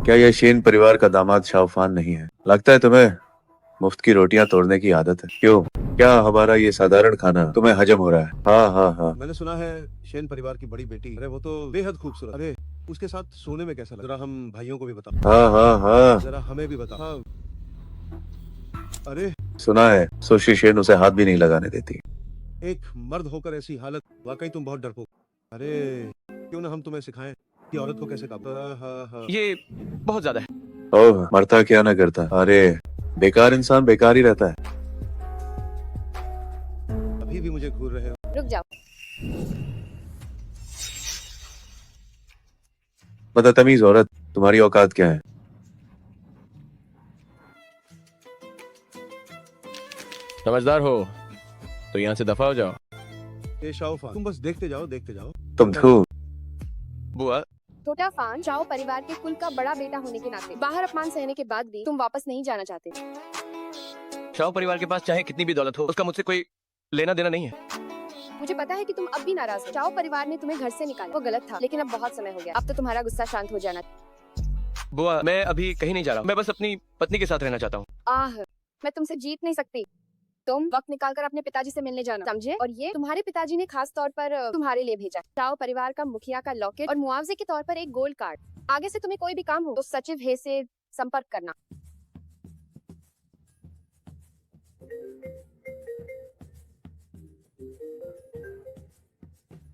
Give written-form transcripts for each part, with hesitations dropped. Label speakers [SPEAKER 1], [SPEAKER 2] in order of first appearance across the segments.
[SPEAKER 1] क्या ये शेन परिवार का दामाद शाहफान नहीं है? लगता है तुम्हें मुफ्त की रोटियां तोड़ने की आदत है। क्यों? क्या हमारा ये साधारण खाना तुम्हें हजम हो रहा है? हाँ हाँ हाँ।
[SPEAKER 2] मैंने सुना है शेन परिवार की बड़ी बेटी, अरे वो तो बेहद खूबसूरत, अरे उसके साथ सोने में कैसा लगा? जरा हम भाइयों को भी बताओ,
[SPEAKER 1] हाँ हाँ हाँ,
[SPEAKER 2] जरा हमें भी बताओ। हाँ, अरे
[SPEAKER 1] सुना है सुशी शेन उसे हाथ भी नहीं लगाने देती।
[SPEAKER 2] एक मर्द होकर ऐसी हालत, वाकई तुम बहुत डरपोक। अरे क्यों ना हम तुम्हें सिखाएं कि औरत को कैसे काबू। हाँ हाँ हाँ।
[SPEAKER 3] ये बहुत ज्यादा है।
[SPEAKER 1] ओह, मरता क्या ना करता। अरे बेकार इंसान बेकार ही रहता है।
[SPEAKER 2] अभी भी मुझे घूर रहे हो।
[SPEAKER 4] रुक जाओ।
[SPEAKER 1] बदतमीज औरत, तुम्हारी औकात क्या है?
[SPEAKER 3] समझदार हो तो यहाँ से दफा हो जाओ।
[SPEAKER 2] ये शाओफान, तुम बस देखते जाओ देखते जाओ।
[SPEAKER 1] तुम थू।
[SPEAKER 3] बुआ,
[SPEAKER 4] छोटा फान चाओ परिवार के कुल का बड़ा बेटा होने के नाते बाहर अपमान सहने के बाद भी तुम वापस नहीं जाना चाहते।
[SPEAKER 3] शाह परिवार के पास चाहे कितनी भी दौलत हो, उसका मुझसे कोई लेना देना नहीं है।
[SPEAKER 4] मुझे पता है कि तुम अब भी नाराज हो। चाओ परिवार ने तुम्हें घर से निकाला, वो गलत था, लेकिन अब बहुत समय हो गया। अब तो तुम्हारा गुस्सा शांत हो जाना।
[SPEAKER 3] बुआ, मैं अभी कहीं नहीं जा रहा हूँ। मैं बस अपनी पत्नी के साथ रहना चाहता हूँ।
[SPEAKER 4] आह, मैं तुमसे जीत नहीं सकती। तुम वक्त निकालकर अपने पिताजी से मिलने जाना, समझे? और ये तुम्हारे पिताजी ने खास तौर पर तुम्हारे लिए भेजा। चाओ परिवार का मुखिया का लॉकेट और मुआवजे के तौर पर एक गोल्ड कार्ड। आगे से तुम्हें कोई भी काम हो तो सचिव हे से संपर्क करना।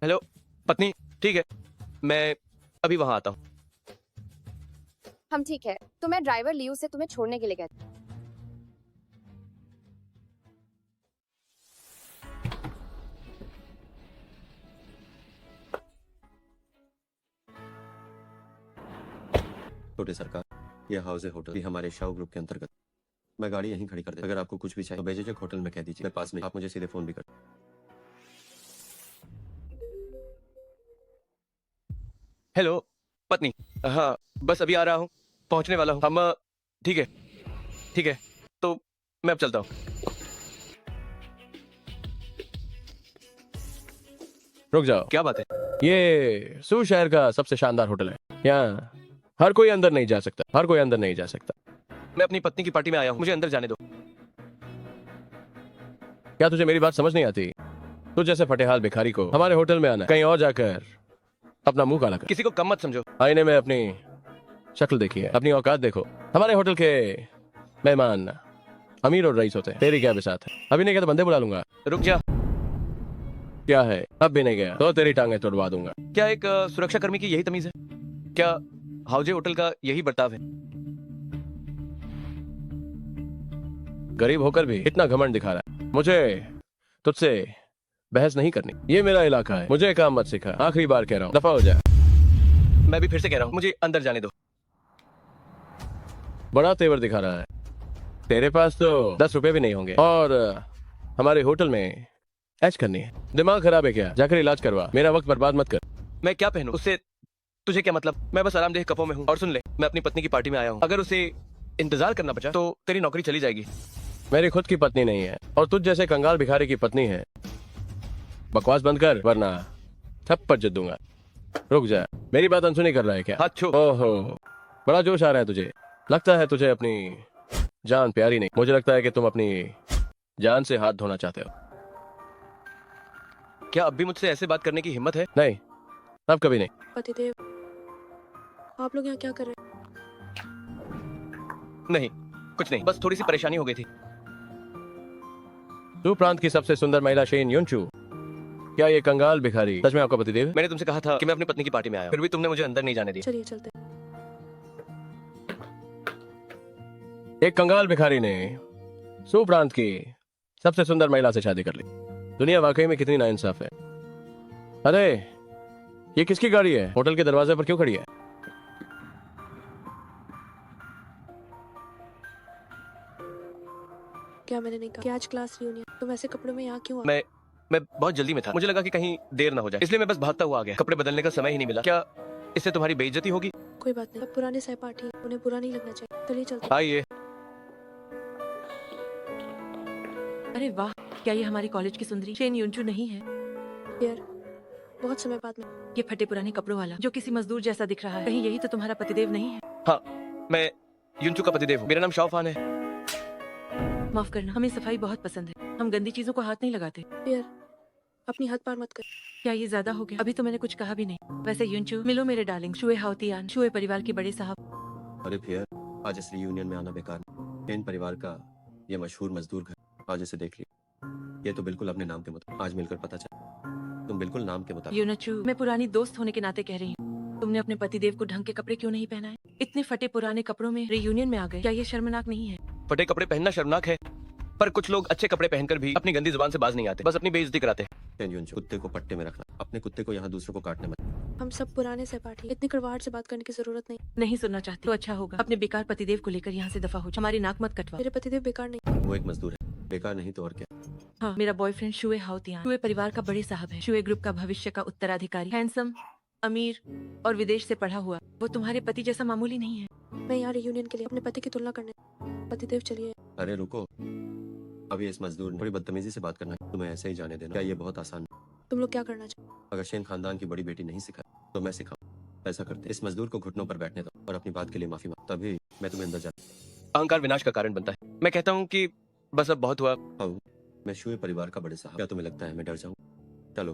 [SPEAKER 3] हेलो पत्नी, ठीक है, मैं अभी वहाँ आता हूँ।
[SPEAKER 4] हम ठीक है, तो मैं ड्राइवर लियू से तुम्हें छोड़ने के लिए कहती।
[SPEAKER 5] छोटे सरकार, यह हाउस होटल भी हमारे शाह ग्रुप के अंतर्गत। मैं गाड़ी यहीं खड़ी कर दे। अगर आपको कुछ भी चाहिए तो बेझिझक होटल में कह दीजिए, मैं पास में। आप मुझे सीधे फोन भी कर।
[SPEAKER 3] हेलो पत्नी, हाँ बस अभी आ रहा हूँ, पहुँचने वाला हूँ। हम ठीक है, ठीक है, तो मैं अब चलता हूँ। रुक जाओ, क्या बात है? ये सू शहर का सबसे शानदार होटल है। यहाँ हर कोई अंदर नहीं जा सकता, हर कोई अंदर नहीं जा सकता। मैं अपनी पत्नी की पार्टी में आया हूँ, मुझे अंदर जाने दो। क्या तुझे मेरी बात समझ नहीं आती? तुझ जैसे फटेहाल भिखारी को हमारे होटल में आना, कहीं और जाकर अपना मुंह काला कर। किसी को कम मत समझो। आईने में अपनी शक्ल देखी है, अपनी औकात देखो। हमारे होटल के मेहमान अमीर और रईस होते हैं। तेरी क्या बिसात है? अभी नहीं गया तो बंदे बुला लूंगा। रुक जा। क्या है? अब भी नहीं गया तो तेरी टांगे तोड़वा दूंगा। क्या एक सुरक्षा कर्मी की यही तमीज है? क्या हाउजे होटल का यही बर्ताव है? गरीब होकर भी इतना घमंड दिखा रहा है। मुझे तुझसे बहस नहीं करनी, ये मेरा इलाका है, मुझे काम मत सिखा। आखिरी बार कह रहा हूँ, दफा हो जाए। मैं भी फिर से कह रहा हूँ, मुझे अंदर जाने दो। बड़ा तेवर दिखा रहा है। तेरे पास तो 10 रुपए भी नहीं होंगे और हमारे होटल में ऐश करनी है। दिमाग खराब है क्या? जाकर इलाज करवा, मेरा वक्त बर्बाद मत कर। मैं क्या पहनूं? उससे तुझे क्या मतलब? मैं बस आरामदेह कपड़ों में हूँ। और सुन ले, मैं अपनी पत्नी की पार्टी में आया हूँ। अगर उसे इंतजार करना बचा तो तेरी नौकरी चली जाएगी। मेरी खुद की पत्नी नहीं है और तुझ जैसे कंगाल भिखारी की पत्नी है। बकवास बंद कर वरना थप्पड़ जड़ दूंगा। रुक जा, मेरी बात अनसुनी कर रहा है क्या? ओहो, बड़ा जोश आ रहा है तुझे। लगता है तुझे अपनी जान प्यारी नहीं। मुझे लगता है कि तुम अपनी जान से हाथ धोना चाहते हो। क्या अब भी मुझसे ऐसे बात करने की हिम्मत है? नहीं, अब कभी नहीं।
[SPEAKER 6] पतिदेव, आप लोग यहाँ क्या कर रहे हैं?
[SPEAKER 3] नहीं, कुछ नहीं, बस थोड़ी सी परेशानी हो गई थी। तू प्रांत की सबसे सुंदर महिला शेन युनचू, क्या ये कंगाल भिखारी सच में आपका पतिदेव है? मैंने तुमसे कहा था कि मैं अपनी पत्नी की पार्टी में आया हूं, फिर भी तुमने मुझे अंदर नहीं जाने दिया।
[SPEAKER 6] चलिए चलते हैं।
[SPEAKER 3] एक कंगाल भिखारी ने सू प्रांत की सबसे सुंदर महिला से शादी कर ली। दुनिया वाकई में कितनी नाइंसाफ है। अरे ये किसकी गाड़ी है? होटल के दरवाजे पर क्यों खड़ी है?
[SPEAKER 6] क्या मैंने नहीं कहा कि आज क्लास रियूनियन? तुम ऐसे कपड़ों में यहाँ क्यों?
[SPEAKER 3] मैं बहुत जल्दी में था, मुझे लगा कि कहीं देर ना हो जाए, इसलिए मैं बस भागता हुआ आ गया। कपड़े बदलने का समय ही नहीं मिला। क्या इससे तुम्हारी बेइज्जती होगी?
[SPEAKER 6] कोई बात नहीं, अब पुराने सहपाठी, उन्हें बुरा नहीं लगना चाहिए। चलिए चलते।
[SPEAKER 3] आइए।
[SPEAKER 7] अरे वाह, क्या ये हमारी कॉलेज की सुंदरी शेन युनचू नहीं है?
[SPEAKER 6] यार, बहुत समय बाद में।
[SPEAKER 7] ये फटे पुराने कपड़ों वाला जो किसी मजदूर जैसा दिख रहा है, कहीं यही तो तुम्हारा पतिदेव नहीं है?
[SPEAKER 3] हाँ, मैं युनचू का पतिदेव हूँ। मेरा नाम शाओफान है।
[SPEAKER 7] माफ करना, हमें सफाई बहुत पसंद है। हम गंदी चीजों को हाथ नहीं लगाते।
[SPEAKER 6] फियर अपनी हद पार मत कर।
[SPEAKER 7] क्या ये ज्यादा हो गया? अभी तो मैंने कुछ कहा भी नहीं। वैसे युनचू, मिलो मेरे डार्लिंग, शुए हाउतियान, शुए परिवार के बड़े साहब।
[SPEAKER 5] अरे फिर आज इस रियूनियन में आना बेकार नहीं। इन परिवार का ये मशहूर मजदूर घर, आज इसे देख लिया। ये तो बिल्कुल अपने नाम के मुताबिक, आज मिलकर पता चला तुम बिल्कुल नाम के मुताबिक।
[SPEAKER 7] युनचू, मैं पुरानी दोस्त होने के नाते कह रही हूँ, तुमने अपने पतिदेव को ढंग के कपड़े क्यों नहीं पहनाए? इतने फटे पुराने कपड़ों में रियूनियन में आ गए। क्या ये शर्मनाक नहीं है?
[SPEAKER 3] फटे कपड़े पहनना शर्मनाक है, पर कुछ लोग अच्छे कपड़े पहनकर भी अपनी गंदी जुबान से बाज नहीं आते, बस अपनी बेइज्जती कराते हैं।
[SPEAKER 5] कुत्ते को पट्टे में रखना, अपने कुत्ते को यहाँ दूसरों को काटने मत।
[SPEAKER 6] हम सब पुराने सहपाठी, इतनी कड़वाहट से बात करने की जरूरत नहीं।
[SPEAKER 7] नहीं सुनना चाहती तो अच्छा होगा, अपने बेकार पतिदेव को लेकर यहाँ से दफा हो। हमारी नाक मत कटवा।
[SPEAKER 6] मेरे पतिदेव बेकार नहीं।
[SPEAKER 5] वो एक मजदूर है, बेकार नहीं तो और क्या।
[SPEAKER 7] हाँ, मेरा बॉयफ्रेंड शुए हाउतियान, शुए परिवार का बड़े साहब है, शुए ग्रुप का भविष्य का उत्तराधिकारी, हैंडसम, अमीर और विदेश से पढ़ा हुआ। वो तुम्हारे पति जैसा मामूली नहीं है।
[SPEAKER 6] मैं यहाँ रियूनियन के लिए अपने पति की तुलना करने। पतिदेव चलिए।
[SPEAKER 5] अरे रुको, अभी इस मजदूर ने थोड़ी बदतमीजी से बात करना है, तुम्हें ऐसे ही जाने देना। क्या ये बहुत आसान है?
[SPEAKER 6] तुम लोग क्या करना चाहते?
[SPEAKER 5] अगर शेन खानदान की बड़ी बेटी नहीं सिखाई तो मैं सिखाऊं। ऐसा करते, इस मजदूर को घुटनों पर बैठने दो और अपनी बात के लिए माफी मांग, तभी मैं तुम्हें अंदर जा।
[SPEAKER 3] अहंकार विनाश का कारण बनता है। मैं कहता हूँ कि बस अब बहुत हुआ।
[SPEAKER 5] मैं शुए परिवार का बड़े साहब, क्या तुम्हें लगता है मैं डर जाऊं? चलो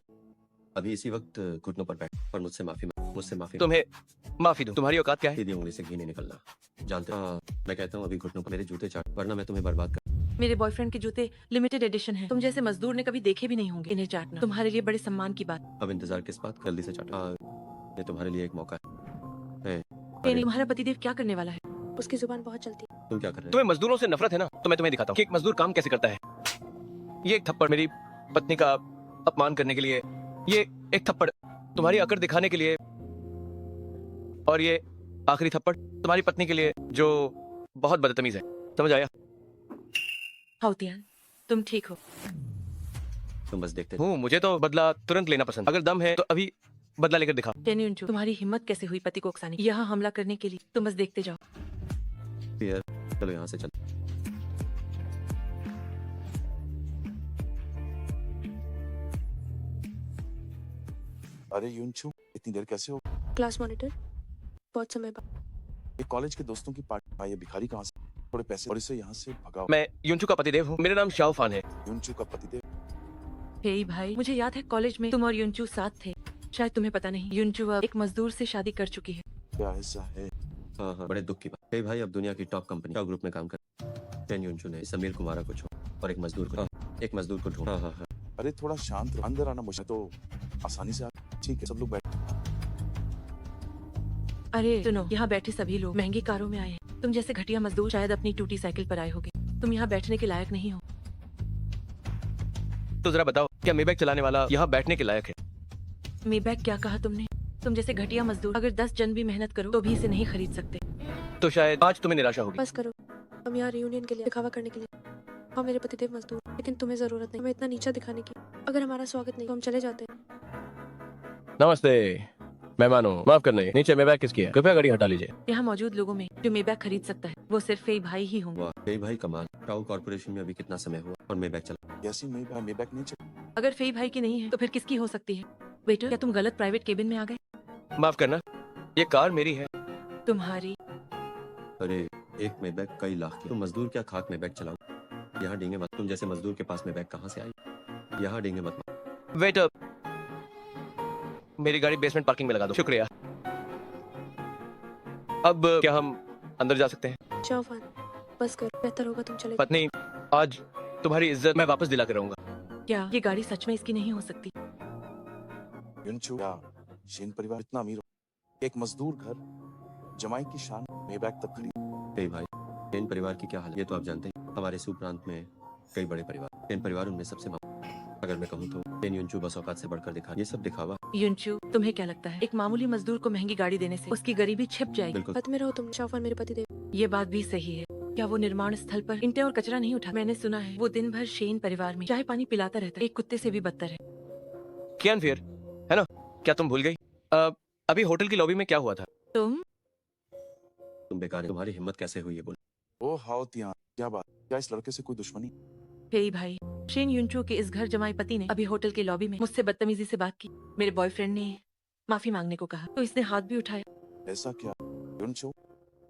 [SPEAKER 5] अभी इसी वक्त घुटनों पर बैठ और मुझसे माफी मांग, मुझसे माफी।
[SPEAKER 3] तुम्हें माफी दूं? तुम्हारी औकात क्या है?
[SPEAKER 5] सीधी उंगली से घी नहीं निकलना, जानते हो? मैं कहता हूँ अभी घुटनों पर मेरे जूते चाट, वरना मैं तुम्हें बर्बाद कर।
[SPEAKER 7] मेरे बॉयफ्रेंड के जूते लिमिटेड एडिशन है, तुम जैसे मजदूर ने कभी देखे भी नहीं होंगे। इन्हें चाटना तुम्हारे लिए बड़े सम्मान की बात।
[SPEAKER 5] अब इंतजार किस बात का? जल्दी से चाटो। ये तुम्हारे लिए एक मौका है।
[SPEAKER 7] यानी तुम्हारा पतिदेव क्या करने वाला है?
[SPEAKER 6] उसकी जुबान बहुत चलती है।
[SPEAKER 5] तुम क्या कर रहे हो?
[SPEAKER 3] तुम्हें मजदूरों से नफरत है ना, तो मैं तुम्हें दिखाता हूँ कि एक मजदूर काम कैसे करता है। ये एक थप्पड़ मेरी पत्नी का अपमान करने के लिए, ये एक थप्पड़ तुम्हारी अकड़ दिखाने के लिए, और ये आखिरी थप्पड़ तुम्हारी पत्नी के लिए जो बहुत बदतमीज है। समझ आया?
[SPEAKER 7] हाउतियान, तुम ठीक हो?
[SPEAKER 5] तुम बस देखते
[SPEAKER 3] हूँ, मुझे तो बदला तुरंत लेना पसंद। अगर दम है तो अभी बदला लेकर दिखाओ।
[SPEAKER 7] टेन्युनचू, तुम्हारी हिम्मत कैसे हुई पति को उकसाने की, यहाँ हमला करने के लिए? तुम बस देखते जाओ।
[SPEAKER 5] फिर चलो यहाँ से चलो।
[SPEAKER 8] अरे युनचू, इतनी देर कैसे हो?
[SPEAKER 6] क्लास मॉनिटर, बहुत समय बाद।
[SPEAKER 8] ये कॉलेज के दोस्तों की पार्टी। ये भिखारी कहाँ से? थोड़े पैसे और इसे यहाँ से भगाओ।
[SPEAKER 3] मैं युनचू का पतिदेव हूँ। मेरा नाम शाओफान है।
[SPEAKER 8] युनचू का पतिदेव?
[SPEAKER 7] हे भाई, मुझे याद है कॉलेज में तुम और युनचू साथ थे। शायद तुम्हें पता नहीं, युनचू अब एक मजदूर से शादी कर चुकी है।
[SPEAKER 8] क्या ऐसा है?
[SPEAKER 5] हाँ, बड़े दुख की बात। कई भाई अब दुनिया की टॉप कंपनी शाओ ग्रुप में काम कर। टेन युनचू ने समीर कुमारा को छोड़ा और एक मजदूर को ढूंढा। हाँ।
[SPEAKER 8] अरे थोड़ा शांत रहो। अंदर आना मुझे तो आसानी से ठीक है, सब लोग बैठ।
[SPEAKER 7] अरे सुनो, यहाँ बैठे सभी लोग महंगी कारों में आए हैं। तुम जैसे घटिया मजदूर शायद अपनी टूटी साइकिल पर आए होगे। तुम यहाँ बैठने के लायक नहीं हो।
[SPEAKER 3] तो जरा बताओ, क्या मेबैक चलाने वाला यहाँ बैठने के लायक है?
[SPEAKER 7] मेबैक क्या कहा तुमने? तुम जैसे घटिया मजदूर अगर 10 जन भी मेहनत करो तो भी इसे नहीं खरीद सकते।
[SPEAKER 3] तो शायद आज तुम्हें निराशा होगी।
[SPEAKER 6] बस करो, हम यहाँ रियूनियन के लिए दिखावा करने के लिए। हाँ मेरे पतिदेव मजदूर, लेकिन तुम्हें जरूरत नहीं हमें इतना नीचा दिखाने की। अगर हमारा स्वागत नहीं तो हम चले जाते हैं।
[SPEAKER 3] नमस्ते मेहमानों, माफ करना, नीचे मेबैक किसकी है? कृपया गाड़ी हटा लीजिए।
[SPEAKER 7] यहाँ मौजूद लोगों में जो मेबैक खरीद सकता है वो सिर्फ फेई भाई ही होंगे।
[SPEAKER 5] वाह, कई भाई कमाल। शाओ कॉर्पोरेशन में अभी कितना समय हुआ और मेबैक चला।
[SPEAKER 8] ऐसी मेबैक नहीं चल।
[SPEAKER 7] अगर फेई भाई की नहीं है तो फिर किसकी हो सकती है? वेटर, क्या तुम गलत प्राइवेट केबिन में आ गए?
[SPEAKER 3] माफ करना, ये कार मेरी है।
[SPEAKER 7] तुम्हारी?
[SPEAKER 5] अरे एक मेबैक कई लाख की। तुम मजदूर क्या खाक मेबैक चलाओ? यहाँ डींगे मत। तुम जैसे मजदूर के पास मेबैक कहाँ से आई? यहाँ डींगे मत।
[SPEAKER 3] वेटर, मेरी गाड़ी बेसमेंट पार्किंग में लगा दो। शुक्रिया। अब क्या हम अंदर जा सकते हैं?
[SPEAKER 6] शाओफान, बस करो, बेहतर होगा तुम चले।
[SPEAKER 3] पत्नी, आज तुम्हारी इज्जत मैं वापस दिला कर रहूंगा।
[SPEAKER 7] क्या ये गाड़ी सच में इसकी नहीं हो सकती?
[SPEAKER 8] युनचू, क्या शेन परिवार इतना अमीर हो? एक मजदूर घर, जमाई की शान, मेबैक तक खरीद।
[SPEAKER 5] कई भाई, टेन परिवार की क्या हाल है ये तो आप जानते हैं। हमारे सुप्रांत में कई बड़े परिवार, टेन परिवार उनमें सबसे अगर मैं कहूँ तो टेन युनचू बस औकात से बढ़कर दिखा। ये सब दिखावा।
[SPEAKER 7] युनचू, तुम्हें क्या लगता है एक मामूली मजदूर को महंगी गाड़ी देने से उसकी गरीबी छिप जाएगी?
[SPEAKER 5] बिल्कुल।
[SPEAKER 6] पद में रहो तुम। शाओफान मेरे पतिदेव।
[SPEAKER 7] ये बात भी सही है। क्या वो निर्माण स्थल पर ईंटें और कचरा नहीं उठा? मैंने सुना है वो दिन भर शेन परिवार में चाय पानी पिलाता रहता है। एक कुत्ते से भी बदतर है।
[SPEAKER 3] क्या अनफेयर है ना? क्या तुम भूल गई अभी होटल की लॉबी में क्या हुआ था?
[SPEAKER 5] तुम बेकार है। तुम्हारी हिम्मत कैसे हुई है बोल?
[SPEAKER 8] ओ हाउतियान, क्या बात? क्या इस लड़के से कोई दुश्मनी?
[SPEAKER 7] हे भाई, शेन युनचू के इस घर जमाई पति ने अभी होटल के लॉबी में मुझसे बदतमीजी से बात की। मेरे बॉयफ्रेंड ने माफी मांगने को कहा तो इसने हाथ भी उठाया।
[SPEAKER 8] ऐसा क्या? युनचू,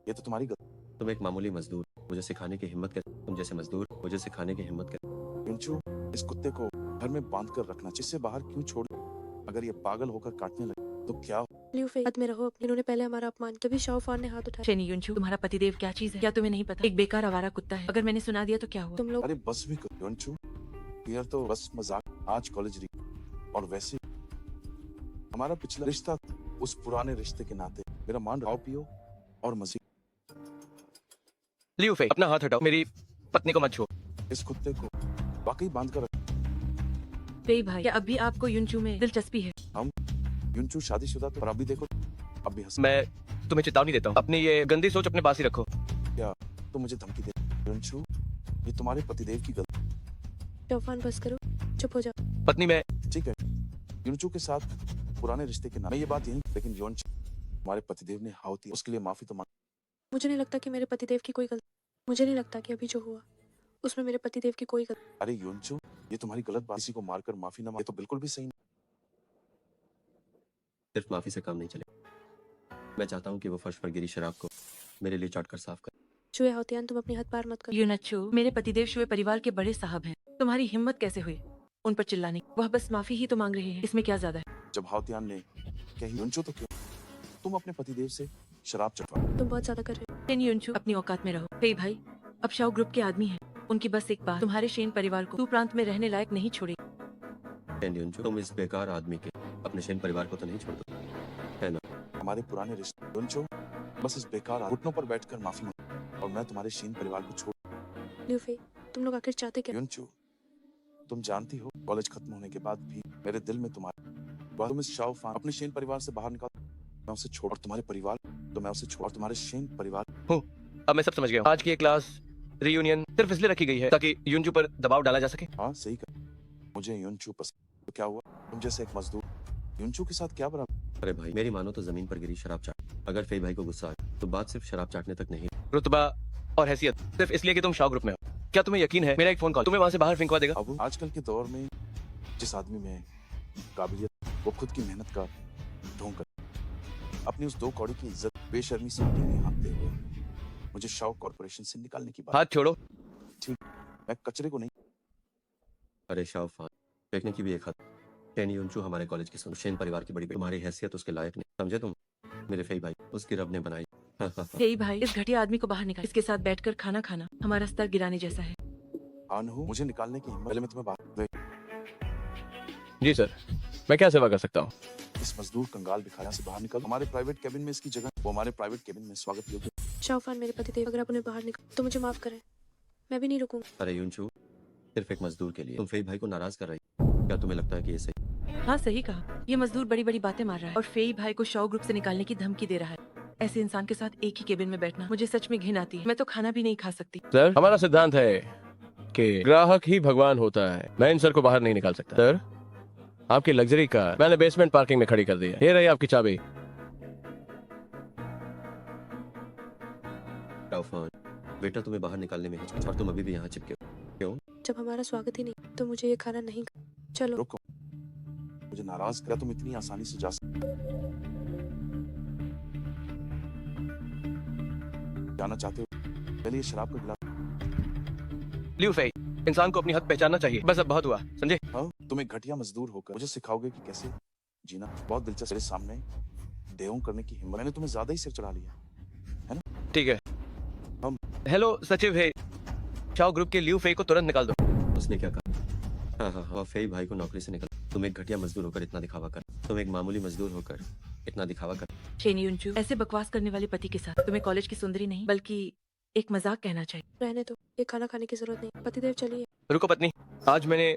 [SPEAKER 8] ये तो तुम्हारी गलती।
[SPEAKER 5] तुम एक मामूली मजदूर, मुझे सिखाने की हिम्मत कर। तुम जैसे मजदूर मुझे सिखाने की हिम्मत कर।
[SPEAKER 8] युनचू, इस कुत्ते को घर में बांध कर रखना, जिससे बाहर क्यों छोड़? अगर ये पागल होकर काटने लगे तो क्या हो?
[SPEAKER 6] लियू फे, हाथ में रहो अपने। इन्होंने पहले हमारा अपमान, तभी शाओ फान ने हाथ उठाया।
[SPEAKER 7] शेनी युनचू, तुम्हारा पतिदेव क्या चीज है? क्या तुम्हें नहीं पता? एक बेकार आवारा कुत्ता है। अगर मैंने सुना दिया तो क्या हुआ?
[SPEAKER 6] तुम लोग
[SPEAKER 8] अरे बस भी करो युनचू, यार तो बस मजाक। आज कॉलेज री और वैसे हमारा पिछला रिश्ता, उस पुराने रिश्ते के नाते मेरा मान खाओ पियो और मजे।
[SPEAKER 3] लियू फे, अपना हाथ हटाओ, मेरी पत्नी को मत छुओ।
[SPEAKER 8] इस कुत्ते को वाकई बांध कर रख।
[SPEAKER 7] फेई भाई, क्या अभी आपको युनचू में दिलचस्पी है?
[SPEAKER 8] युनचू शादीशुदा तो, और अभी देखो अभी हंस।
[SPEAKER 3] मैं तुम्हें चेतावनी देता हूँ, अपनी ये गंदी सोच अपने पास ही रखो।
[SPEAKER 8] तुम मुझे धमकी दे। युनचू, ये तुम्हारे पतिदेव की गलती।
[SPEAKER 6] शाओ फान बस करो, चुप हो जाओ।
[SPEAKER 3] पत्नी, मैं
[SPEAKER 8] ठीक है, युनचू के साथ पुराने रिश्ते के नाते मैं ये बात यही, लेकिन युनचू हमारे पतिदेव ने हाउती, उसके लिए माफी तो मांग।
[SPEAKER 6] मुझे नहीं लगता कि मेरे पतिदेव की कोई गलती। मुझे नहीं लगता कि अभी जो हुआ उसमें मेरे पतिदेव की कोई गलती।
[SPEAKER 8] अरे युनचू, ये तुम्हारी गलत बात। किसी को मारकर माफी ना मांगे तो बिल्कुल भी सही नहीं।
[SPEAKER 5] सिर्फ माफी से काम नहीं चले। मैं चाहता हूँ कि वो फर्श पर गिरी शराब को मेरे लिए चाट कर साफ कर।
[SPEAKER 6] शुए हाउतियान, तुम अपनी हद पार मत करो।
[SPEAKER 7] युनचू, मेरे पतिदेव शुए परिवार के बड़े साहब हैं। तुम्हारी हिम्मत कैसे हुई उन पर चिल्लाने की? वह बस माफी ही तो मांग रहे हैं, इसमें क्या ज्यादा है?
[SPEAKER 8] जब हाउतियान ने कही युनचू तो क्यों तुम अपने पतिदेव से शराब चटवा?
[SPEAKER 6] तुम बहुत ज्यादा कर रहे हो।
[SPEAKER 7] शेन युनचू, अपनी औकात में रहो। फेई भाई, अब शाओ ग्रुप के आदमी हैं। उनकी बस एक बात तुम्हारे शेन परिवार को तू प्रांत में रहने लायक नहीं छोड़ेगी।
[SPEAKER 5] युनचू, तुम इस बेकार आदमी के अपने शेन परिवार को तो नहीं छोड़ दो, है ना?
[SPEAKER 8] हमारे पुराने रिश्ते। युनचू, बस इस बेकार घुटनों पर बैठकर माफी मांग और मैं तुम्हारे शीन परिवार को छोड़।
[SPEAKER 6] लियू फे, तुम लोग आखिर चाहते क्या?
[SPEAKER 8] युनचू, तुम जानती हो कॉलेज खत्म होने के बाद भी मेरे दिल में तुम्हारे। तुम इस शाओ फान अपने शेन परिवार से बाहर निकाल, मैं उसे छोड़, और तुम्हारे परिवार तो मैं उसे छोड़, और तुम्हारे शेन परिवार।
[SPEAKER 3] अब मैं सब समझ गया हूँ। आज की ये क्लास रियूनियन सिर्फ इसलिए रखी गई है ताकि युनचू पर दबाव डाला जा सके।
[SPEAKER 8] हाँ सही कर, मुझे युनचू पसंद। तो क्या हुआ, तुम जैसे एक मजदूर युनचू के साथ क्या बराबर?
[SPEAKER 5] अरे भाई, मेरी मानो तो जमीन पर गिरी शराब चाट। अगर फेई भाई को गुस्सा आए तो बात सिर्फ शराब चाटने तक नहीं।
[SPEAKER 3] रुतबा और हैसियत सिर्फ इसलिए कि तुम शाओ ग्रुप में हो। क्या तुम्हें यकीन है मेरा एक फोन कॉल तुम्हें वहां से बाहर फेंकवा देगा?
[SPEAKER 8] अब आजकल के दौर में जिस आदमी में काबिलियत, वो खुद की मेहनत का ढोंग कर अपनी उस 2 कौड़ी की इज्जत बेशर्मी से मिट्टी में हाँकते हुए मुझे शाओ कॉर्पोरेशन से निकालने की बात।
[SPEAKER 3] हाथ छोड़ो।
[SPEAKER 8] मैं कचरे को नहीं।
[SPEAKER 5] अरे शाओ फान, फेंकने की भी एक हद। शेन युनचू हमारे कॉलेज की सुन, शेन परिवार की बड़ी बेटी। तुम्हारी हैसियत उसके लायक नहीं, समझे तुम? मेरे फेई भाई, उसकी रब ने बनाई।
[SPEAKER 7] फेई भाई, इस घटिया आदमी को बाहर निकाल। इसके साथ बैठकर खाना खाना हमारा स्तर गिराने जैसा है।
[SPEAKER 8] अनहु, मुझे निकालने की हिम्मत। पहले मैं तुम्हें बात।
[SPEAKER 3] जी सर, मैं क्या सेवा कर सकता हूँ?
[SPEAKER 8] इस मजदूर कंगाल भिखारियों से बाहर निकल। हमारे प्राइवेट केबिन में इसकी जगह। वो हमारे प्राइवेट केबिन में स्वागत योग्य।
[SPEAKER 6] शाओ फान मेरे पतिदेव, अगर आप उन्हें बाहर निकाल तो मुझे माफ करें, मैं भी नहीं रुकूंगा।
[SPEAKER 5] अरे युनचू, सिर्फ एक मजदूर के लिए तुम फेई भाई को नाराज कर रही। क्या तुम्हें लगता है कि ये सही?
[SPEAKER 7] हाँ सही कहा, ये मजदूर बड़ी बड़ी बातें मार रहा है और फेई भाई को शाओ ग्रुप से निकालने की धमकी दे रहा है। ऐसे इंसान के साथ एक ही केबिन में बैठना मुझे सच में घिन आती है। मैं तो खाना भी नहीं खा सकती।
[SPEAKER 3] सर, हमारा सिद्धांत है कि ग्राहक ही भगवान होता है। मैं इन सर को बाहर नहीं निकाल सकता। सर, आपकी लग्जरी कार मैंने बेसमेंट पार्किंग में खड़ी कर दी है। ये रही आपकी चाबी।
[SPEAKER 5] शाओ फान, बेटा तुम्हें बाहर निकालने में हिचकिचाता और तुम अभी भी यहाँ चिपके हो। क्यों?
[SPEAKER 6] जब हमारा स्वागत ही नहीं तो मुझे ये खाना नहीं। चलो
[SPEAKER 8] रुको, मुझे नाराज कर। तुम इतनी आसानी से जा जाना चाहते हो? पहले ये शराब का गिलास।
[SPEAKER 3] लियू फेई, इंसान को अपनी हद पहचानना चाहिए। बस अब बहुत हुआ, समझे?
[SPEAKER 8] हाँ, तुम एक घटिया मजदूर होकर मुझे सिखाओगे कि कैसे जीना। बहुत दिलचस्प। मेरे सामने देवों करने की हिम्मत। मैंने तुम्हें ज्यादा ही सिर चढ़ा लिया।
[SPEAKER 3] ठीक है।
[SPEAKER 8] हम
[SPEAKER 3] हेलो सचिव है, शाओ ग्रुप के लियू फेई को तुरंत निकाल दो।
[SPEAKER 5] उसने क्या कहा? हाँ, फेई भाई को नौकरी से निकल। तुम एक घटिया मजदूर होकर इतना दिखावा कर। तुम एक मामूली मजदूर होकर इतना दिखावा कर।
[SPEAKER 7] शेन युनचू, ऐसे बकवास करने वाले पति के साथ तुम्हें कॉलेज की सुंदरी नहीं बल्कि एक मजाक कहना चाहिए।
[SPEAKER 6] रहने दो, ये खाना खाने की जरूरत नहीं। पतिदेव चलिए।
[SPEAKER 3] रुको पत्नी, आज मैंने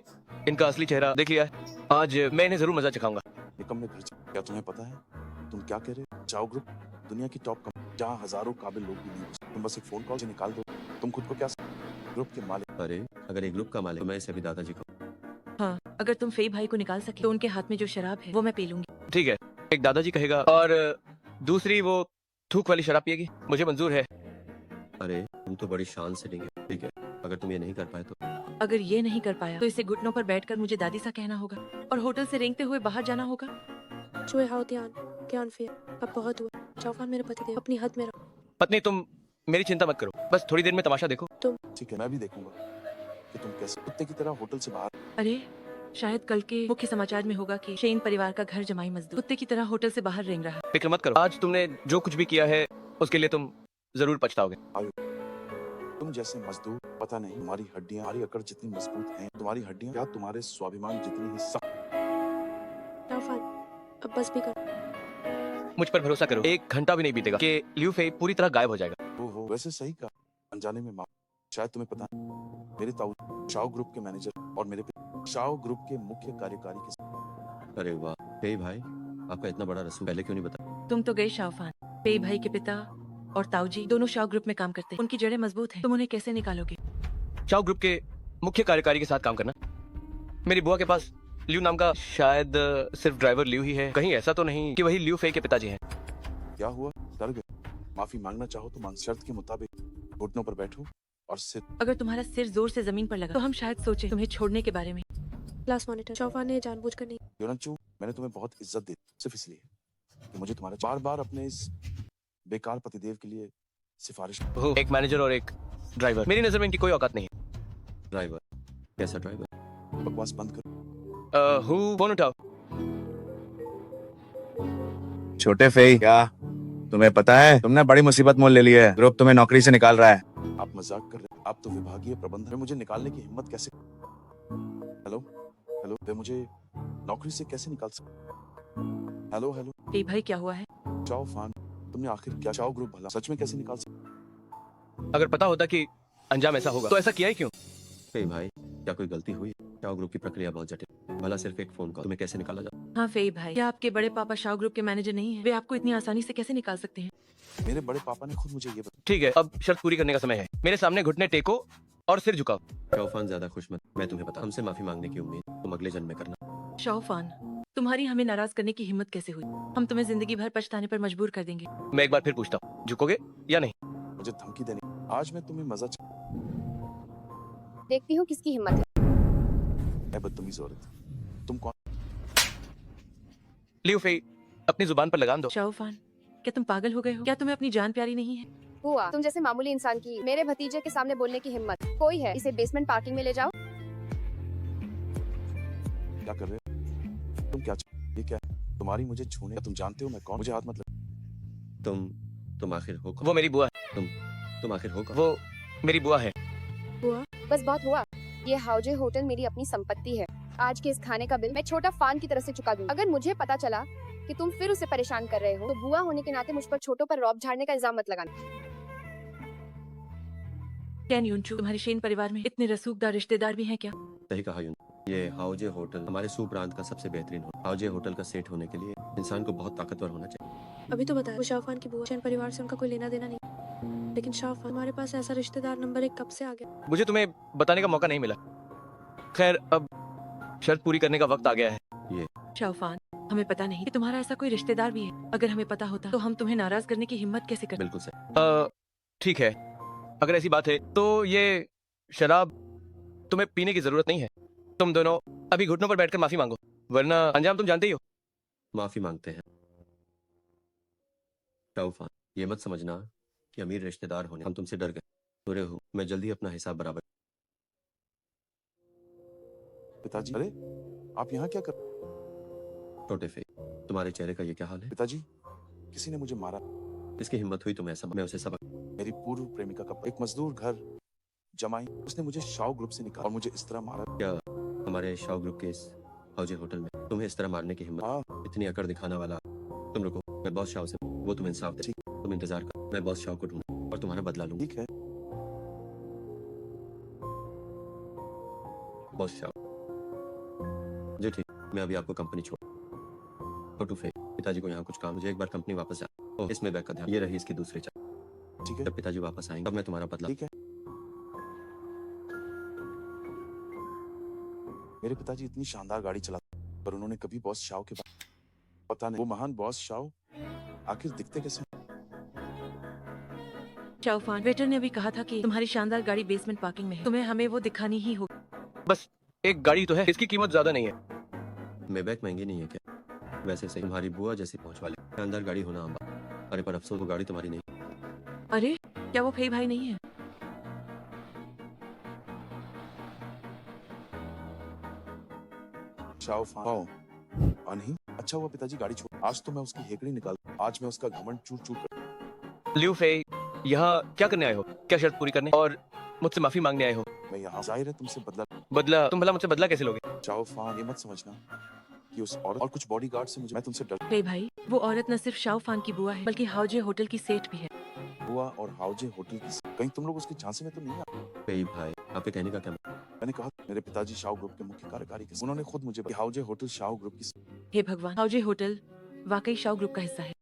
[SPEAKER 3] इनका असली चेहरा देख लिया है। आज मैं इन्हें जरूर मजा चखाऊंगा।
[SPEAKER 8] निकम्मे घर जा। क्या तुम्हें पता है तुम क्या कह रहे हो? शाओ ग्रुप दुनिया की टॉप कंपनी, जहाँ हजारों काबिल लोग भी नहीं। तुम बस एक फोन कॉल से निकाल दो। तुम खुद को क्या ग्रुप के मालिक?
[SPEAKER 5] अरे अगर एक ग्रुप का मालिक तो मैं इसे अभी दादाजी को।
[SPEAKER 7] हाँ, अगर तुम फेई भाई को निकाल सके तो उनके हाथ में जो शराब है वो मैं पी लूंगी।
[SPEAKER 3] ठीक है, एक दादाजी कहेगा और दूसरी वो थूक वाली शराब पिएगी। मुझे मंजूर है।
[SPEAKER 5] अरे तुम तो बड़ी शान से लेंगे। ठीक है, अगर तुम ये नहीं कर पाए तो।
[SPEAKER 7] अगर ये नहीं कर पाया तो इसे घुटनों पर बैठकर मुझे दादी सा कहना होगा और होटल से रेंगते हुए बाहर जाना होगा।
[SPEAKER 6] शुए हाउतियान, क्या अनफेयर। अब बहुत हुआ। शाओ फान मेरे पतिदेव, अपनी हद में रहो।
[SPEAKER 3] पत्नी तुम मेरी चिंता मत करो, बस थोड़ी देर में तमाशा देखो।
[SPEAKER 8] ठीक है, मैं भी देखूंगा कि तुम कैसे कुत्ते की तरह होटल से बाहर।
[SPEAKER 7] अरे शायद कल के मुख्य समाचार में होगा कि शेन परिवार का घर जमाई मजदूर कुत्ते की तरह होटल से बाहर रेंग रहा।
[SPEAKER 3] फिक्र मत करो, आज तुमने जो कुछ भी किया है उसके लिए तुम जरूर पछताओगे।
[SPEAKER 8] तुम जैसे मजदूर, पता नहीं तुम्हारी हड्डियां तुम्हारी अकड़ जितनी मजबूत हैं, तुम्हारी हड्डियां क्या तुम्हारे स्वाभिमान जितनी ही सख्त।
[SPEAKER 6] शाओफान, अब बस भी कर।
[SPEAKER 3] मुझ पर भरोसा करो, 1 घंटा भी नहीं बीतेगा कि लियू फे पूरी तरह गायब हो जाएगा।
[SPEAKER 8] हो वैसे सही कहा, अनजाने में माफ। शायद तुम्हें पता नहीं, मेरे ताऊ शाओ ग्रुप के मैनेजर और मेरे पिता शाओ ग्रुप के मुख्य कार्यकारी के साथ।
[SPEAKER 5] अरे वाह, पेई भाई, आपका इतना बड़ा रसूख पहले क्यों नहीं बताया?
[SPEAKER 7] तुम तो गए शाओफान। पेई भाई के पिता और ताऊजी दोनों शाओ ग्रुप में काम करते हैं। उनकी जड़ें मजबूत हैं, तुम उन्हें कैसे निकालोगे?
[SPEAKER 3] शाओ ग्रुप के मुख्य कार्यकारी के साथ काम करना। मेरी बुआ के पास लियू नाम का शायद सिर्फ ड्राइवर लियू ही है। कहीं ऐसा तो नहीं कि वही लियू फे के पिताजी हैं?
[SPEAKER 8] क्या हुआ, डर गए? माफी मांगना चाहो तो मांग, शर्त के मुताबिक घुटनों पर बैठो और सिर।
[SPEAKER 7] अगर तुम्हारा सिर जोर से जमीन पर लगा तो हम शायद सोचें तुम्हें छोड़ने के बारे में।
[SPEAKER 6] क्लास मॉनिटर, शाओफान ने जानबूझकर नहीं।
[SPEAKER 8] योनचू, मैंने तुम्हें बहुत इज्जत दी सिर्फ इसलिए कि मुझे तुम्हारे बार बार अपने इस बेकार पतिदेव के लिए सिफारिश।
[SPEAKER 3] ओह, एक मैनेजर और एक ड्राइवर, मेरी नजर में इनकी कोई औकात नहीं
[SPEAKER 5] ड्राइवर? कैसा ड्राइवर?
[SPEAKER 8] बकवास बंद करो।
[SPEAKER 3] है। फोन उठाओ।
[SPEAKER 1] छोटे फेई, क्या तुम्हें पता है तुमने बड़ी मुसीबत मोल ले ली है। ग्रुप तुम्हें नौकरी से निकाल रहा है।
[SPEAKER 8] आप मजाक कर रहे हैं? आप तो विभागीय प्रबंधक में मुझे निकालने की हिम्मत कैसे? हेलो हेलो, वे मुझे नौकरी से कैसे निकाल सकते? हेलो हेलो,
[SPEAKER 7] पेई भाई क्या हुआ है?
[SPEAKER 8] चाओ फान, तुमने आखिर क्या चाओ ग्रुप भला सच में कैसे निकाल सकते?
[SPEAKER 3] अगर पता होता कि अंजाम ऐसा होगा तो ऐसा किया ही क्यों?
[SPEAKER 5] पेई भाई, क्या कोई गलती हुई? शाओ ग्रुप की प्रक्रिया बहुत जटिल, भला सिर्फ एक फोन कॉल तुम्हें कैसे निकाला जाए?
[SPEAKER 7] हाँ फेई भाई, क्या आपके बड़े पापा शाओ ग्रुप के मैनेजर नहीं है? वे आपको इतनी आसानी से कैसे निकाल सकते हैं?
[SPEAKER 8] मेरे बड़े पापा ने खुद मुझे ये बताया।
[SPEAKER 3] ठीक है, अब शर्त पूरी करने का समय है। मेरे सामने घुटने टेको और सिर झुकाओ।
[SPEAKER 5] शाओफान, ज्यादा खुश मत, मैं तुम्हें बता, हमसे माफी मांगने की उम्मीद तुम अगले जन्म में करना।
[SPEAKER 7] शाओफान, तुम्हारी हमें नाराज करने की हिम्मत कैसे हुई? हम तुम्हें जिंदगी भर पछताने पर मजबूर कर देंगे।
[SPEAKER 3] मैं एक बार फिर पूछता हूँ, झुकोगे या नहीं?
[SPEAKER 8] मुझे धमकी देने, आज मैं तुम्हें मजा
[SPEAKER 4] देखती हूँ किसकी हिम्मत है।
[SPEAKER 8] है बदतमीज औरत। तुम कौन?
[SPEAKER 3] लियू फे, अपनी जुबान पर लगाम दो।
[SPEAKER 7] शाओफान, क्या तुम पागल हो गए हो? क्या तुम्हें अपनी जान प्यारी नहीं है?
[SPEAKER 4] बुआ, तुम जैसे मामूली इंसान की मेरे भतीजे के सामने बोलने की हिम्मत कोई है? इसे बेसमेंट पार्किंग में ले जाओ।
[SPEAKER 8] क्या कर रहे हो? तुम क्या ये क्या है? तुम्हारी मुझे छूने, तुम जानते हो मैं कौन? मुझे हाथ मत लगा।
[SPEAKER 5] तुम आखिर हो कौन?
[SPEAKER 3] वो मेरी बुआ है।
[SPEAKER 5] तुम आखिर हो कौन?
[SPEAKER 3] वो मेरी बुआ है।
[SPEAKER 6] बुआ,
[SPEAKER 4] बस बहुत हुआ। ये हाउजे होटल मेरी अपनी संपत्ति है। आज के इस खाने का बिल मैं छोटा फान की तरफ से चुका दूंगी। अगर मुझे पता चला कि तुम फिर उसे परेशान कर रहे हो तो बुआ होने के नाते मुझ पर छोटों पर रौब झाड़ने का इल्जाम मत लगाना।
[SPEAKER 7] कैन यूनचू, तुम्हारे शेन परिवार में इतने रसूखदार रिश्तेदार भी हैं क्या?
[SPEAKER 5] सही कहा यून, ये हाउजे होटल हमारे सू प्रांत का सबसे बेहतरीन होटल। हाउजे होटल का सेठ होने के लिए इंसान को बहुत ताकतवर होना चाहिए।
[SPEAKER 6] अभी तो बताया वो शाओफान की बुआ। शेन परिवार से उनका कोई लेना देना नहीं, लेकिन शाओफान, हमारे पास ऐसा रिश्तेदार नंबर 1 कब से आ गया?
[SPEAKER 3] मुझे तुम्हें बताने का मौका नहीं मिला। खैर, अब शर्त पूरी करने का वक्त आ गया है।
[SPEAKER 7] शाओफान, हमें पता नहीं कि तुम्हारा ऐसा कोई रिश्तेदार भी है। अगर हमें पता होता तो हम तुम्हें नाराज करने की हिम्मत कैसे करते?
[SPEAKER 5] बिल्कुल सही।
[SPEAKER 3] ठीक है, अगर ऐसी बात है तो ये शराब तुम्हें पीने की जरूरत नहीं है। तुम दोनों अभी घुटनों पर बैठकर माफी मांगो, वरना अंजाम तुम जानते ही हो।
[SPEAKER 5] माफी मांगते हैं। शाओफान, ये मत समझना कि अमीर रिश्तेदार होने हम तुमसे डर गए। बुरे हो, मैं जल्दी अपना हिसाब बराबर।
[SPEAKER 8] पिताजी, अरे आप यहाँ क्या कर?
[SPEAKER 5] छोटे फे, तुम्हारे चेहरे का ये क्या हाल है?
[SPEAKER 8] पिताजी, किसी ने मुझे मारा।
[SPEAKER 5] इसकी हिम्मत हुई तुम्हें ऐसा? मैं उसे सबक।
[SPEAKER 8] मेरी पूर्व प्रेमिका का एक मजदूर घर जमाई, उसने मुझे शाओ ग्रुप से निकाला और मुझे इस तरह मारा।
[SPEAKER 5] क्या हमारे शाओ ग्रुप के इस हाउजे होटल में तुम्हें इस तरह मारने की हिम्मत?
[SPEAKER 8] हाँ,
[SPEAKER 5] इतनी अकड़ दिखाना वाला। तुम रुको, मैं बॉस शाओ से, वो तुम्हें इंसाफ दे। तुम इंतजार कर, मैं बॉस शाओ को ढूंढूं और तुम्हारा बदला लूंगा।
[SPEAKER 8] ठीक है।
[SPEAKER 5] बॉस शाओ जी, ठीक, मैं अभी आपको कंपनी छोड़। छोटू फे, पिताजी को यहाँ कुछ काम, मुझे एक बार कंपनी वापस जा। ओह, इसमें बैग का ध्यान। ये रही इसकी दूसरी चाबी।
[SPEAKER 8] ठीक है,
[SPEAKER 5] जब पिताजी वापस आएंगे तब मैं तुम्हारा बदला।
[SPEAKER 8] ठीक है। मेरे पिताजी इतनी शानदार गाड़ी चलाते, पर उन्होंने कभी बॉस शाओ के बारे पता नहीं। वो महान बॉस शाओ आखिर दिखते कैसे?
[SPEAKER 7] शाओफान, वेटर ने अभी कहा था कि तुम्हारी शानदार गाड़ी बेसमेंट पार्किंग में है। तुम्हें हमें वो दिखानी ही होगी।
[SPEAKER 3] बस एक गाड़ी तो है, इसकी कीमत ज्यादा नहीं है।
[SPEAKER 5] मेबैक महंगी नहीं है क्या? वैसे सही, तुम्हारी बुआ जैसी पहुंच वाली शानदार गाड़ी होना आम बात। अरे पर अफसोस वो गाड़ी तुम्हारी नहीं।
[SPEAKER 7] अरे क्या वो फेई भाई नहीं है?
[SPEAKER 8] शाओ फाओ नहीं, अच्छा हुआ पिताजी गाड़ी छोड़, आज तो मैं उसकी हेकड़ी निकाल, आज मैं उसका घमंड चूर चूर कर।
[SPEAKER 3] लियू फेई, यहाँ क्या करने आए हो? क्या शर्त पूरी करने और मुझसे माफी मांगने आए हो?
[SPEAKER 8] मैं यहाँ जाहिर है तुमसे बदला।
[SPEAKER 3] बदला? तुम भला मुझसे बदला कैसे लोगे?
[SPEAKER 8] शाओ फाओ ये मत समझना कि उस औरत और कुछ बॉडीगार्ड से मैं तुमसे डर
[SPEAKER 7] फेई भाई, वो औरत न सिर्फ शाओ फान की बुआ है बल्कि हाउजे होटल की सेठ भी है।
[SPEAKER 8] हुआ और हाउजे होटल की, कहीं तुम लोग उसके झांसे में तो नहीं आ?
[SPEAKER 5] भाई भाई, आपके कहने का क्या मतलब?
[SPEAKER 8] मैंने कहा मेरे पिताजी शाओ ग्रुप के मुख्य कार्यकारी के, उन्होंने खुद मुझे हाउजे होटल शाओ ग्रुप की।
[SPEAKER 7] हे भगवान, हाउजे होटल वाकई शाओ ग्रुप का हिस्सा है।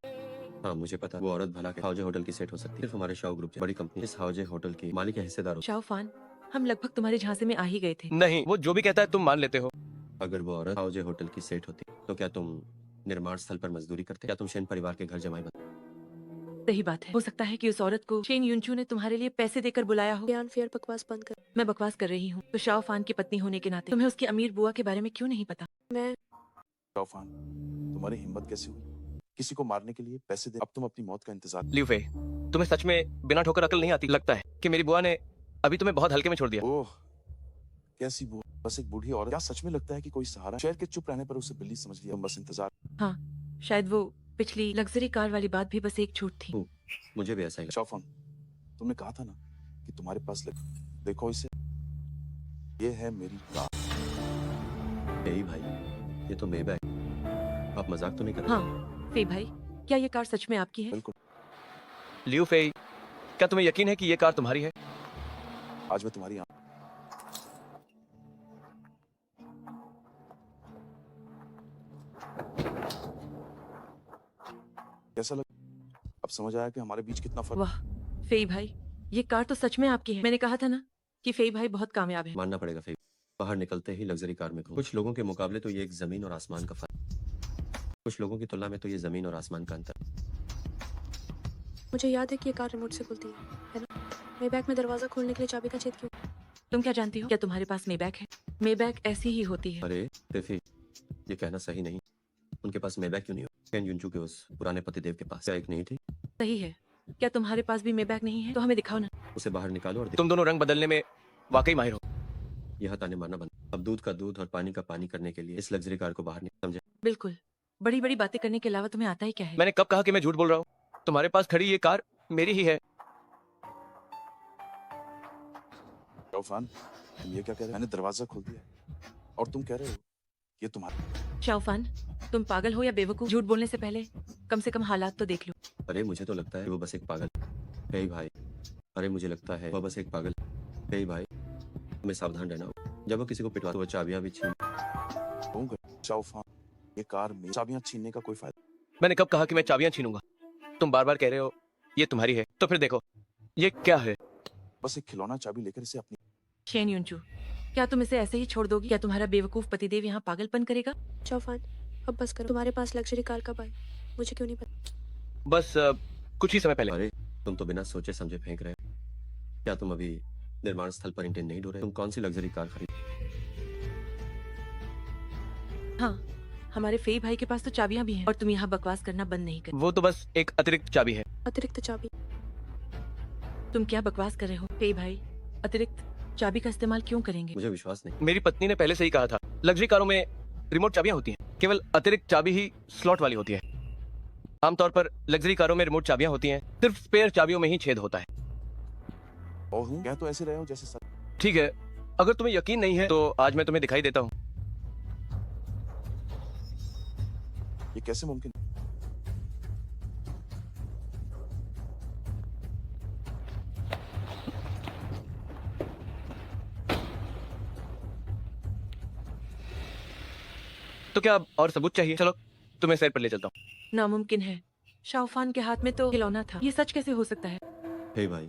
[SPEAKER 5] हाँ मुझे पता, वो औरत भला के हाउजे होटल की सेट हो सकती है। सिर्फ हमारे शाओ ग्रुप बड़ी कंपनी इस हाउजे होटल की मालिक या हिस्सेदार हो।
[SPEAKER 7] शाओ फान, हम लगभग तुम्हारे झांसे में आ ही गए थे।
[SPEAKER 3] नहीं, वो जो भी कहता है तुम मान लेते हो।
[SPEAKER 5] अगर वो औरत हाउजे होटल की सेट होती तो क्या तुम निर्माण स्थल पर मजदूरी करते? क्या तुम शेन परिवार के घर जमाई बनते?
[SPEAKER 7] सही बात है। हो सकता है कि उस औरत को शेन युनचू ने तुम्हारे लिए पैसे देकर बुलाया हो।
[SPEAKER 6] ज्ञान फेयर बकवास बंद कर।
[SPEAKER 7] मैं बकवास कर रही हूँ तो शाओ फान की पत्नी होने के नाते तुम्हें उसकी अमीर बुआ के बारे में क्यों नहीं पता?
[SPEAKER 6] मैं
[SPEAKER 8] शाओ फान, तुम्हारी हिम्मत कैसे हुई किसी को मारने के लिए पैसे दे? अब तुम अपनी मौत का इंतजार।
[SPEAKER 3] लियू फेई, तुम्हें सच में बिना ठोकर अकल नहीं आती? लगता है कि मेरी बुआ ने अभी तुम्हें बहुत हल्के में छोड़ दिया।
[SPEAKER 8] ओह कैसी बुआ, बस एक बूढ़ी औरत। क्या सच में लगता है कि कोई सहारा? शहर के चुप रहने पर उसे बिल्ली समझ लिया, बस इंतजार।
[SPEAKER 7] हाँ, शायद वो पिछली लग्जरी कार वाली बात भी बस एक छूट थी।
[SPEAKER 5] मुझे भी ऐसा ही लगा।
[SPEAKER 8] शाओ फान, तुमने कहा था ना कि तुम्हारे पास देखो इसे, ये है मेरी कार।
[SPEAKER 5] यही भाई, ये तो मेबैक है। आप मजाक तो नहीं कर रहे?
[SPEAKER 7] हाँ फेई भाई, क्या ये कार सच में आपकी है?
[SPEAKER 8] बिल्कुल।
[SPEAKER 3] लियू फेई, क्या तुम्हें यकीन है कि ये कार तुम्हारी है?
[SPEAKER 8] आज मैं तुम्हारी आंख। कैसा लगा? अब समझ आया कि हमारे बीच कितना फर्क।
[SPEAKER 7] वाह फेई भाई, ये कार तो सच में आपकी है। मैंने कहा था ना कि फेई भाई बहुत कामयाब है।
[SPEAKER 5] मानना पड़ेगा फेई, बाहर निकलते ही लग्जरी कार में घूम। कुछ लोगों के मुकाबले तो ये एक जमीन और आसमान का फर्क, कुछ लोगों की तुलना में तो ये जमीन और आसमान का अंतर।
[SPEAKER 6] मुझे याद है कि ये कार रिमोट से खुलती है ना? मेरे बैग में दरवाजा खोलने के लिए चाबी का छेद क्यों?
[SPEAKER 7] तुम क्या जानती हो? क्या तुम्हारे पास मेबैक है? मेबैक ऐसी ही होती है।
[SPEAKER 5] अरे फिर ये कहना सही नहीं। उनके पास मेबैक क्यों नहीं हो? शेन युनचू के उस पुराने पतिदेव के पास क्या एक नहीं थी?
[SPEAKER 7] सही है। क्या तुम्हारे पास भी मेबैक नहीं है? तो हमें दिखाओ ना।
[SPEAKER 5] उसे बाहर निकालो और
[SPEAKER 3] तुम दोनों रंग बदलने में वाकई माहिर हो।
[SPEAKER 5] यह ताने मारना बंद। अब दूध का दूध और पानी का पानी करने के लिए इस लग्जरी कार को बाहर निकाल, समझे?
[SPEAKER 7] बिल्कुल, बड़ी बड़ी बातें करने के अलावा तुम्हें आता ही क्या है?
[SPEAKER 3] मैंने कब कहा कि मैं झूठ बोल रहा हूँ? तुम्हारे पास खड़ी ये कार मेरी ही है।
[SPEAKER 8] शाओ फान, तुम ये क्या कह रहे हो? मैंने दरवाजा खोल दिया और तुम कह रहे हो ये तुम्हारा।
[SPEAKER 7] शाओफान, तुम पागल हो या बेवकूफ? झूठ बोलने से पहले कम से कम हालात तो देख लो।
[SPEAKER 5] अरे मुझे तो लगता है वो बस एक पागल है भाई। अरे मुझे लगता है वो बस एक पागल है भाई। तुम्हें सावधान रहना हो। जब वो किसी को पिटवा तो वो चाबियां भी छीन।
[SPEAKER 8] शाओ फान, ये कार में चाबियां छीनने का कोई फायदा।
[SPEAKER 3] मैंने कब कहा कि मैं चाबियां छीनूंगा? तुम बार बार कह रहे हो ये तुम्हारी है, तो फिर देखो ये क्या है?
[SPEAKER 8] बस एक खिलौना चाबी लेकर इसे अपनी।
[SPEAKER 7] शेन युनचू, क्या तुम इसे ऐसे ही छोड़ दोगी? क्या तुम्हारा बेवकूफ पतिदेव यहाँ पागलपन करेगा?
[SPEAKER 6] चौफान, अब बस करो। तुम्हारे पास लग्जरी कार कब आई? मुझे क्यों नहीं पता?
[SPEAKER 3] बस कुछ ही समय पहले।
[SPEAKER 5] अरे तुम तो बिना सोचे समझे फेंक रहे हो। क्या तुम अभी निर्माण स्थल पर इंटेन नहीं ढूंढ रहे? तुम कौन सी लग्जरी कार खरीद?
[SPEAKER 7] हाँ, हमारे फेई भाई के पास तो चाबियां भी हैं और तुम यहाँ बकवास करना बंद नहीं कर।
[SPEAKER 3] वो तो बस एक अतिरिक्त चाबी है।
[SPEAKER 6] अतिरिक्त चाबी?
[SPEAKER 7] तुम क्या बकवास कर रहे हो? फेई भाई अतिरिक्त चाबी का इस्तेमाल क्यों करेंगे?
[SPEAKER 5] मुझे विश्वास नहीं।
[SPEAKER 3] मेरी पत्नी ने पहले से ही कहा था, लग्जरी कारों में रिमोट चाबियां होती हैं, केवल अतिरिक्त चाबी ही स्लॉट वाली होती है। आमतौर पर लग्जरी कारों में रिमोट चाबियां होती हैं, सिर्फ स्पेयर चाबियों में ही छेद होता है।
[SPEAKER 8] और कह तो ऐसे रहे हो जैसे सच।
[SPEAKER 3] ठीक है, अगर तुम्हें यकीन नहीं है तो आज मैं तुम्हें दिखाई देता हूँ।
[SPEAKER 8] ये कैसे मुमकिन?
[SPEAKER 3] तो क्या अब और सबूत चाहिए? चलो तुम्हें सैर पर ले चलता हूँ।
[SPEAKER 7] नामुमकिन है, शाओफान के हाथ में तो खिलौना था। ये सच कैसे हो सकता है?
[SPEAKER 5] हे भाई,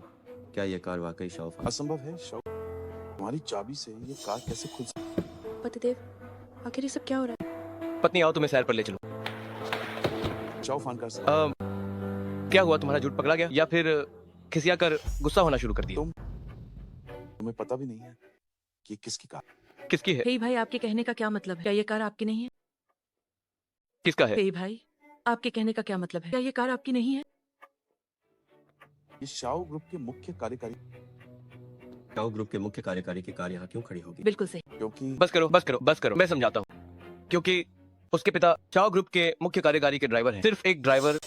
[SPEAKER 5] क्या ये कार वाकई शाओ?
[SPEAKER 8] असंभव है शाओ। तुम्हारी चाबी से ये कार कैसे खुल सकती?
[SPEAKER 6] पतिदेव, आखिर ये सब क्या हो रहा है?
[SPEAKER 3] पत्नी आओ तुम्हें सैर पर ले चलो।
[SPEAKER 8] शाओ फान का
[SPEAKER 3] क्या हुआ, तुम्हारा झूठ पकड़ा गया या फिर खिसिया कर गुस्सा होना शुरू कर दिया?
[SPEAKER 8] तुम्हें पता भी नहीं है कि ये किसकी कार?
[SPEAKER 3] किसकी है?
[SPEAKER 7] फेई भाई, आपके कहने का क्या मतलब है? क्या ये कार आपकी नहीं है?
[SPEAKER 3] किसका है?
[SPEAKER 7] फेई भाई, आपके कहने का क्या मतलब है? क्या ये कार आपकी नहीं है?
[SPEAKER 8] ये शाओ ग्रुप के मुख्य कार्यकारी,
[SPEAKER 5] शाओ ग्रुप के मुख्य कार्यकारी की कार यहाँ क्यों खड़ी होगी?
[SPEAKER 7] बिल्कुल सही।
[SPEAKER 8] क्योंकि
[SPEAKER 3] बस करो, मैं समझाता हूँ। क्योंकि उसके पिता चाओ ग्रुप के मुख्य कार्यकारी के ड्राइवर हैं। सिर्फ एक ड्राइवर।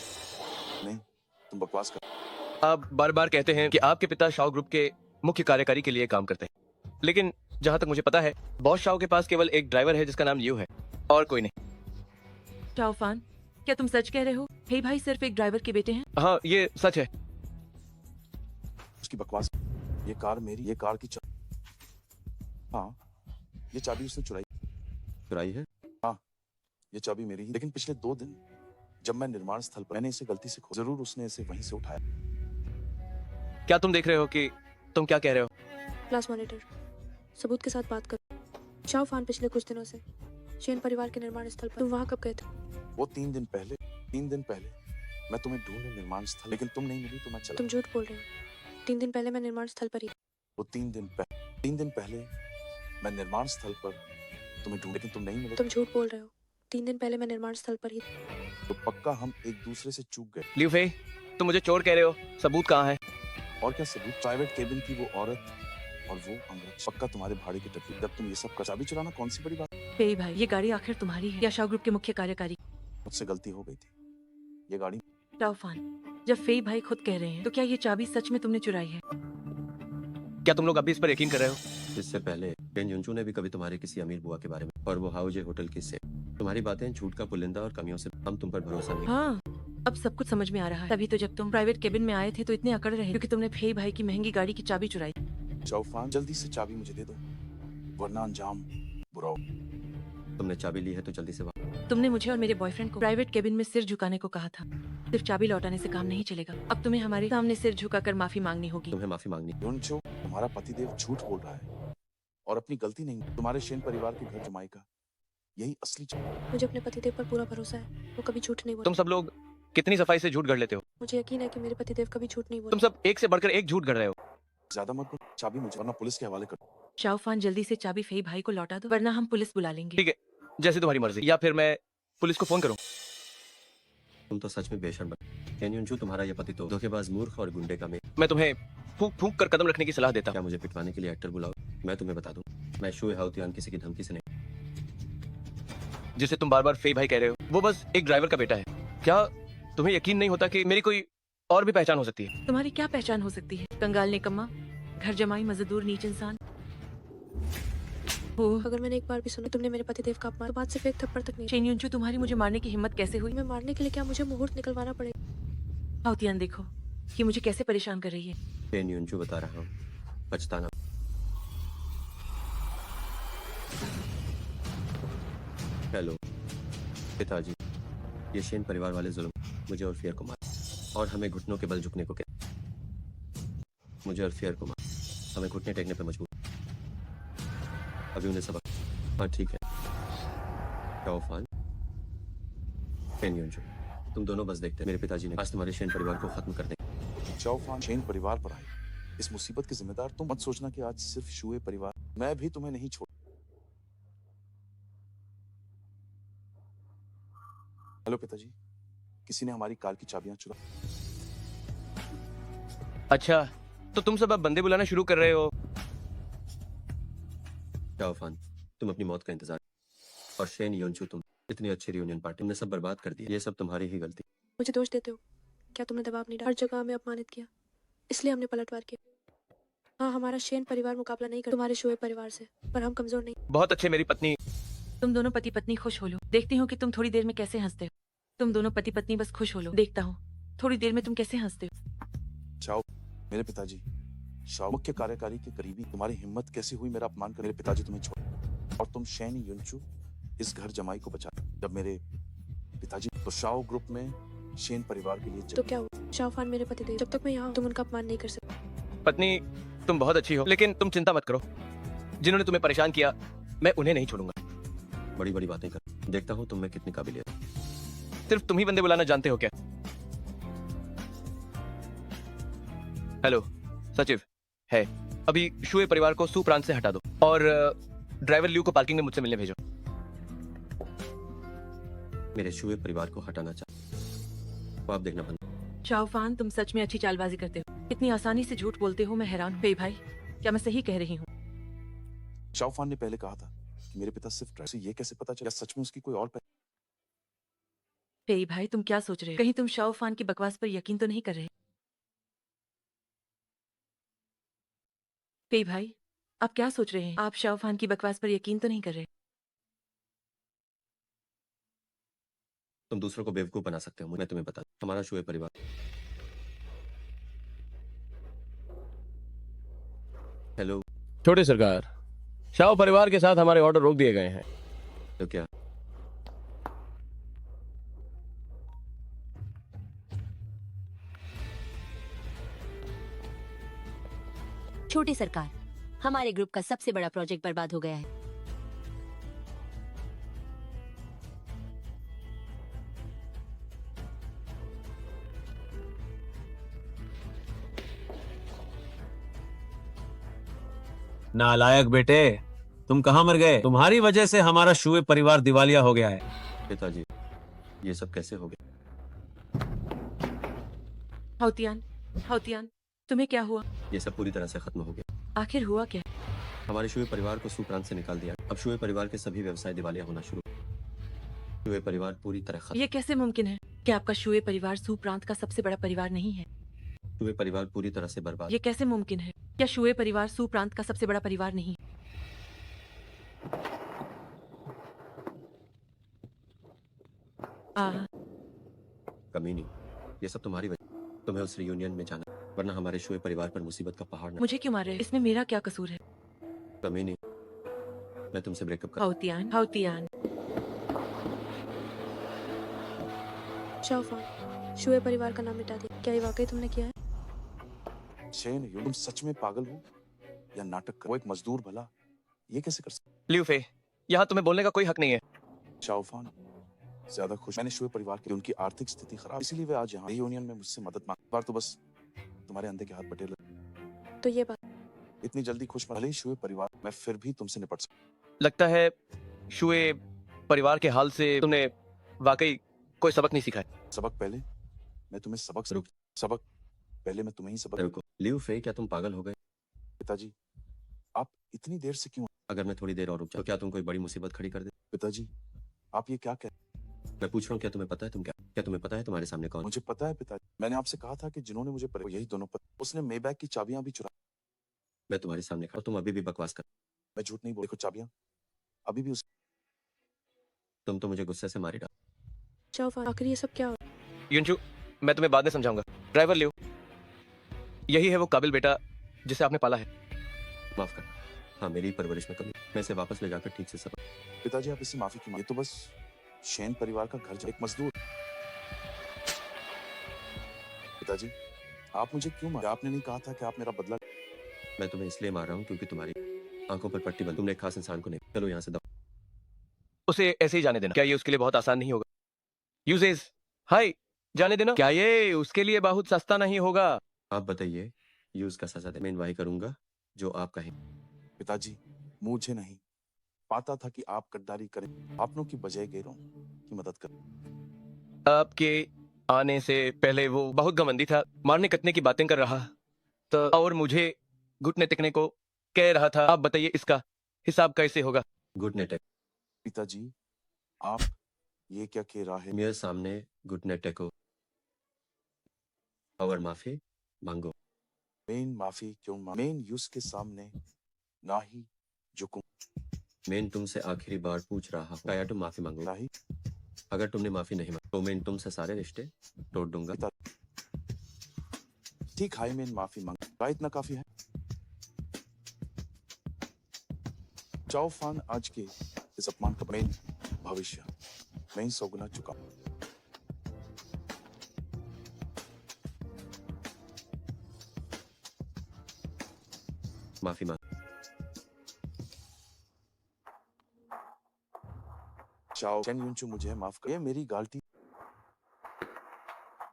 [SPEAKER 8] नहीं, तुम बकवास कर।
[SPEAKER 3] आप बार बार कहते हैं कि आपके पिता शाओ ग्रुप के मुख्य कार्यकारी के लिए काम करते हैं, लेकिन जहाँ तक मुझे पता है बॉस शाओ के पास केवल एक ड्राइवर है जिसका नाम लियो है, और कोई नहीं।
[SPEAKER 7] चाओफान, क्या तुम सच कह रहे हो? हे भाई सिर्फ एक ड्राइवर के बेटे हैं?
[SPEAKER 3] हाँ, ये सच है।
[SPEAKER 8] उसकी बकवास। ये कार मेरी, ये कार की हाँ, ये चाबी उसने
[SPEAKER 5] चुराई है?
[SPEAKER 8] ये चाबी मेरी ही। लेकिन पिछले 2 दिन जब मैं निर्माण स्थल पर, मैंने इसे गलती से जरूर उसने इसे वहीं से उठाया।
[SPEAKER 3] क्या तुम देख रहे हो कि तुम क्या कह रहे हो?
[SPEAKER 6] क्लास मॉनिटर, सबूत के साथ बात करो। चाओफान पिछले कुछ दिनों से शेन परिवार के निर्माण स्थल पर, तुम वहाँ कब गए थे?
[SPEAKER 8] वो 3 दिन पहले मैं तुम्हें ढूंढने निर्माण स्थल, लेकिन तुम नहीं मिली तो मैं चला।
[SPEAKER 6] तुम झूठ बोल रहे हो। 3 दिन पहले मैं निर्माण स्थल पर ही।
[SPEAKER 8] वो 3 दिन पहले मैं निर्माण स्थल पर तुम्हें ढूंढ, लेकिन तुम नहीं मिले।
[SPEAKER 6] तुम झूठ बोल रहे हो। 3 दिन पहले मैं निर्माण स्थल पर ही।
[SPEAKER 8] तो पक्का हम एक दूसरे से चूक गए।
[SPEAKER 3] लियो फे, तुम मुझे चोर कह रहे हो, सबूत कहाँ है?
[SPEAKER 8] और क्या सबूत? प्राइवेट केबिन की वो औरत और वो अंग्रेज, पक्का तुम्हारे भाड़े की टट्टी। जब तुम ये सब कर, चाबी चुराना कौन सी बड़ी बात?
[SPEAKER 7] हे भाई, ये गाड़ी आखिर तुम्हारी है या शाओ ग्रुप के मुख्य कार्यकारी?
[SPEAKER 8] मुझसे गलती हो गई थी। ये गाड़ी
[SPEAKER 7] चाओफान, जब फेई भाई खुद कह रहे हैं तो क्या ये चाबी सच में तुमने चुराई है?
[SPEAKER 3] क्या तुम लोग अभी इस पर यकीन कर रहे हो?
[SPEAKER 5] इससे पहले पेन युनचू ने भी कभी तुम्हारे किसी अमीर बुआ के बारे में और वो हाउजे होटल किस्से, तुम्हारी बातें झूठ का पुलिंदा और कमियों से हम तुम पर भरोसा नहीं।
[SPEAKER 7] हाँ, अब सब कुछ समझ में आ रहा है। तभी तो जब तुम प्राइवेट केबिन में आए थे तो इतने अकड़ रहे क्योंकि तुमने फेई भाई की महंगी गाड़ी की चाबी चुराई।
[SPEAKER 8] चाओफान, जल्दी से चाबी मुझे दे दो, वरना अंजाम बुरा हो।
[SPEAKER 5] तुमने चाबी ली है तो जल्दी से
[SPEAKER 7] तुमने मुझे और मेरे बॉयफ्रेंड को प्राइवेट केबिन में सिर झुकाने को कहा था। सिर्फ चाबी लौटाने से काम नहीं चलेगा। अब तुम्हें हमारे सामने सिर झुकाकर माफी मांगनी होगी।
[SPEAKER 5] तुम्हें माफी मांगनी।
[SPEAKER 8] युनचो, तुम्हारा पतिदेव झूठ बोल रहा है और अपनी गलती नहीं। तुम्हारे शेन परिवार के घर जमाई का यही असली
[SPEAKER 6] मुझे अपने पतिदेव पर पूरा भरोसा है। वो कभी झूठ नहीं बोले।
[SPEAKER 3] तुम सब लोग कितनी सफाई से झूठ गढ़ लेते हो।
[SPEAKER 6] मुझे यकीन है कि मेरे पतिदेव कभी झूठ नहीं
[SPEAKER 3] तुम
[SPEAKER 6] बोले।
[SPEAKER 3] सब एक से बढ़कर एक झूठ गढ़ रहे हो।
[SPEAKER 8] ज्यादा मत बोलो, चाबी मुझे, वरना पुलिस के हवाले कर।
[SPEAKER 7] चाओफान, जल्दी से चाबी फेई भाई को लौटा दो वरना हम पुलिस बुला लेंगे।
[SPEAKER 3] ठीक है, जैसे तुम्हारी मर्जी, या फिर मैं पुलिस को फोन करूं?
[SPEAKER 5] तुम तो सच में बेशर्म बन। पेन युनचू, तुम्हारा ये पति तो धोखेबाज, मूर्ख और गुंडे का मेल।
[SPEAKER 3] मैं तुम्हें फूंक फूंक कर कदम रखने की सलाह देता हूं।
[SPEAKER 5] क्या मुझे पिटवाने के लिए एक्टर बुलाओ? मैं तुम्हें बता दूं, मैं शुए हाउतियान किसी की धमकी से नहीं।
[SPEAKER 3] जिसे तुम बार बार फेई भाई कह रहे हो, वो बस एक ड्राइवर का बेटा है। क्या तुम्हें यकीन नहीं होता कि मेरी कोई और भी पहचान हो सकती है?
[SPEAKER 7] तुम्हारी क्या पहचान हो सकती है? कंगाल निकम्मा, घर जमाई, मजदूर, नीच इंसान। ओह,
[SPEAKER 6] अगर मैंने एक बार भी सुना तुमने मेरे पतिदेव का अपमान, तो बात सिर्फ एक थप्पड़ तक नहीं।
[SPEAKER 7] शेन युनचू, तुम्हारी मुझे मारने की हिम्मत कैसे हुई?
[SPEAKER 6] मैं मारने के लिए क्या मुझे मुहूर्त निकलवाना पड़ेगा?
[SPEAKER 7] हाउतियान, देखो कि मुझे कैसे परेशान कर रही है।
[SPEAKER 5] पेन युनचू, बता रहा हूँ, पछताना। हेलो पिताजी, ये शेन परिवार वाले जुल्म मुझे और फियर को मार और हमें घुटनों के बल झुकने को कह। मुझे और फियर को मार, हमें घुटने टेकने पर मजबूर। अभी उन्हें सबक। हाँ ठीक है। चाओफान, पेन युनचू, तुम दोनों बस देखते। मेरे पिताजी ने आज तुम्हारे शेन परिवार को खत्म कर देंगे।
[SPEAKER 8] चाओफान, शेन परिवार पर आए इस मुसीबत के जिम्मेदार तुम मत सोचना कि आज सिर्फ शुए परिवार, मैं भी तुम्हें नहीं छोड़। हेलो पिताजी, किसी ने हमारी कार की चाबियां चुरा।
[SPEAKER 3] अच्छा, तो तुम सब अब बंदे बुलाना शुरू कर रहे हो।
[SPEAKER 5] चाओफान, तुम अपनी मौत का इंतजार। और शेन युनचू, तुम इतनी अच्छी रियूनियन पार्टी तुमने सब बर्बाद कर दिया। ये सब तुम्हारी ही गलती।
[SPEAKER 6] मुझे दोष देते हो? क्या तुमने दबाव नहीं डाला? हर जगह हमें अपमानित किया, इसलिए हमने पलटवार किया। हाँ, हमारा शेन परिवार मुकाबला नहीं कर तुम्हारे शुए परिवार से, पर हम कमजोर नहीं।
[SPEAKER 3] बहुत अच्छे, मेरी पत्नी।
[SPEAKER 7] तुम दोनों पति पत्नी खुश हो लो। देखती हूँ कि तुम थोड़ी देर में कैसे हंसते हो। तुम दोनों पति पत्नी बस खुश हो लो। देखता हूँ थोड़ी देर में तुम कैसे हंसते हो।
[SPEAKER 8] चाओ, मेरे पिताजी शाओ मुख्य कार्यकारी के करीबी, तुम्हारी हिम्मत कैसे हुई मेरा अपमान कर? मेरे पिताजी तुम्हें छोड़ और तुम शेन युनचू इस घर जमाई को बचा। जब मेरे पिताजी तो शाओ ग्रुप में शेन परिवार के लिए
[SPEAKER 6] तो क्या हुआ? चाओफान मेरे पतिदेव, जब तक मैं यहाँ हूँ तुम उनका अपमान नहीं कर सकते।
[SPEAKER 3] पत्नी, तुम बहुत अच्छी हो, लेकिन तुम चिंता मत करो। जिन्होंने तुम्हें परेशान किया, मैं उन्हें नहीं छोड़ूंगा।
[SPEAKER 5] बड़ी बड़ी बातें कर, देखता हूँ तुम में कितनी काबिलियत।
[SPEAKER 3] सिर्फ तुम ही बंदे बुलाना जानते हो क्या? हेलो सचिव, है अभी शुए परिवार को सुप्रांत से हटा दो और ड्राइवर लियो को पार्किंग में मुझसे मिलने भेजो।
[SPEAKER 5] मेरे शुए परिवार को हटाना चाहते हो? आप देखना बंद।
[SPEAKER 7] शाओफान, तुम सच में अच्छी चालबाजी करते हो। इतनी आसानी से झूठ बोलते हो, मैं हैरान हूँ। भाई, क्या मैं सही कह रही हूँ?
[SPEAKER 8] शाओफान ने पहले कहा था कि मेरे पिता सिर्फ ड्राइवर। ये कैसे पता चला सच में उसकी कोई और
[SPEAKER 7] भाई, तुम क्या सोच रहे हो? कहीं तुम शाओफान की बकवास पर यकीन तो नहीं कर रहे? भाई, आप क्या सोच रहे हैं? आप शाओफान की बकवास पर यकीन तो नहीं कर रहे?
[SPEAKER 5] तुम दूसरों को बेवकूफ बना सकते हो, मैं तुम्हें बता हमारा शुए परिवार। हेलो।
[SPEAKER 3] छोटे सरकार, शाओ परिवार के साथ हमारे ऑर्डर रोक दिए गए हैं।
[SPEAKER 5] तो क्या
[SPEAKER 9] छोटी सरकार, हमारे ग्रुप का सबसे बड़ा प्रोजेक्ट बर्बाद हो गया है।
[SPEAKER 10] नालायक बेटे, तुम कहाँ मर गए? तुम्हारी वजह से हमारा शुए परिवार दिवालिया हो गया है।
[SPEAKER 5] पिताजी, ये सब कैसे हो गया?
[SPEAKER 7] हाउतियान, तुम्हें क्या हुआ?
[SPEAKER 5] ये सब पूरी तरह से खत्म हो गया।
[SPEAKER 7] आखिर हुआ क्या?
[SPEAKER 5] हमारे शुए परिवार को सुप्रांत से निकाल दिया। अब शुए परिवार के सभी व्यवसाय दिवालिया होना शुरू। शुए परिवार पूरी तरह खत्म।
[SPEAKER 7] ये कैसे मुमकिन है? क्या आपका शुए परिवार सू प्रांत का सबसे बड़ा परिवार नहीं है?
[SPEAKER 5] शुए परिवार पूरी तरह से बर्बाद।
[SPEAKER 7] ये कैसे मुमकिन है? क्या शुए परिवार सू प्रांत का सबसे बड़ा परिवार नहीं?
[SPEAKER 5] कमी नहीं, ये सब तुम्हारी वजह। तुम्हें उस रियूनियन में जाना, वरना हमारे शुए परिवार पर मुसीबत का पहाड़ न।
[SPEAKER 7] मुझे क्यों मार रहे हैं? इसमें मेरा क्या कसूर है?
[SPEAKER 5] कमी नहीं, मैं तुमसे ब्रेकअप कर।
[SPEAKER 7] हाउतियान,
[SPEAKER 6] शाओफान, शुए परिवार का नाम मिटा दिया। क्या ये वाकई तुमने किया है?
[SPEAKER 8] शेन, तुम सच में पागल हो या नाटक कर? वो एक मजदूर भला ये कैसे कर सकता?
[SPEAKER 3] लियू फे, यहाँ तुम्हें बोलने का कोई हक नहीं है।
[SPEAKER 8] शाओफान ज्यादा खुश। मैंने शुए परिवार की उनकी आर्थिक स्थिति खराब, इसीलिए वे आज यहाँ यूनियन में मुझसे मदद मांग। बार तो बस तुम्हारे अंधे के हाथ बटे लगे।
[SPEAKER 6] तो ये बात
[SPEAKER 8] इतनी जल्दी खुश मत। भले ही शुए परिवार, मैं फिर भी तुमसे निपट सकता।
[SPEAKER 3] लगता है शुए परिवार के हाल से तुमने वाकई कोई सबक नहीं सीखा है।
[SPEAKER 8] सबक पहले मैं तुम्हें सबक
[SPEAKER 5] रुक।
[SPEAKER 8] सबक पहले मैं तुम्हें ही सबक।
[SPEAKER 5] रुको, लियू फे, क्या तुम पागल हो गए?
[SPEAKER 8] पिताजी, आप इतनी देर से क्यों?
[SPEAKER 5] अगर मैं थोड़ी देर और रुक जाऊं, तो क्या तुम कोई बड़ी मुसीबत खड़ी कर दे?
[SPEAKER 8] पिताजी, आप ये क्या कह?
[SPEAKER 5] मैं पूछ रहा हूँ, क्या तुम्हें पता है क्या तुम्हें पता है तुम्हारे सामने कौन?
[SPEAKER 8] मुझे पता है पिताजी, मैंने आपसे कहा था कि जिन्होंने मुझे यही दोनों उसने मेबैग की चाबियां भी चुरा।
[SPEAKER 5] मैं तुम्हारे सामने खड़ा, तुम अभी भी बकवास कर।
[SPEAKER 8] मैं झूठ नहीं बोल। देखो चाबियां अभी भी उस।
[SPEAKER 5] तुम तो मुझे गुस्से से मारी डाल।
[SPEAKER 6] शाओफान, आखिर ये सब क्या हो?
[SPEAKER 3] युनचू, मैं तुम्हें बाद में समझाऊंगा। ड्राइवर लियो, यही है वो काबिल बेटा जिसे आपने पाला है।
[SPEAKER 5] माफ कर। हाँ, मेरी परवरिश में कमी। मैं इसे वापस ले जाकर ठीक से सब।
[SPEAKER 8] पिताजी, आप इससे माफी की मांगे। ये तो बस शेन परिवार का घर, एक मजदूर। पिताजी, आप मुझे क्यों मारे? आपने नहीं कहा था कि आप मेरा बदला?
[SPEAKER 5] मैं तुम्हें इसलिए मार रहा हूँ क्योंकि तुम्हारी आंखों पर पट्टी बंद। तुमने एक खास इंसान को नहीं। चलो यहाँ से दो।
[SPEAKER 3] उसे ऐसे ही जाने देना। क्या ये उसके लिए बहुत आसान नहीं होगा? यूजेस, हाय, जाने देना। क्या ये उसके लिए बहुत सस्ता नहीं होगा?
[SPEAKER 5] आप बताइए, यूज का सजा दे। मैं वही करूंगा जो आप कहें।
[SPEAKER 8] पिताजी, मुझे नहीं पता था कि आप गद्दारी करें। आपनों की बजाय गैरों की मदद कर।
[SPEAKER 3] आपके आने से पहले वो बहुत घमंडी था, मारने कटने की बातें कर रहा तो, और मुझे घुटने टेकने को कह रहा था। आप बताइए इसका हिसाब कैसे होगा?
[SPEAKER 5] घुटने टेक।
[SPEAKER 8] पिताजी, आप ये क्या कह रहा है?
[SPEAKER 5] मेरे सामने घुटने टेको और माफी मांगो।
[SPEAKER 8] मेन माफी क्यों मेन यूज के सामने ना ही झुकूं।
[SPEAKER 5] मैं तुमसे आखिरी बार पूछ रहा हूँ, क्या तुम माफी मांगो?
[SPEAKER 8] नहीं।
[SPEAKER 5] अगर तुमने माफी नहीं मांगी तो मैं तुमसे सारे रिश्ते तोड़ दूंगा।
[SPEAKER 8] ठीक है, मैं माफी मांग। इतना काफी है। चाओफान, आज के इस अपमान का मैं भविष्य मैं ही सौगुना चुका।
[SPEAKER 5] माफी मांग।
[SPEAKER 8] चाओ चेन युनचू, मुझे माफ कर। ये मेरी गलती।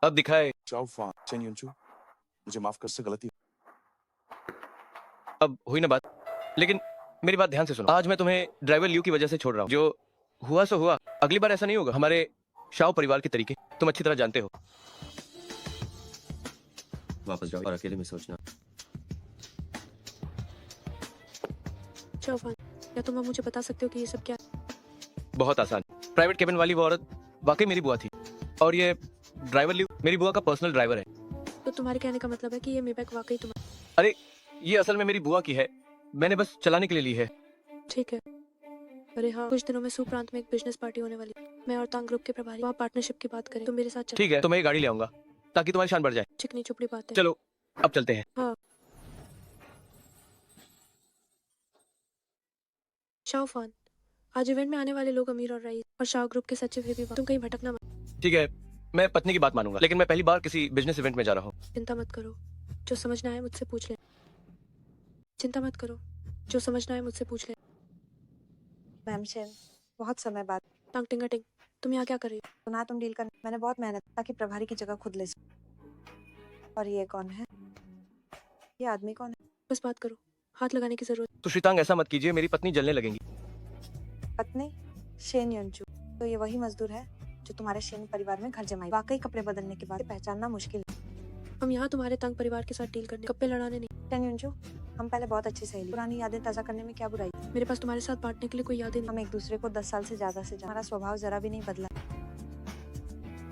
[SPEAKER 3] अब दिखाए।
[SPEAKER 8] चाओफान, चेन युनचू, मुझे माफ कर। से गलती।
[SPEAKER 3] अब हुई ना बात, लेकिन मेरी बात ध्यान से सुनो। आज मैं तुम्हें ड्राइवर लियू की वजह से छोड़ रहा हूँ। जो हुआ सो हुआ, अगली बार ऐसा नहीं होगा। हमारे शाओ परिवार के तरीके तुम अच्छी तरह जानते हो।
[SPEAKER 5] वापस जाओ और अकेले में सोचना।
[SPEAKER 6] शाहफान, क्या तुम अब मुझे बता सकते हो कि ये सब क्या है?
[SPEAKER 3] बहुत आसान। प्राइवेट केबिन वाली वो औरत वाकई मेरी बुआ थी, और ये ड्राइवर लिव मेरी बुआ का पर्सनल ड्राइवर है।
[SPEAKER 6] तो तुम्हारे कहने का मतलब है कि ये मेबैक वाकई तुम्हारा?
[SPEAKER 3] अरे ये असल में मेरी बुआ की है, मैंने बस चलाने के लिए ली है।
[SPEAKER 6] ठीक है। अरे हाँ, कुछ दिनों में सू प्रांत में एक बिजनेस पार्टी होने वाली है। मैं और तांग ग्रुप के प्रभारी वहाँ पार्टनरशिप की बात करें, तुम मेरे साथ चलो।
[SPEAKER 3] ठीक है, तो मैं ये गाड़ी ले आऊंगा ताकि तुम्हारी शान बढ़ जाए।
[SPEAKER 6] चिकनी चुपड़ी बात है।
[SPEAKER 3] चलो अब चलते हैं।
[SPEAKER 6] हाँ। शाहफान, आज इवेंट में आने वाले लोग अमीर और रईस और शाह ग्रुप के सचिव है भी। तुम कहीं भटकना मत।
[SPEAKER 3] ठीक है, मैं पत्नी की बात मानूंगा, लेकिन मैं पहली बार किसी बिजनेस इवेंट में जा रहा हूँ।
[SPEAKER 6] चिंता मत करो, जो समझना है मुझसे पूछ ले। चिंता मत करो, जो समझना है मुझसे पूछ ले।
[SPEAKER 11] मैम शेन, बहुत समय बाद।
[SPEAKER 6] टांग टिंगा टिंग, तुम यहाँ क्या कर रही हो?
[SPEAKER 11] सुना तुम डील कर। मैंने बहुत मेहनत ताकि प्रभारी की जगह खुद ले सकूं। और ये कौन है? ये आदमी कौन है?
[SPEAKER 6] बस बात करो, हाथ लगाने की जरूरत।
[SPEAKER 3] तो श्रीतांग ऐसा मत कीजिए, मेरी पत्नी जलने लगेंगी।
[SPEAKER 11] पत्नी? शेन युनचू। तो ये वही मजदूर है जो तुम्हारे शेन परिवार में घर जमाई। वाकई कपड़े बदलने के बाद पहचानना मुश्किल है।
[SPEAKER 6] हम यहाँ तुम्हारे तंग परिवार के साथ डील करने, कप्पे लड़ाने नहीं।
[SPEAKER 11] शेन युनचू, हम पहले बहुत अच्छी सहेली। पुरानी यादें ताजा करने में क्या बुराई?
[SPEAKER 6] मेरे पास तुम्हारे साथ बांटने के लिए कोई यादें नहीं।
[SPEAKER 11] हम एक दूसरे को 10 साल से ज्यादा से हमारा स्वभाव जरा भी नहीं बदला।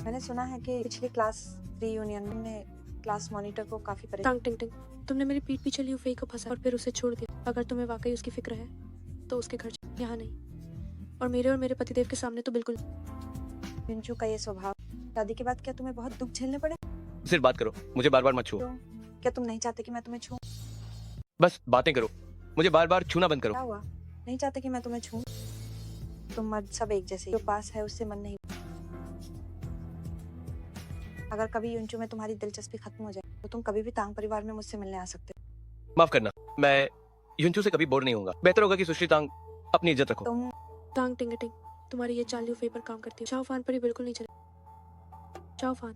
[SPEAKER 11] मैंने सुना है कि पिछली क्लास रीयूनियन में क्लास मॉनिटर को काफी परेशान।
[SPEAKER 6] टांग टिंग टिंग, तुमने मेरी पीठ पीछे ली फेई को फंसा और फिर उसे छोड़ दिया। अगर तुम्हें वाकई उसकी फिक्र है तो उसके घर यहाँ नहीं, और मेरे पतिदेव के सामने तो बिल्कुल।
[SPEAKER 11] युनचू का ये स्वभाव, शादी के बाद क्या तुम्हें बहुत दुख झेलने पड़े?
[SPEAKER 3] सिर्फ बात करो, मुझे बार बार मत छुओ।
[SPEAKER 11] क्यों? क्या तुम नहीं चाहते कि मैं तुम्हें छूऊं?
[SPEAKER 3] बस बातें करो, मुझे बार बार छूना बंद करो।
[SPEAKER 11] क्या हुआ? नहीं चाहते कि मैं तुम्हें छूऊं? तुम मर्द सब एक जैसे, जो पास है उससे मन नहीं। अगर कभी युनचू में तुम्हारी दिलचस्पी खत्म हो जाए तो तुम कभी भी तांग परिवार में मुझसे मिलने आ सकते हो।
[SPEAKER 3] माफ करना, मैं युनचू से कभी बोर नहीं होऊंगा। बेहतर होगा कि सुश्री तांग अपनी इज्जत रखो।
[SPEAKER 11] तुम
[SPEAKER 6] टांग टिंग टिंग, तुम्हारी ये चाल फे पर काम करती है। शाहफान पर ही बिल्कुल नहीं चले। शाहफान,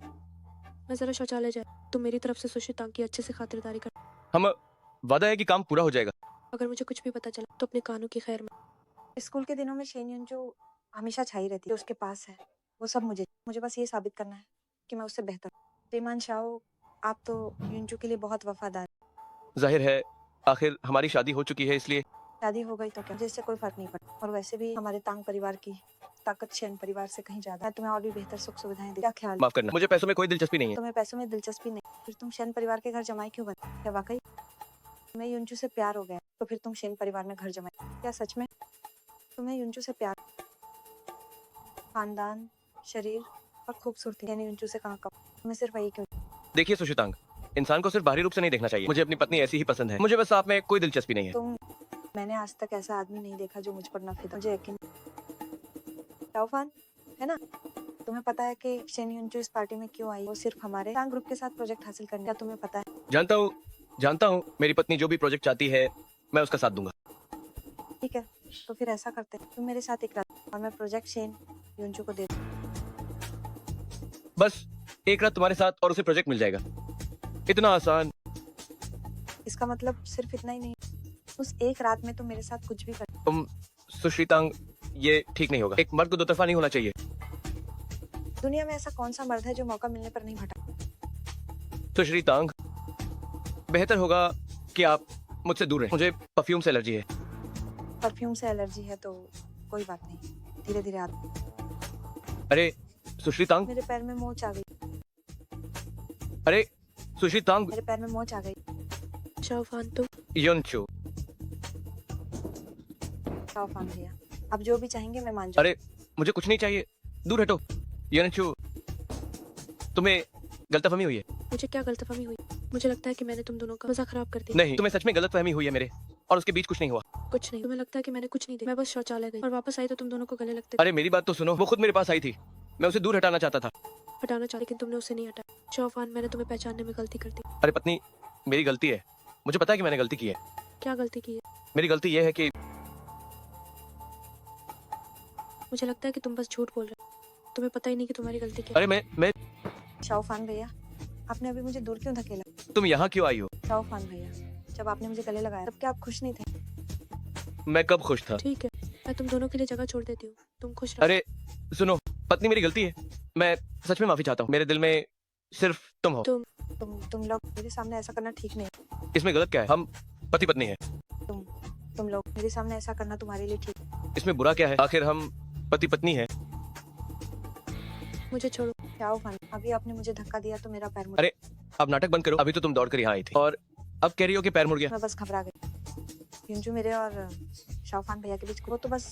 [SPEAKER 6] मैं जरा शौचालय जाए। तुम मेरी तरफ से सुश्री तांग की अच्छे से खातिरदारी कर।
[SPEAKER 3] हम वादा है कि काम पूरा हो जाएगा।
[SPEAKER 6] अगर मुझे कुछ भी पता चला तो अपने कानों की खैर में।
[SPEAKER 11] स्कूल के दिनों में शेन युनचू हमेशा छाई रहती है, उसके पास है वो सब। मुझे बस ये साबित करना है कि मैं उससे बेहतर हूं। श्रीमान शाओ, आप तो युनचू के लिए बहुत वफादार।
[SPEAKER 3] जाहिर है, आखिर हमारी शादी हो चुकी है, इसलिए।
[SPEAKER 11] शादी हो गई तो क्या, जिससे कोई फर्क नहीं पड़ता। और वैसे भी हमारे तांग परिवार की ताकत शेन परिवार से कहीं ज्यादा है। तुम्हें और भी बेहतर सुख सुविधाएं दे। क्या ख्याल?
[SPEAKER 3] माफ करना, मुझे पैसों में कोई दिलचस्पी नहीं है।
[SPEAKER 11] तुम्हें पैसों में दिलचस्पी नहीं, फिर तुम शेन परिवार के घर जमाई क्यों बने? क्या वाकई तुम्हें युनचू से प्यार हो गया तो फिर तुम शेन परिवार में घर जमाई? क्या सच में तुम्हें युनचू से प्यार? खानदान, शरीर और खूबसूरती, यानी युनचू से कहाँ कम? तुम्हें सिर्फ वही क्यों?
[SPEAKER 3] देखिए सुशितांग, इंसान को सिर्फ बाहरी रूप से नहीं देखना चाहिए। मुझे अपनी पत्नी ऐसी ही पसंद है, मुझे बस आप में कोई दिलचस्पी नहीं है।
[SPEAKER 11] मैंने आज तक ऐसा आदमी नहीं देखा जो मुझ पर न फिदा। मुझे यकीन। शाओफान, है ना? तुम्हें पता है कि शेन युनचू इस पार्टी में क्यों आई? वो सिर्फ हमारे तांग ग्रुप के साथ प्रोजेक्ट हासिल करने। क्या तुम्हें पता है?
[SPEAKER 3] जानता हूँ, मेरी पत्नी जो भी प्रोजेक्ट चाहती है मैं उसका साथ दूंगा।
[SPEAKER 11] ठीक है, तो फिर ऐसा करते हैं, तुम मेरे साथ एक रात और मैं प्रोजेक्ट शेन युनचू को दे दूं।
[SPEAKER 3] बस एक रात तुम्हारे साथ और उसे प्रोजेक्ट मिल जाएगा। इतना आसान।
[SPEAKER 11] इसका मतलब सिर्फ इतना ही नहीं, उस एक रात में तुम मेरे साथ कुछ भी कर।
[SPEAKER 3] सुश्रीतांग, ये ठीक नहीं होगा। एक मर्द को दो तरफा नहीं होना चाहिए।
[SPEAKER 11] दुनिया में ऐसा कौन सा मर्द है जो मौका मिलने पर नहीं भटका?
[SPEAKER 3] सुश्रीतांग, बेहतर होगा कि आप मुझसे दूर रहें। मुझे परफ्यूम से एलर्जी है।
[SPEAKER 11] परफ्यूम से एलर्जी है तो कोई बात नहीं, धीरे धीरे
[SPEAKER 3] अरे सुश्रीतांग,
[SPEAKER 11] मेरे पैर में मोच आ गई।
[SPEAKER 3] अरे सुश्रीतांग।
[SPEAKER 11] मेरे पैर में मोच आ गई।
[SPEAKER 6] शाहफान, तुम
[SPEAKER 3] युनचू।
[SPEAKER 11] शाओफान भैया, आप जो भी चाहेंगे मैं मान जाऊंगा।
[SPEAKER 3] अरे मुझे कुछ नहीं चाहिए, दूर हटो। युनचू, तुम्हें गलतफहमी हुई है।
[SPEAKER 6] मुझे क्या गलतफहमी हुई? मुझे लगता है कि मैंने तुम दोनों का मजा खराब कर दिया।
[SPEAKER 3] नहीं, तुम्हें सच में गलतफहमी हुई है मेरे और उसके बीच कुछ नहीं हुआ।
[SPEAKER 6] कुछ नहीं, तुम्हें लगता है कि मैंने कुछ नहीं देखा। मैं बस शौचालय गई और वापस आई तो तुम दोनों को गले लगते।
[SPEAKER 3] अरे मेरी बात तो सुनो, वो खुद मेरे पास आई थी, मैं उसे दूर हटाना चाहता था।
[SPEAKER 6] हटाना चाहती, लेकिन तुमने उसे नहीं हटाया। शाहफान, मैंने तुम्हें पहचानने में गलती कर दी।
[SPEAKER 3] अरे पत्नी, मेरी गलती है, मुझे पता है कि मैंने गलती की है।
[SPEAKER 6] क्या गलती की है?
[SPEAKER 3] मेरी गलती यह है कि
[SPEAKER 6] मुझे लगता है कि तुम बस झूठ बोल रहे हो। तुम्हें पता ही नहीं कि तुम्हारी गलती क्या है।
[SPEAKER 3] अरे मैं
[SPEAKER 11] शाओफान भैया, आपने अभी मुझे दूर क्यों धकेला?
[SPEAKER 3] तुम यहाँ क्यों आई हो?
[SPEAKER 11] शाओफान भैया, जब आपने मुझे गले लगाया तब क्या आप खुश नहीं थे?
[SPEAKER 3] मैं कब खुश था?
[SPEAKER 6] ठीक है, मैं तुम दोनों के लिए जगह छोड़ देती हूँ, तुम खुश रहो।
[SPEAKER 3] अरे सुनो पत्नी, मेरी गलती है, मैं सच में माफी चाहता हूँ। मेरे दिल में सिर्फ तुम हो।
[SPEAKER 6] तुम
[SPEAKER 11] तुम लोग मेरे सामने ऐसा करना ठीक नहीं है।
[SPEAKER 3] इसमें गलत क्या है? हम पति पत्नी हैं।
[SPEAKER 11] तुम लोग मेरे सामने ऐसा करना तुम्हारे लिए ठीक।
[SPEAKER 3] इसमें बुरा क्या है? आखिर हम पति पत्नी हैं।
[SPEAKER 11] मुझे छोड़ो। जाओ फान, अभी आपने मुझे धक्का दिया तो मेरा पैर मुड़
[SPEAKER 3] अरे अब नाटक बंद करो। अभी तो तुम दौड़ कर यहाँ आई थी और अब कह रही हो कि पैर मुड़ गया।
[SPEAKER 11] मैं बस घबरा गई। युंजू मेरे और शाहफान भैया के बीच वो तो बस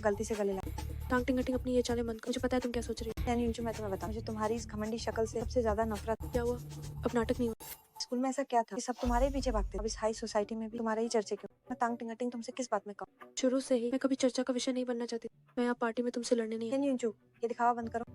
[SPEAKER 11] गलती से गले लगा।
[SPEAKER 6] टांग टिंग टिंग अपनी ये चालें बंद करो। मुझे पता है तुम क्या सोच रही हो।
[SPEAKER 11] यानी युंजू मैं तुम्हें बताऊं, मुझे तुम्हारी इस घमंडी शक्ल से सबसे ज्यादा नफरत।
[SPEAKER 6] क्या हुआ? अब नाटक नहीं हुआ।
[SPEAKER 11] स्कूल में ऐसा क्या था कि सब तुम्हारे ही पीछे भागते? अब इस हाई सोसाइटी में भी तुम्हारे ही चर्चे क्यों? मैं टांग टिंग टिंग तुमसे किस बात में कहूं?
[SPEAKER 6] शुरू से ही मैं कभी चर्चा का विषय नहीं बनना चाहती। मैं यहाँ पार्टी में तुमसे लड़ने नहीं आई।
[SPEAKER 11] यानी युंजू ये दिखावा बंद करो।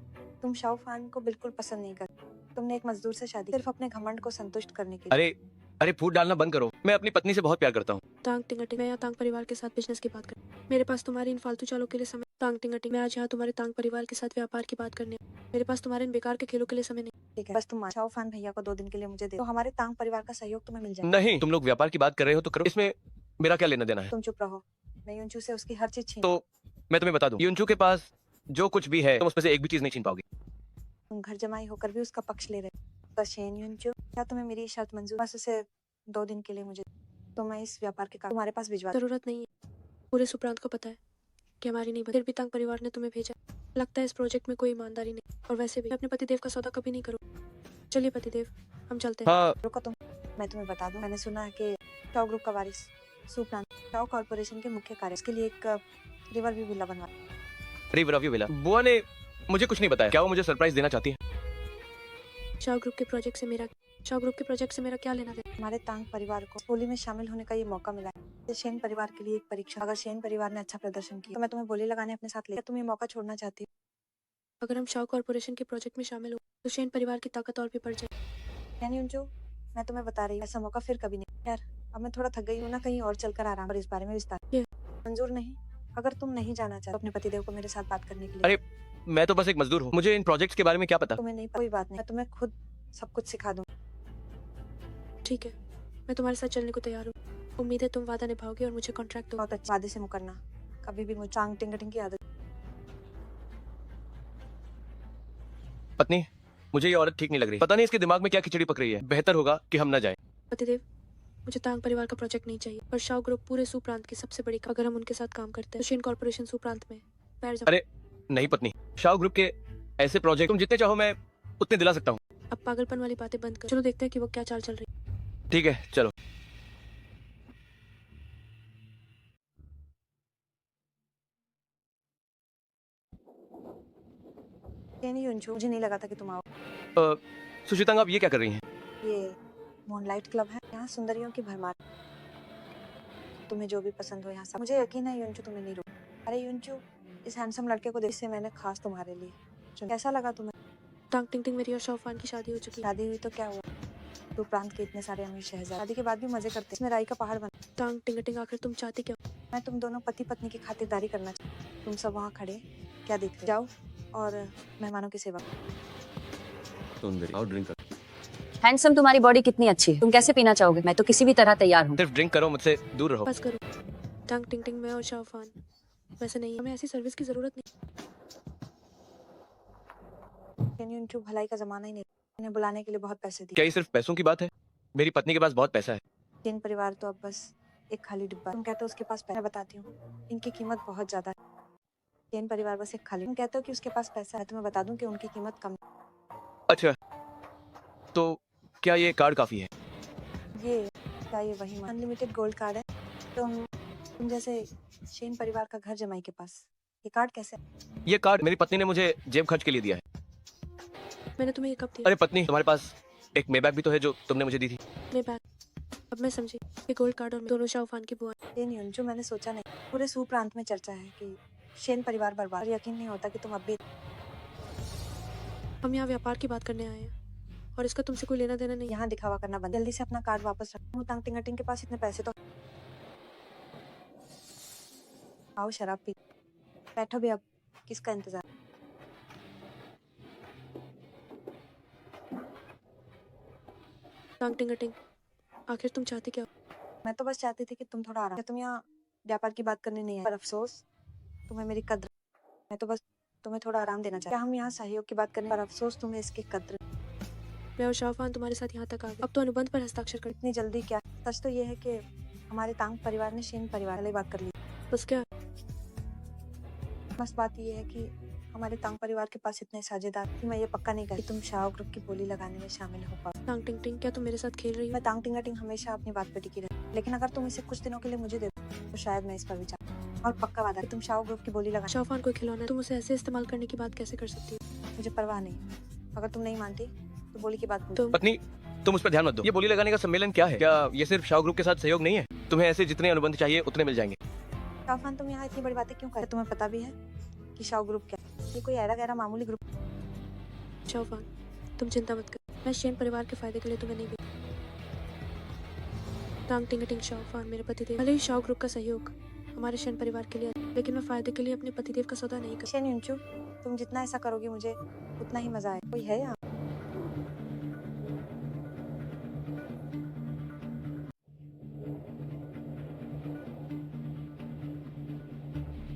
[SPEAKER 11] तुम शाहफान को बिल्कुल पसंद नहीं करते। तुमने एक मजदूर से शादी सिर्फ अपने घमंड को संतुष्ट करने के लिए।
[SPEAKER 3] अरे फूट डालना बंद करो। मैं अपनी पत्नी से बहुत प्यार करता हूँ।
[SPEAKER 6] टांग टिंग टिंग मैं यहाँ टांग परिवार के साथ बिजनेस की बात कर। मेरे पास तुम्हारी इन फालतू चालों के लिए समय। टांग टिंग टिंग मैं आज यहाँ तुम्हारे टांग परिवार के साथ व्यापार की बात करने। मेरे पास तुम्हारे इन बेकार के खेलों के लिए समय नहीं।
[SPEAKER 11] ठीक है, बस तुम शाहफान भैया को 2 दिन के लिए मुझे दे तो हमारे टांग परिवार का सहयोग तुम्हें मिल जाए।
[SPEAKER 3] नहीं, तुम लोग व्यापार की बात कर रहे हो तो करो। इसमें मेरा क्या लेना देना है?
[SPEAKER 11] तुम चुप रहो। मैं युंजू से उसकी हर चीज छीन।
[SPEAKER 3] तो मैं तुम्हें बता दूं, युंचू के पास जो कुछ भी है तुम उसमें से एक भी चीज नहीं छीन पाओगी।
[SPEAKER 11] तुम घर जमाई होकर भी उसका पक्ष ले रहे हो। बस शेन युंजू, क्या तुम्हें मेरी शर्त मंजूर? बस उसे 2 दिन के लिए मुझे तो मैं इस व्यापार के काम तुम्हारे पास भिजवा।
[SPEAKER 6] जरूरत नहीं है। पूरे सुप्रांत को पता है कि हमारी नहीं बनती। फिर भी टांग परिवार ने तुम्हें भेजा। लगता है इस प्रोजेक्ट में कोई ईमानदारी नहीं। और वैसे भी मैं अपने पतिदेव का सौदा कभी नहीं करूँ। चलिए पतिदेव हम चलते हैं।
[SPEAKER 3] हाँ,
[SPEAKER 11] रुको तुम, मैं तुम्हें बता दूं, मैंने सुना है कि टाउ ग्रुप का वारिस सुप्रांत टाउ कॉर्पोरेशन के मुख्य कार्य इसके लिए एक रिवर व्यू विला बनवा।
[SPEAKER 3] River view villa. बुआ ने मुझे कुछ नहीं बताया। क्या वो मुझे सरप्राइज देना चाहती है?
[SPEAKER 6] शाह ग्रुप के प्रोजेक्ट से मेरा क्या लेना देना?
[SPEAKER 11] हमारे टांग परिवार को होली में शामिल होने का ये मौका मिला है। ये शेन परिवार के लिए एक परीक्षा। अगर शेन परिवार ने अच्छा प्रदर्शन किया तो मैं तुम्हें बोली लगाने अपने साथ ले। तुम ये मौका छोड़ना चाहती हो?
[SPEAKER 6] अगर हम शाह कॉर्पोरेशन के प्रोजेक्ट में शामिल हो तो शेन परिवार की ताकत और भी बढ़ जाए।
[SPEAKER 11] यानी युंजू मैं तुम्हें बता रही हूँ, ऐसा मौका फिर कभी नहीं। यार अब मैं थोड़ा थक गई हूँ ना, कहीं और चलकर आराम और इस बारे में विस्तार। मंजूर नहीं? अगर तुम नहीं जाना चाहते अपने पतिदेव को मेरे साथ बात करने के लिए।
[SPEAKER 3] अरे मैं तो बस एक मजदूर हूँ। मुझे इन प्रोजेक्ट्स के बारे में क्या पता?
[SPEAKER 11] तुम्हें नहीं, कोई बात नहीं, मैं तुम्हें खुद सब कुछ सिखा दूँ।
[SPEAKER 6] ठीक है, मैं तुम्हारे साथ चलने को तैयार हूँ। उम्मीद है तुम वादा निभाओगे और मुझे कॉन्ट्रैक्ट दो।
[SPEAKER 11] बहुत अच्छा, वादे से मुकरना कभी भी मुझे टांग टिंग टिंग की आदत।
[SPEAKER 3] पत्नी, मुझे ये औरत ठीक नहीं लग रही। पता नहीं इसके दिमाग में क्या खिचड़ी पक रही है। बेहतर होगा कि हम न जाएं।
[SPEAKER 6] पतिदेव मुझे टांग परिवार का प्रोजेक्ट नहीं चाहिए। और शाह ग्रुप पूरे सुप्रांत की सबसे बड़ी। अगर हम उनके साथ काम करते हैं तो शेन कॉर्पोरेशन सुप्रांत में पैर जमा।
[SPEAKER 3] अरे नहीं पत्नी, शाह ग्रुप के ऐसे प्रोजेक्ट तुम जितने चाहो मैं उतने दिला सकता हूँ।
[SPEAKER 6] अब पागलपन वाली बातें बंद कर। चलो देखते हैं कि वो क्या चाल चल रही है।
[SPEAKER 3] ठीक है चलो।
[SPEAKER 11] नहीं युंजू, मुझे नहीं लगा था कि तुम आओ।
[SPEAKER 3] सुचितांग आप ये क्या कर रही हैं?
[SPEAKER 11] ये मूनलाइट क्लब है, यहाँ सुंदरियों की भरमार। तुम्हें जो भी पसंद हो यहाँ सब। मुझे यकीन है युंजू तुम्हें नहीं रोक। अरे युंजू, इस हैंडसम लड़के को जिसे मैंने खास तुम्हारे लिए। कैसा लगा तुम्हें?
[SPEAKER 6] टांग टिंग टिंग मेरी और शाहफान की शादी हो चुकी है।
[SPEAKER 11] शादी हुई तो क्या हुआ? तो प्रांत के इतने सारे अमीर शहजादे शादी के बाद भी मजे करते। इसमें राई का पहाड़ बना।
[SPEAKER 6] टांग टिंग टिंग आखिर तुम चाहती क्या?
[SPEAKER 11] मैं तुम दोनों पति पत्नी की खातिरदारी करना चाहती। तुम सब वहाँ खड़े क्या देख रहे? जाओ और मेहमानों की सेवा।
[SPEAKER 5] सुंदरी आओ ड्रिंक कर।
[SPEAKER 9] हैंडसम तुम्हारी बॉडी कितनी अच्छी है। तुम कैसे पीना चाहोगे? मैं तो किसी भी तरह तैयार हूँ।
[SPEAKER 3] सिर्फ ड्रिंक करो, मुझसे दूर रहो।
[SPEAKER 6] बस करो। टांग टिंग टिंग मैं और शाहफान वैसे नहीं, हमें ऐसी सर्विस की जरूरत नहीं।
[SPEAKER 11] युंजू भलाई का जमाना ही नहीं। इन्हें बुलाने के लिए बहुत पैसे दिए।
[SPEAKER 3] क्या ये सिर्फ पैसों की बात है? मेरी पत्नी के पास बहुत पैसा है।
[SPEAKER 11] शेन परिवार तो अब बस एक खाली डिब्बा। तुम कहते हो उसके पास पैसा। मैं बताती हूँ, इनकी कीमत बहुत ज्यादा है। शेन परिवार बस एक खाली। तुम कहते हो कि उसके पास पैसा है, तुम्हें बता दूं कि उनकी कीमत कम।
[SPEAKER 3] अच्छा तो क्या ये कार्ड काफी है?
[SPEAKER 11] ये क्या ये वही अनलिमिटेड गोल्ड कार्ड है? तुम जैसे शेन परिवार का घर जमाई के पास ये कार्ड कैसे?
[SPEAKER 3] ये कार्ड मेरी पत्नी ने मुझे जेब खर्च के लिए दिया है।
[SPEAKER 6] मैंने तुम्हें ये कब दिया?
[SPEAKER 3] अरे पत्नी, तुम्हारे पास एक मेबैग भी तो है जो तुमने मुझे दी थी।
[SPEAKER 6] मैं बैग। अब मैं समझी, ये गोल्ड कार्ड और दोनों शाहफान की बुआ।
[SPEAKER 11] ये नहीं जो मैंने सोचा नहीं। पूरे सू प्रांत में चर्चा है कि शेन परिवार बर्बाद। यकीन नहीं होता कि तुम अब भी।
[SPEAKER 6] हम यहाँ व्यापार की बात करने आए हैं और इसका तुमसे कोई लेना देना नहीं।
[SPEAKER 11] यहाँ दिखावा करना बंद। जल्दी से अपना कार्ड वापस रखो। टांग टिंग टिंग के पास इतने पैसे तो। आओ शराब पी। बैठो भी, अब किसका इंतजार?
[SPEAKER 6] टांग टिंग टिंग आखिर तुम चाहती क्या?
[SPEAKER 11] मैं तो बस चाहती थी कि तुम थोड़ा आराम। तुम यहाँ व्यापार की बात करने नहीं आए, पर अफसोस तुम्हें मेरी कद्र। मैं तो बस तुम्हें थोड़ा आराम देना चाहती। हम यहाँ सहयोग की बात करने, पर अफसोस तुम्हें इसकी कद्र।
[SPEAKER 6] मैं और शाहफान तुम्हारे साथ यहाँ तक आ गए। अब तो अनुबंध पर हस्ताक्षर कर।
[SPEAKER 11] इतनी जल्दी क्या? सच तो ये है कि हमारे तांग परिवार ने शेन परिवार वाले बात कर ली।
[SPEAKER 6] बस क्या?
[SPEAKER 11] बस बात ये है कि हमारे तांग परिवार के पास इतने साझेदार कि मैं ये पक्का नहीं कर कि तुम शाह ग्रुप की बोली लगाने में शामिल हो पाओ।
[SPEAKER 6] टांग टिंग टिंग, क्या तुम मेरे साथ खेल रही हो?
[SPEAKER 11] मैं तांग टिंगा टिंग हमेशा अपनी बात पे टिकी रही, लेकिन अगर तुम इसे कुछ दिनों के लिए मुझे दे दो तो शायद मैं इस पर विचार। और पक्का वादा कि तुम शाह ग्रुप की बोली लगा।
[SPEAKER 6] शाहफान को खिलौना है, तुम उसे ऐसे इस्तेमाल करने की बात कैसे कर सकती हो?
[SPEAKER 11] मुझे परवाह नहीं, अगर तुम नहीं मानती तो बोली की बात भूल।
[SPEAKER 6] तुम
[SPEAKER 3] पत्नी, तुम उस पर ध्यान मत दो। ये बोली लगाने का सम्मेलन क्या है? क्या ये सिर्फ शाह ग्रुप के साथ सहयोग नहीं है? तुम्हें ऐसे जितने अनुबंध चाहिए उतने मिल जाएंगे।
[SPEAKER 11] शाहफान, तुम यहाँ इतनी बड़ी बातें क्यों कर रहे हो? तुम्हें पता भी है कि शाह ग्रुप क्या है? ये कोई ऐरा गैरा मामूली ग्रुप।
[SPEAKER 6] शाहफान, तुम चिंता मत कर, मैं शेन परिवार के फायदे के लिए तुम्हें नहीं भेज। टांग टिंग टिंग शाहफान, मेरे पतिदेव, भले ही शाह ग्रुप का सहयोग हमारे शेन परिवार के लिए, लेकिन मैं फायदे के लिए अपने पतिदेव का सौदा नहीं कर।
[SPEAKER 11] शेन युनचू, तुम जितना ऐसा करोगी मुझे उतना ही मजा आए। कोई है यहाँ?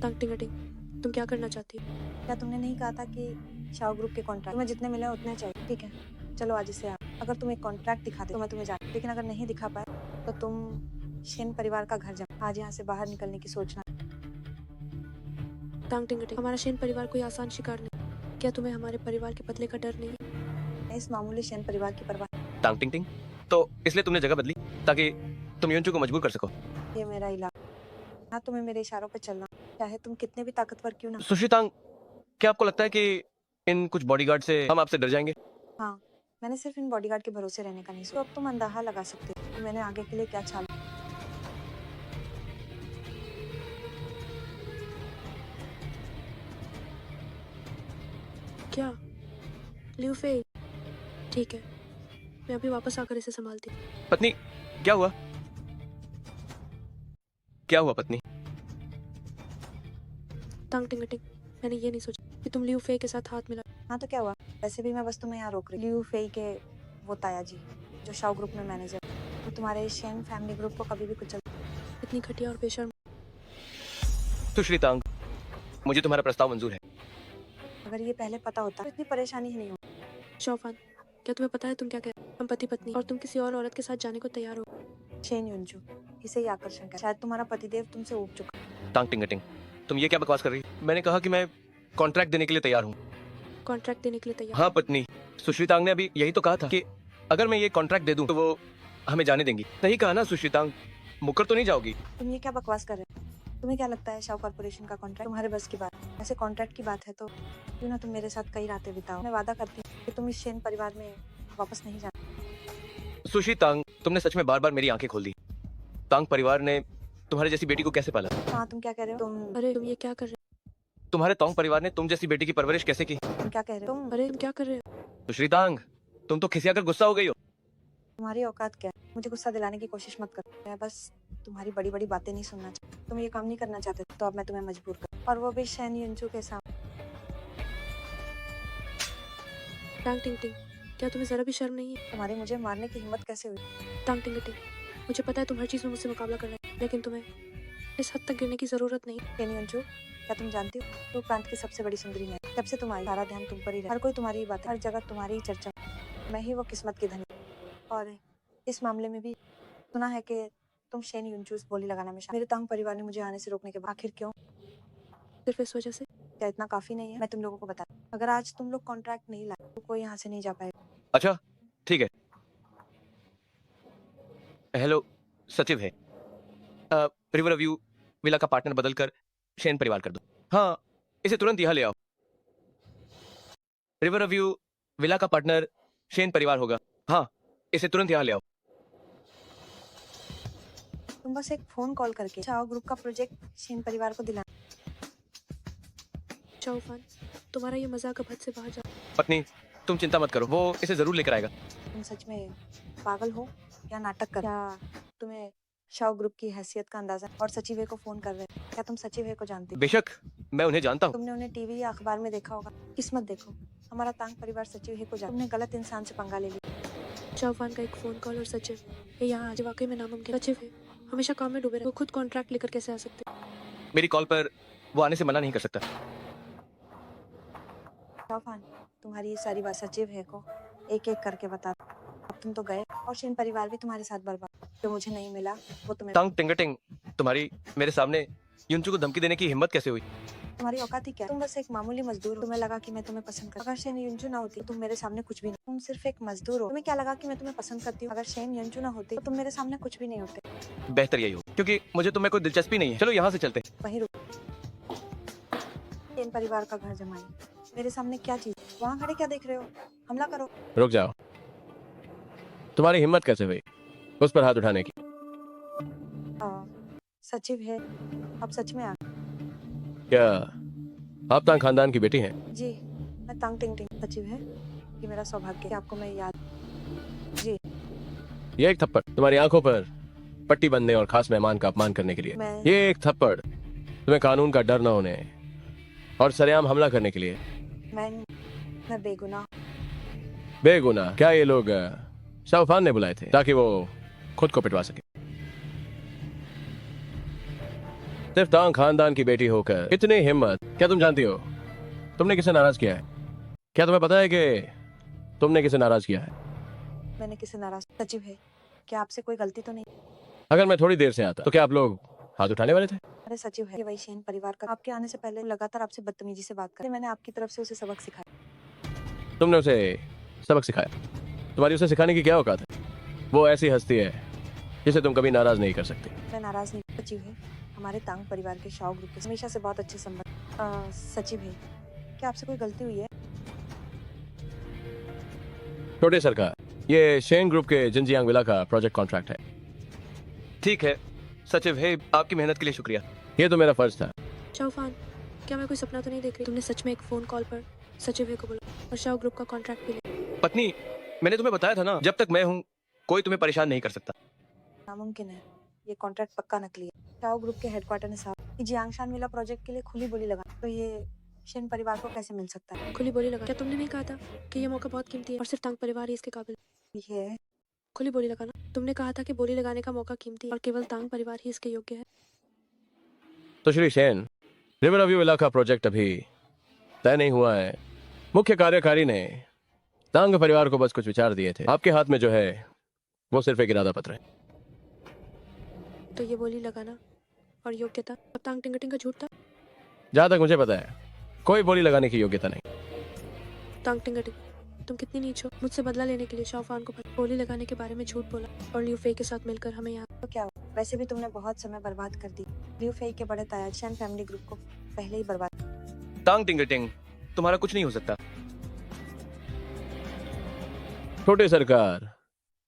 [SPEAKER 6] टांग टिंग टिंग, तुम क्या करना चाहती हो?
[SPEAKER 11] क्या तुमने नहीं कहा था कि शाह ग्रुप के कॉन्ट्रैक्ट तुम्हें जितने मिले उतने चाहिए? ठीक है, चलो आज इसे आप। अगर तुम एक कॉन्ट्रैक्ट दिखा दे तो मैं तुम्हें जान, लेकिन अगर नहीं दिखा पाए तो तुम शेन परिवार का घर जा। आज यहाँ से बाहर निकलने की सोचना।
[SPEAKER 6] टांग टिंग टिंग, हमारा शेन परिवार कोई आसान शिकार नहीं। क्या तुम्हें हमारे परिवार के बदले का डर नहीं है?
[SPEAKER 11] इस मामूली शेन परिवार की परवाह।
[SPEAKER 3] टांग टिंग टिंग, तो इसलिए तुमने जगह बदली ताकि तुम युनचू को मजबूर कर सको।
[SPEAKER 11] ये मेरा इलाका, हाँ तुम्हें मेरे इशारों पे चलना, चाहे तुम कितने भी ताकतवर क्यों ना।
[SPEAKER 3] सुश्री तांग, क्या आपको लगता है कि इन कुछ बॉडीगार्ड से हम आपसे डर जाएंगे?
[SPEAKER 11] हाँ, मैंने सिर्फ इन बॉडीगार्ड के भरोसे रहने का नहीं सोचा। तो अब तुम अंदाजा लगा सकते हो कि मैंने आगे के लिए क्या छाला।
[SPEAKER 6] क्या लियू फे? ठीक है, मैं अभी वापस आकर इसे संभालती हूँ।
[SPEAKER 3] पत्नी, क्या हुआ? क्या हुआ पत्नी?
[SPEAKER 6] टांग टिंग टिंग, मैंने ये नहीं सोचा कि तुम लियू फे के साथ हाथ मिला।
[SPEAKER 11] हाँ तो क्या हुआ? वैसे भी मैं बस तुम्हें यहाँ रोक रही। लियू फेई के वो ताया जी जो शाह ग्रुप में मैनेजर, तो तुम्हारे शेन फैमिली ग्रुप को कभी भी कुचल।
[SPEAKER 6] इतनी घटिया और बेशर्म।
[SPEAKER 3] सुश्री तांग, मुझे तुम्हारा प्रस्ताव मंजूर है।
[SPEAKER 11] अगर ये पहले पता होता तो इतनी परेशानी ही नहीं होती।
[SPEAKER 6] शाहफान, क्या तुम्हें पता है तुम क्या कह रहे हो? हम पति पत्नी और तुम किसी और औरत के साथ जाने को तैयार हो।
[SPEAKER 11] शेन युनचू, इसे ही आकर्षण कर। शायद तुम्हारा पतिदेव तुमसे ऊब चुका।
[SPEAKER 3] टांग टिंग टिंग, तुम ये क्या बकवास कर रही? मैंने कहा कि मैं कॉन्ट्रैक्ट देने के लिए तैयार हूँ।
[SPEAKER 6] कॉन्ट्रैक्ट देने के लिए तैयार?
[SPEAKER 3] हाँ पत्नी, सुश्री तांग ने अभी यही तो कहा था कि अगर मैं ये कॉन्ट्रैक्ट दे दूं तो वो हमें जाने देंगी। नहीं कहा ना सुश्री तांग? मुकर तो नहीं जाओगी?
[SPEAKER 11] तुम ये क्या बकवास कर रहे हो? तुम्हें क्या लगता है शाह कॉर्पोरेशन का कॉन्ट्रैक्ट तुम्हारे बस की बात? ऐसे कॉन्ट्रैक्ट की बात है तो क्यों ना तुम मेरे साथ कई रातें बिताओ। मैं वादा करती हूँ कि तुम इस शेन परिवार में वापस नहीं जाना।
[SPEAKER 3] सुश्री तांग, तुमने सच में बार बार मेरी आंखें खोल दी। तांग परिवार ने तुम्हारे जैसी बेटी को कैसे पाला?
[SPEAKER 11] हाँ, तुम क्या कह रहे हो?
[SPEAKER 6] अरे तुम ये क्या कर रहे
[SPEAKER 3] तुम्हारे तोंग परिवार ने तुम जैसी बेटी की परवरिश कैसे की?
[SPEAKER 11] तुम क्या कह रहे हो?
[SPEAKER 6] हो? अरे तुम क्या कर रहे हो?
[SPEAKER 3] सुश्री तांग, तुम तो खिसिया कर गुस्सा हो गई हो।
[SPEAKER 11] तुम्हारी औकात क्या है? मुझे गुस्सा दिलाने की कोशिश मत करो। मैं बस तुम्हारी बड़ी बड़ी बातें नहीं सुनना चाहती। तुम ये काम नहीं करना चाहते तो अब मैं तुम्हें मजबूर कर, और वो भी शेन युनचू के साथ।
[SPEAKER 6] टांग टिंग टिंग, क्या तुम्हें जरा भी शर्म नहीं है?
[SPEAKER 11] तुम्हारी मुझे मारने की हिम्मत कैसे हुई?
[SPEAKER 6] टांग टिंग टिंग, मुझे पता है तुम हर चीज में मुझसे मुकाबला करना है, लेकिन तुम्हें इस हद तक गिरने की जरूरत नहीं।
[SPEAKER 11] शेन युनचू, क्या तुम जानती हो तो प्रांत की सबसे बड़ी सुंदरी मैं। जब से तुम आई सारा ध्यान तुम पर ही रहा। हर कोई तुम्हारी ही बात, हर जगह तुम्हारी ही चर्चा। मैं ही वो किस्मत की धनी। और इस मामले में भी सुना है कि तुम शेन युनचू बोली लगाना में मेरे तांग परिवार ने मुझे आने से रोकने के बाद। आखिर क्यों?
[SPEAKER 6] सिर्फ इस वजह से।
[SPEAKER 11] क्या इतना काफी नहीं है? मैं तुम लोगों को बता, अगर आज तुम लोग कॉन्ट्रैक्ट नहीं लाए तो कोई यहाँ से नहीं जा पाएगा।
[SPEAKER 3] अच्छा ठीक है। हेलो, सचिव है। रिवर व्यू विला का पार्टनर बदलकर शेन परिवार कर दो। हाँ, इसे तुरंत यहाँ ले आओ। रिवर व्यू विला का पार्टनर शेन परिवार होगा। हाँ, इसे तुरंत यहाँ ले आओ।
[SPEAKER 11] तुम बस एक फोन कॉल करके शाह ग्रुप का प्रोजेक्ट शेन परिवार को दिलाना।
[SPEAKER 6] शाहफान, तुम्हारा ये मजाक अब हद से बाहर जा।
[SPEAKER 3] पत्नी, तुम चिंता मत करो, वो इसे जरूर लेकर आएगा।
[SPEAKER 11] तुम सच में पागल हो या नाटक कर? क्या तुम्हें शाह ग्रुप की हैसियत का अंदाजा? और सचिव को फोन कर रहे हैं, क्या तुम सचिव को जानते हो?
[SPEAKER 3] बेशक, मैं उन्हें जानता हूँ।
[SPEAKER 11] तुमने उन्हें टीवी या अखबार में देखा होगा। किस्मत देखो, हमारा तांग परिवार सचिव को जान। तुमने गलत इंसान से पंगा ले लिया।
[SPEAKER 6] शाहफान का एक फोन कॉल और सचिव ये यहाँ आज वाकई में नामुमकिन। सचिव है हमेशा काम में डूबे रहे, वो खुद कॉन्ट्रैक्ट लेकर कैसे आ सकते?
[SPEAKER 3] मेरी कॉल पर वो आने से मना नहीं कर सकता।
[SPEAKER 11] शाओफान, तुम्हारी ये सारी बात सचिव है को एक एक करके बता। अब तुम तो गए और शेन परिवार भी तुम्हारे साथ बर्बाद। जो मुझे नहीं मिला वो तुम्हें।
[SPEAKER 3] टांग टिंगटिंग, तुम्हारी मेरे सामने युनचू को धमकी देने की हिम्मत कैसे हुई?
[SPEAKER 11] तुम्हारी औकात ही क्या? तुम बस एक मामूली मजदूर हो। तुम्हें लगा कि मैं तुम्हें पसंद करती हूँ। अगर शेन युनचू ना होती तुम मेरे सामने कुछ भी नहीं। तुम सिर्फ एक मजदूर हो। तुम्हें क्या लगा कि मैं तुम्हें पसंद करती हूँ? अगर शेन युनचू ना होती तो तुम मेरे सामने कुछ भी नहीं होते।
[SPEAKER 3] बेहतर यही हो, क्योंकि मुझे तुम्हें कोई दिलचस्पी नहीं है। चलो यहाँ से चलते हैं।
[SPEAKER 11] वहीं रुक। शेन परिवार का घर जमाई मेरे सामने क्या चीज? वहाँ खड़े क्या देख रहे हो? हमला करो।
[SPEAKER 3] रुक जाओ, तुम्हारी हिम्मत कैसे हुई उस पर हाथ उठाने की?
[SPEAKER 11] सचिव है, अब सच में आ।
[SPEAKER 3] क्या आप तांग खानदान की बेटी हैं?
[SPEAKER 11] जी, मैं तांग टिंग टिंग सचिव है। ये मेरा सौभाग्य है कि आपको मैं याद। जी,
[SPEAKER 3] ये एक थप्पड़ तुम्हारी आंखों पर पट्टी बंधने और खास मेहमान का अपमान करने के लिए।
[SPEAKER 11] मैं
[SPEAKER 3] ये एक थप्पड़ तुम्हें कानून का डर न होने और सरेआम हमला करने के लिए।
[SPEAKER 11] मैं बेगुनाह।
[SPEAKER 3] बेगुनाह? क्या ये लोग शाओफान ने बुलाए थे ताकि वो खुद को पिटवा सके? सिर्फ तांग खानदान की बेटी होकर इतनी हिम्मत! क्या तुम जानती हो तुमने किसे नाराज किया है? क्या तुम्हें पता है कि तुमने किसे नाराज किया है?
[SPEAKER 11] मैंने किसे नाराज? सचिव है, क्या आपसे कोई गलती तो नहीं?
[SPEAKER 3] अगर मैं थोड़ी देर से आता तो क्या आप लोग हाथ उठाने वाले थे?
[SPEAKER 11] अरे सचिव है, ये वही शेन परिवार का। आपके आने से पहले लगातार आपसे बदतमीजी से बात कर। मैंने आपकी तरफ से उसे सबक सिखाया।
[SPEAKER 3] तुमने उसे सबक सिखाया? तुम्हारी उसे सिखाने की क्या औकात है? वो ऐसी हस्ती है जिसे तुम कभी नाराज नहीं कर सकते।
[SPEAKER 11] मैं नाराज नहीं। सचिव है, हमारे तांग परिवार के शाओ ग्रुप के हमेशा से बहुत अच्छे संबंध। सचिव है, क्या आपसे कोई गलती हुई है?
[SPEAKER 3] छोटे सरकार, ये शेन ग्रुप के जिनजियांग विला का प्रोजेक्ट कॉन्ट्रैक्ट है। ठीक है सचिव है, आपकी मेहनत के लिए शुक्रिया। ये तो मेरा फर्ज था।
[SPEAKER 6] शाओफान, क्या मैं कोई सपना तो नहीं देख रही? तुमने सच में एक फोन कॉल पर सचिव को बोला और शाओ ग्रुप का कॉन्ट्रैक्ट भी लिया।
[SPEAKER 3] पत्नी, मैंने तुम्हें बताया था ना, जब तक मैं हूँ कोई तुम्हें परेशान नहीं कर सकता।
[SPEAKER 11] नामुमकिन है, ये कॉन्ट्रैक्ट पक्का नकली है। शाओ ग्रुप के हेडक्वार्टर ने साफ कि जियांगशान विला प्रोजेक्ट के लिए खुली बोली लगा, तो ये शेन परिवार को कैसे मिल सकता है?
[SPEAKER 6] खुली बोली लगा? क्या तुमने नहीं कहा था कि ये मौका बहुत कीमती है और सिर्फ तांग परिवार ही इसके काबिल?
[SPEAKER 11] ये है।
[SPEAKER 6] खुली बोली लगाना? तुमने कहा था कि बोली लगाने का मौका कीमती है और केवल तांग परिवार ही इसके योग्य है।
[SPEAKER 3] तो श्री शेन, रिवर अव्यू विला का प्रोजेक्ट अभी तय नहीं हुआ है। मुख्य कार्यकारी ने तांग परिवार को बस कुछ विचार दिए थे। आपके हाथ में जो है वो सिर्फ एक इरादा पत्र है।
[SPEAKER 6] तो ये बोली लगाना और योग्यता अब तांग टिंगटिंग का झूठ था?
[SPEAKER 3] जहां तक मुझे पता है कोई बोली लगाने की योग्यता नहीं।
[SPEAKER 6] तांग टिंगटिंग, तुम कितनी नीच हो? मुझसे बदला लेने के लिए शाओफान को बोली लगाने के बारे में झूठ बोला और लियू फेई के साथ मिलकर हमें यहाँ।
[SPEAKER 11] तो क्या हुआ? वैसे भी तुमने बहुत समय बर्बाद कर दी। लियू फेई के बड़े ताया शेन फैमिली ग्रुप को पहले ही बर्बाद।
[SPEAKER 3] तांग टिंगटिंग, तुम्हारा कुछ नहीं हो सकता। छोटे सरकार,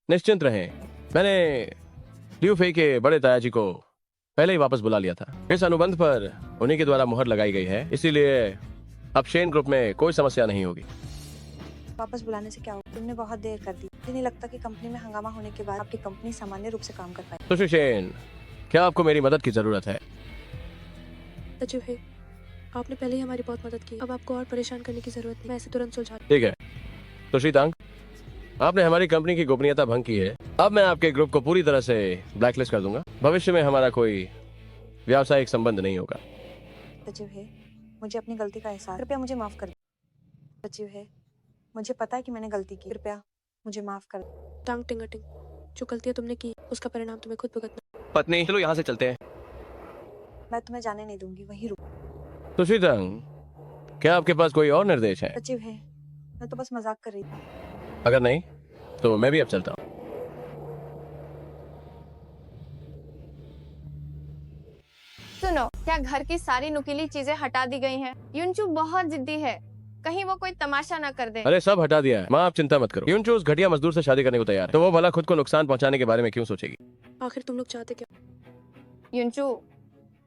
[SPEAKER 3] निश्चिंत रहें। मैंने लियू फेई के बड़े ताया जी को पहले ही वापस बुला लिया था। इस अनुबंध पर उन्हीं के द्वारा मुहर लगाई गई है, इसीलिए अब शेन ग्रुप में कोई समस्या नहीं होगी।
[SPEAKER 11] वापस बुलाने से क्या होगा? तुमने बहुत देर कर दी। मुझे नहीं लगता कि कंपनी में हंगामा होने के बाद आपकी कंपनी सामान्य रूप से काम कर पाए।
[SPEAKER 3] तो श्री शेन, क्या आपको मेरी मदद की जरूरत है?
[SPEAKER 6] सचिव है, आपने पहले ही हमारी बहुत मदद की, अब आपको और परेशान करने की जरूरत नहीं। मैं इसे तुरंत सुलझा।
[SPEAKER 3] ठीक है, तो श्री तांग, आपने हमारी कंपनी की गोपनीयता भंग की है। अब मैं आपके ग्रुप को पूरी तरह से ब्लैकलिस्ट कर दूंगा। भविष्य में हमारा कोई व्यावसायिक संबंध नहीं होगा।
[SPEAKER 11] सचिव है, मुझे अपनी गलती का एहसास। कृपया मुझे माफ कर दो। सचिव है, मुझे पता है कि मैंने गलती की। कृपया मुझे माफ कर दो।
[SPEAKER 6] टांग टिंगटिंग, जो गलतियां तुमने की उसका परिणाम तुम्हें खुद भुगतना।
[SPEAKER 3] पत्नी, चलो यहाँ से चलते हैं।
[SPEAKER 11] मैं तुम्हें जाने नहीं दूंगी, वहीं रुक।
[SPEAKER 3] तो श्री तांग, क्या आपके पास कोई और निर्देश है?
[SPEAKER 11] सचिव है, मैं तो बस मजाक कर रही थी।
[SPEAKER 3] अगर नहीं तो मैं भी अब चलता हूँ।
[SPEAKER 4] सुनो, क्या घर की सारी नुकीली चीजें हटा दी गई हैं? युनचू बहुत जिद्दी है, कहीं वो कोई तमाशा ना कर दे।
[SPEAKER 3] अरे सब हटा दिया है माँ, आप चिंता मत करो। युनचू उस घटिया मजदूर से शादी करने को तैयार है, तो वो भला खुद को नुकसान पहुंचाने के बारे में क्यों सोचेगी?
[SPEAKER 6] आखिर तुम लोग चाहते क्या?
[SPEAKER 4] युनचू,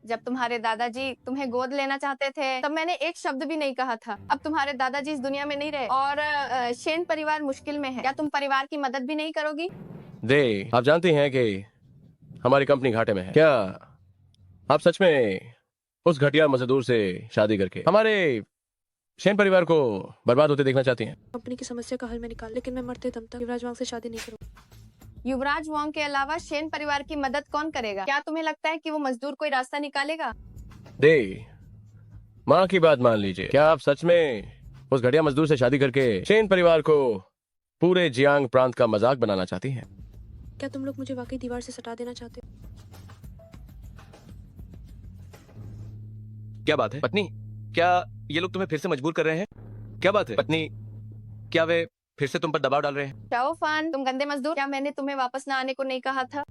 [SPEAKER 4] जब तुम्हारे दादाजी तुम्हें गोद लेना चाहते थे तब मैंने एक शब्द भी नहीं कहा था। अब तुम्हारे दादाजी इस दुनिया में नहीं रहे और शेन परिवार मुश्किल में है। क्या तुम परिवार की मदद भी नहीं करोगी?
[SPEAKER 3] दे, आप जानती हैं कि हमारी कंपनी घाटे में है। क्या आप सच में उस घटिया मजदूर से शादी करके हमारे शेन परिवार को बर्बाद होते देखना चाहती हैं?
[SPEAKER 6] कंपनी की समस्या का हल मैं निकाल, लेकिन मैं मरते दम तक युवराज वांग से शादी नहीं करूँ।
[SPEAKER 4] युवराज वांग के अलावा शेन परिवार की मदद कौन करेगा? क्या तुम्हें लगता है कि वो मजदूर कोई रास्ता निकालेगा?
[SPEAKER 3] दे, माँ की बात मान लीजिए। क्या आप सच में उस घटिया मजदूर से शादी करके शेन परिवार को पूरे जियांग प्रांत का मजाक बनाना चाहती हैं।
[SPEAKER 6] क्या तुम लोग मुझे वाकई दीवार से सटा देना चाहते हो?
[SPEAKER 3] क्या बात है पत्नी? क्या ये लोग तुम्हें फिर से मजबूर कर रहे हैं? क्या बात है पत्नी? क्या वे फिर से तुम पर दबाव डाल रहे हैं?
[SPEAKER 4] शाओफान, तुम गंदे मजदूर, क्या मैंने तुम्हें वापस ना आने को नहीं कहा था?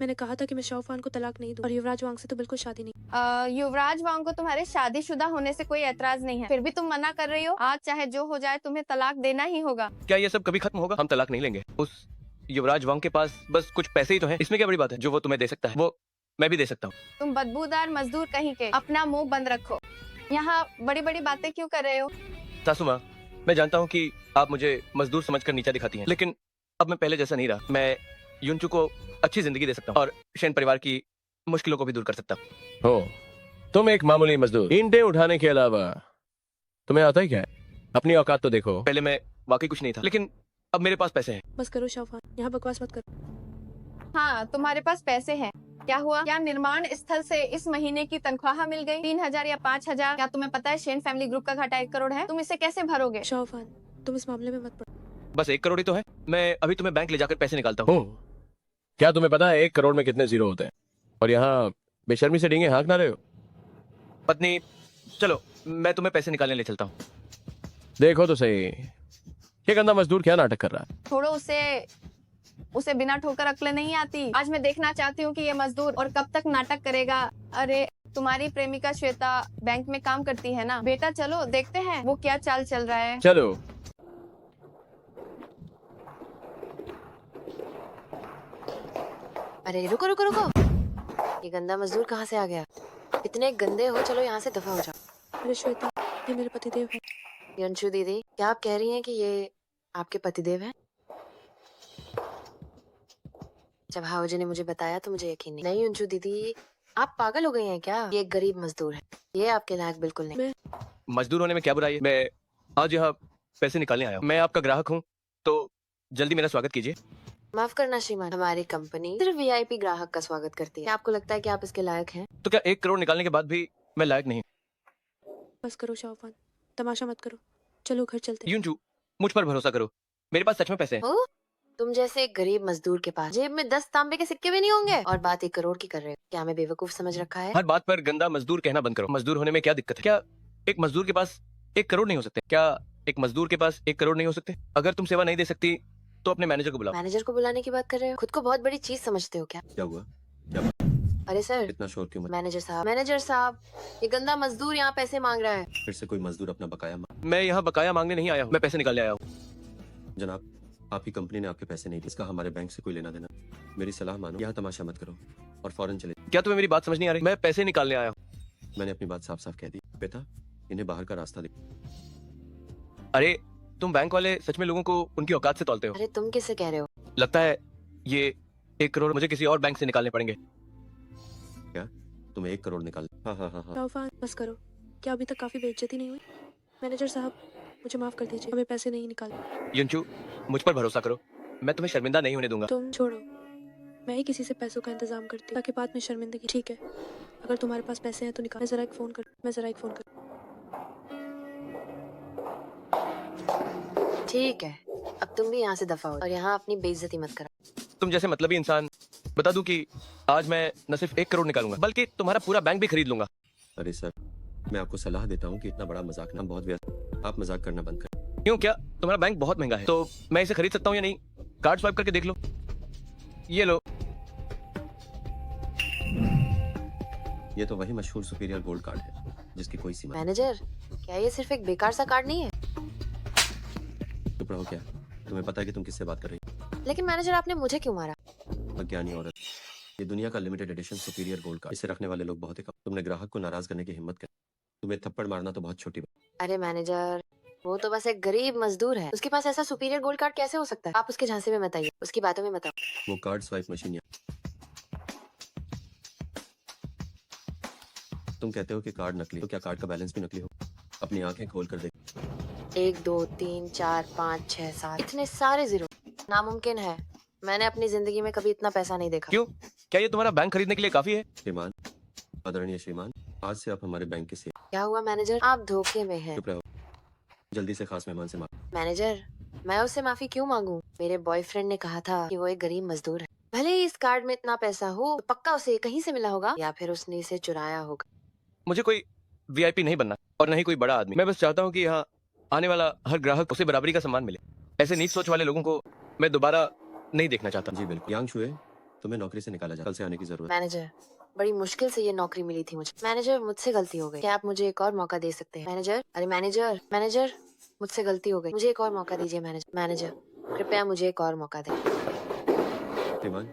[SPEAKER 6] मैंने कहा था कि मैं शाओफान को तलाक नहीं दूं और युवराज वांग से तो बिल्कुल शादी नहीं।
[SPEAKER 4] युवराज वांग को तुम्हारे शादीशुदा होने से कोई एतराज नहीं है, फिर भी तुम मना कर रही हो। आज चाहे जो हो जाए तुम्हें तलाक देना ही होगा।
[SPEAKER 3] क्या ये सब कभी खत्म होगा? हम तलाक नहीं लेंगे। उस युवराज वांग के पास बस कुछ पैसे ही तो हैं। इसमें क्या बड़ी बात है? जो वो तुम्हें दे सकता है वो मैं भी दे सकता हूँ।
[SPEAKER 4] तुम बदबूदार मजदूर कहीं के, अपना मुंह बंद रखो। यहाँ बड़ी बड़ी बातें क्यों कर रहे हो?
[SPEAKER 3] सासू माँ, मैं जानता हूँ कि आप मुझे मजदूर समझकर नीचा दिखाती हैं, लेकिन अब मैं पहले जैसा नहीं रहा। मैं युनचू को अच्छी जिंदगी दे सकता हूँ और शेन परिवार की मुश्किलों को भी दूर कर सकता हूँ। हो, तुम एक मामूली मजदूर, ईंटें उठाने के अलावा तुम्हें आता ही क्या है? अपनी औकात तो देखो। पहले मैं वाकई कुछ नहीं था, लेकिन अब मेरे पास पैसे हैं।
[SPEAKER 6] बस करो शाओफान, यहाँ बकवास मत करो।
[SPEAKER 4] हाँ, तुम्हारे पास पैसे हैं। क्या हुआ? क्या निर्माण स्थल से इस महीने की तनख्वाह मिल गई? 3,000 या 5,000? क्या तुम्हें पता है शेन फैमिली ग्रुप का घाटा 1 करोड़ है? तुम इसे कैसे भरोगे?
[SPEAKER 6] शाओफान, तुम इस मामले में मत पड़ो।
[SPEAKER 3] बस 1 करोड़ ही तो है। मैं अभी तुम्हें बैंक ले जाकर पैसे निकालता हूँ। क्या तुम्हें पता है 1 करोड़ में कितने जीरो होते हैं? और यहाँ बेशर्मी से डींगे हाँक ना रहे हो। पत्नी, चलो मैं तुम्हें पैसे निकालने ले चलता हूँ। देखो तो सही, ये गंदा मजदूर क्या नाटक कर रहा है।
[SPEAKER 4] छोड़ो उसे बिना ठोकर अक्ल नहीं आती। आज मैं देखना चाहती हूँ कि ये मजदूर और कब तक नाटक करेगा। अरे, तुम्हारी प्रेमिका श्वेता बैंक में काम करती है ना? बेटा चलो देखते हैं वो क्या चाल चल रहा है।
[SPEAKER 3] चलो।
[SPEAKER 11] अरे रुको रुको रुको, ये गंदा मजदूर कहाँ से आ गया? इतने गंदे हो, चलो यहाँ से दफा हो जाओ।
[SPEAKER 6] अरे श्वेता, ये मेरे पतिदेव है।
[SPEAKER 11] यंशु दीदी, क्या आप कह रही हैं कि ये आपके पतिदेव हैं? जब हाओजी ने मुझे बताया तो मुझे यकीन नहीं। यंशु दीदी, आप पागल हो गई हैं क्या? ये एक गरीब मजदूर है, ये आपके लायक बिल्कुल नहीं।
[SPEAKER 3] मजदूर होने में क्या बुराई है? मैं आज यहाँ पैसे निकालने आया हूँ। मैं आपका ग्राहक हूँ, तो जल्दी मेरा स्वागत कीजिए।
[SPEAKER 11] माफ करना श्रीमान, हमारी कंपनी सिर्फ वीआईपी ग्राहक का स्वागत करती है। क्या आपको लगता है कि आप इसके लायक हैं?
[SPEAKER 3] तो क्या 1 करोड़ निकालने के बाद भी मैं लायक नहीं?
[SPEAKER 6] बस करो शाओफान, तमाशा मत करो, चलो घर चलते हैं।
[SPEAKER 3] युनचू, मुझ पर भरोसा करो, मेरे पास सच में पैसे हैं।
[SPEAKER 11] ओ, तुम जैसे एक गरीब मजदूर के पास जेब में 10 तांबे के सिक्के भी नहीं होंगे और बात 1 करोड़ की कर रहे हो। क्या हमें बेवकूफ समझ रखा है?
[SPEAKER 3] हर बात पर गंदा मजदूर कहना बंद करो। मजदूर होने में क्या दिक्कत है? क्या एक मजदूर के पास 1 करोड़ नहीं हो सकते? क्या एक मजदूर के पास 1 करोड़ नहीं हो सकते? अगर तुम सेवा नहीं दे सकती तो अपने मैनेजर को बुलाओ।
[SPEAKER 11] मैनेजर को बुलाने की बात कर रहे हो? खुद को बहुत बड़ी चीज समझते हो क्या?
[SPEAKER 5] क्या हुआ?
[SPEAKER 11] अरे सर,
[SPEAKER 5] इतना शोर क्यों?
[SPEAKER 11] मैनेजर साहब, ये गंदा मजदूर यहाँ पैसे मांग रहा है।
[SPEAKER 5] फिर से कोई मजदूर अपना बकाया
[SPEAKER 3] मैं यहाँ बकाया मांगने नहीं आया हूँ, मैं पैसे निकालने आया हूँ।
[SPEAKER 5] जनाब, आपकी कंपनी ने आपके पैसे नहीं दिए, इसका हमारे बैंक से कोई लेना देना। मेरी सलाह मानो, यहाँ तमाशा मत करो और फौरन चले।
[SPEAKER 3] क्या तुम्हें मेरी बात समझ नहीं आ रही? मैं पैसे निकालने आया हूँ।
[SPEAKER 5] मैंने अपनी बात साफ साफ कह दी। बेटा, इन्हें बाहर का रास्ता दे।
[SPEAKER 3] अरे, तुम बैंक वाले सच में लोगों को उनकी औकात से तौलते हो।
[SPEAKER 11] अरे तुम किससे कह रहे हो?
[SPEAKER 3] लगता है ये 1 करोड़ मुझे किसी और बैंक से निकालने पड़ेंगे।
[SPEAKER 5] क्या तुम्हें 1 करोड़ निकाल? हाँ हाँ हाँ हाँ।
[SPEAKER 6] शाओफान, बस करो, क्या अभी तक काफी बेइज्जती नहीं हुई? मैनेजर साहब, मुझे माफ कर दीजिए, हमें पैसे नहीं निकालने।
[SPEAKER 3] युनचू, मुझ पर भरोसा करो, मैं तुम्हें शर्मिंदा नहीं होने दूंगा।
[SPEAKER 6] तुम छोड़ो, मैं ही किसी से पैसों का इंतजाम करती हूँ ताकि बाद में शर्मिंदगी। ठीक है, अगर तुम्हारे पास पैसे हैं तो निकाल। मैं जरा एक फोन कर।
[SPEAKER 11] ठीक है, अब तुम भी यहाँ से दफा हो और यहाँ अपनी बेइज्जती मत करो।
[SPEAKER 3] तुम जैसे मतलबी इंसान, बता दूं कि आज मैं न सिर्फ 1 करोड़ निकालूंगा बल्कि तुम्हारा पूरा बैंक भी खरीद लूंगा।
[SPEAKER 5] अरे सर, मैं आपको सलाह देता हूँ कि इतना बड़ा मजाक ना, बहुत व्यस्त। आप मजाक करना बंद करें।
[SPEAKER 3] क्यों? क्या तुम्हारा बैंक बहुत महंगा है तो मैं इसे खरीद सकता हूँ या नहीं? कार्ड स्वाइप करके देख लो। ये लो।
[SPEAKER 5] ये तो वही मशहूर सुपीरियर गोल्ड कार्ड है जिसकी कोई सीमा नहीं।
[SPEAKER 11] मैनेजर, क्या ये सिर्फ एक बेकार सा कार्ड नहीं है?
[SPEAKER 5] चुप रहो। क्या तुम्हें पता है कि तुम किससे बात कर रही हो?
[SPEAKER 11] लेकिन मैनेजर, आपने मुझे क्यों मारा?
[SPEAKER 5] अज्ञानी औरत, ये दुनिया का limited edition superior gold card, इसे रखने वाले लोग बहुत ही कम। तुमने ग्राहक को नाराज करने की हिम्मत कर, तुम्हें थप्पड़ मारना तो बहुत छोटी बात।
[SPEAKER 11] अरे मैनेजर, वो तो बस एक गरीब मजदूर है, उसके पास ऐसा सुपीरियर गोल्ड कार्ड कैसे हो सकता है? आप उसके झांसे में मत आइए, उसकी बातों में मत आओ।
[SPEAKER 5] वो कार्ड स्वाइप मशीन या तुम कहते हो कि कार्ड नकली, तो क्या कार्ड का बैलेंस भी नकली हो? अपनी आंखें खोल कर देख।
[SPEAKER 11] 1 2 3 4 5 6 7 इतने सारे जीरो, नामुमकिन है। मैंने अपनी जिंदगी में कभी इतना पैसा नहीं देखा।
[SPEAKER 3] क्यों? क्या ये तुम्हारा बैंक खरीदने के लिए काफी है?
[SPEAKER 5] श्रीमान, आदरणीय श्रीमान, आज से आप हमारे बैंक के से।
[SPEAKER 11] क्या हुआ मैनेजर, आप धोखे में हैं।
[SPEAKER 5] चुप रहो। जल्दी से खास मेहमान से माफ।
[SPEAKER 9] मैनेजर, मैं उससे माफी क्यों मांगू? मेरे बॉयफ्रेंड ने कहा था कि वो एक गरीब मजदूर है। भले ही इस कार्ड में इतना पैसा हो, तो पक्का उसे कहीं से मिला होगा या फिर उसने इसे चुराया होगा।
[SPEAKER 3] मुझे कोई वीआईपी नहीं बनना और न ही कोई बड़ा आदमी। मैं बस चाहता हूँ कि यहाँ आने वाला हर ग्राहक उसे बराबरी का सम्मान मिले। ऐसे नीच सोच वाले लोगों को मैं दोबारा नहीं देखना चाहता।
[SPEAKER 5] जी बिल्कुल। यांग शुए, तुम्हें नौकरी से निकाला जा, कल से आने की जरूरत।
[SPEAKER 9] मैनेजर, बड़ी मुश्किल से ये नौकरी मिली थी मुझे। मैनेजर, मुझसे गलती हो गई, क्या आप मुझे एक और मौका दे सकते हैं? मैनेजर, अरे मैनेजर, मैनेजर, मुझसे गलती हो गई, मुझे एक और मौका दीजिए। मैनेजर, मैनेजर, कृपया मुझे एक और मौका दें।
[SPEAKER 5] श्रीमान,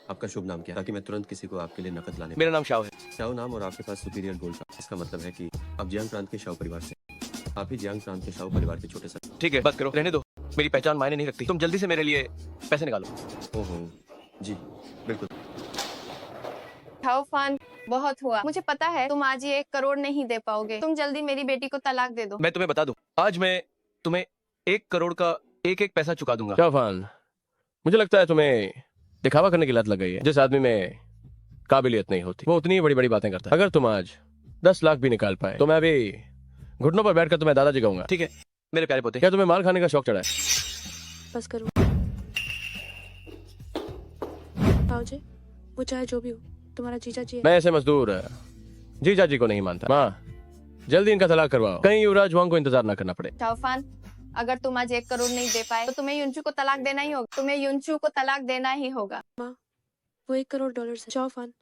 [SPEAKER 5] आपका शुभ नाम क्या है, ताकि मैं तुरंत किसी को आपके लिए नकद लाने।
[SPEAKER 3] मेरा नाम शाओ है।
[SPEAKER 5] शाओ नाम और आपके पास सुपीरियर गोल्ड का, इसका मतलब है कि आप जियांग प्रांत के शाओ परिवार से। आप ही जियांग प्रांत के शाओ परिवार के छोटे सर।
[SPEAKER 3] ठीक है, बस करो, रहने दो। मेरी पहचान मायने नहीं रखती। तुम जल्दी से मेरे लिए पैसे निकालो।
[SPEAKER 5] ओहो, जी बिल्कुल।
[SPEAKER 4] फान, बहुत हुआ। मुझे पता है तुम आज ये 1 करोड़ नहीं दे पाओगे। तुम जल्दी मेरी बेटी को तलाक दे दो।
[SPEAKER 3] मैं तुम्हें बता दूं, आज मैं तुम्हें 1 करोड़ का एक एक पैसा चुका दूंगा। शाओफान, मुझे लगता है तुम्हें दिखावा करने की लत लग गई है। जिस आदमी में काबिलियत नहीं होती वो उतनी बड़ी बड़ी बातें करता है। अगर तुम आज 10 लाख भी निकाल पाए तो मैं अभी घुटनों पर बैठकर तुम्हें दादाजी कहूंगा। ठीक है मेरे प्यारे पोते, क्या तुम्हें माल खाने का शौक चढ़ा है?
[SPEAKER 6] बस करो ताऊजी, वो चाहे जो भी हो, तुम्हारा जीजा जी है।
[SPEAKER 3] मैं ऐसे मजदूर जीजा जी को नहीं मानता। माँ, जल्दी इनका तलाक करवाओ, कहीं युवराज वांग को इंतजार ना करना पड़े।
[SPEAKER 4] शाओफान, अगर तुम आज 1 करोड़ नहीं दे पाए तो तुम्हें युनचू को तलाक देना ही होगा। तुम्हें युनचू को तलाक देना ही होगा।
[SPEAKER 6] माँ, वो 1 करोड़ डॉलर है। शाओफान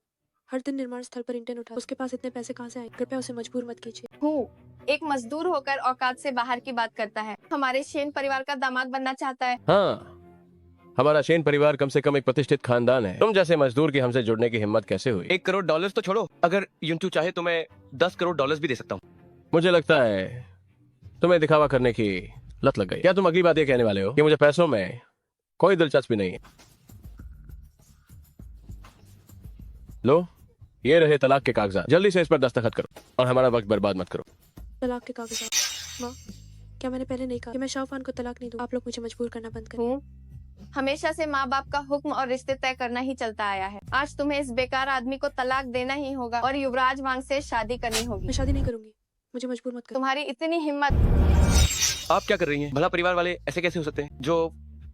[SPEAKER 6] हर दिन निर्माण स्थल पर इंटेन उठा, उसके पास इतने पैसे कहाँ से आए? कृपया उसे मजबूर मत कीजिए।
[SPEAKER 4] हूँ एक मजदूर होकर औकात से बाहर की बात करता है। हमारे शेन परिवार का दामाद बनना चाहता है।
[SPEAKER 3] हाँ, हमारा शेन परिवार कम से कम एक प्रतिष्ठित खानदान है। तुम जैसे मजदूर की हमसे जुड़ने की हिम्मत कैसे हुई? 1 करोड़ डॉलर तो छोड़ो, अगर युनचू चाहे तो मैं 10 करोड़ डॉलर भी दे सकता हूँ। मुझे लगता है तुम्हें दिखावा करने की लत लग गई। क्या तुम अगली बात ये कहने वाले हो कि मुझे पैसों में कोई दिलचस्पी नहीं है? लो, ये रहे तलाक के कागजात, जल्दी से इस पर दस्तखत करो और हमारा वक्त बर्बाद मत करो।
[SPEAKER 6] तलाक के कागजात। माँ, क्या मैंने पहले नहीं कहा कि मैं शाओफान को तलाक नहीं दूँ? आप लोग मुझे मजबूर करना बंद करें।
[SPEAKER 4] हमेशा से माँ बाप का हुक्म और रिश्ते तय करना ही चलता आया है। आज तुम्हें इस बेकार आदमी को तलाक देना ही होगा और युवराज वांग से शादी करनी होगी।
[SPEAKER 6] मैं शादी नहीं करूंगी, मुझे मजबूर मत करो।
[SPEAKER 4] तुम्हारी इतनी हिम्मत।
[SPEAKER 3] आप क्या कर रही हैं? भला परिवार वाले ऐसे कैसे हो सकते हैं जो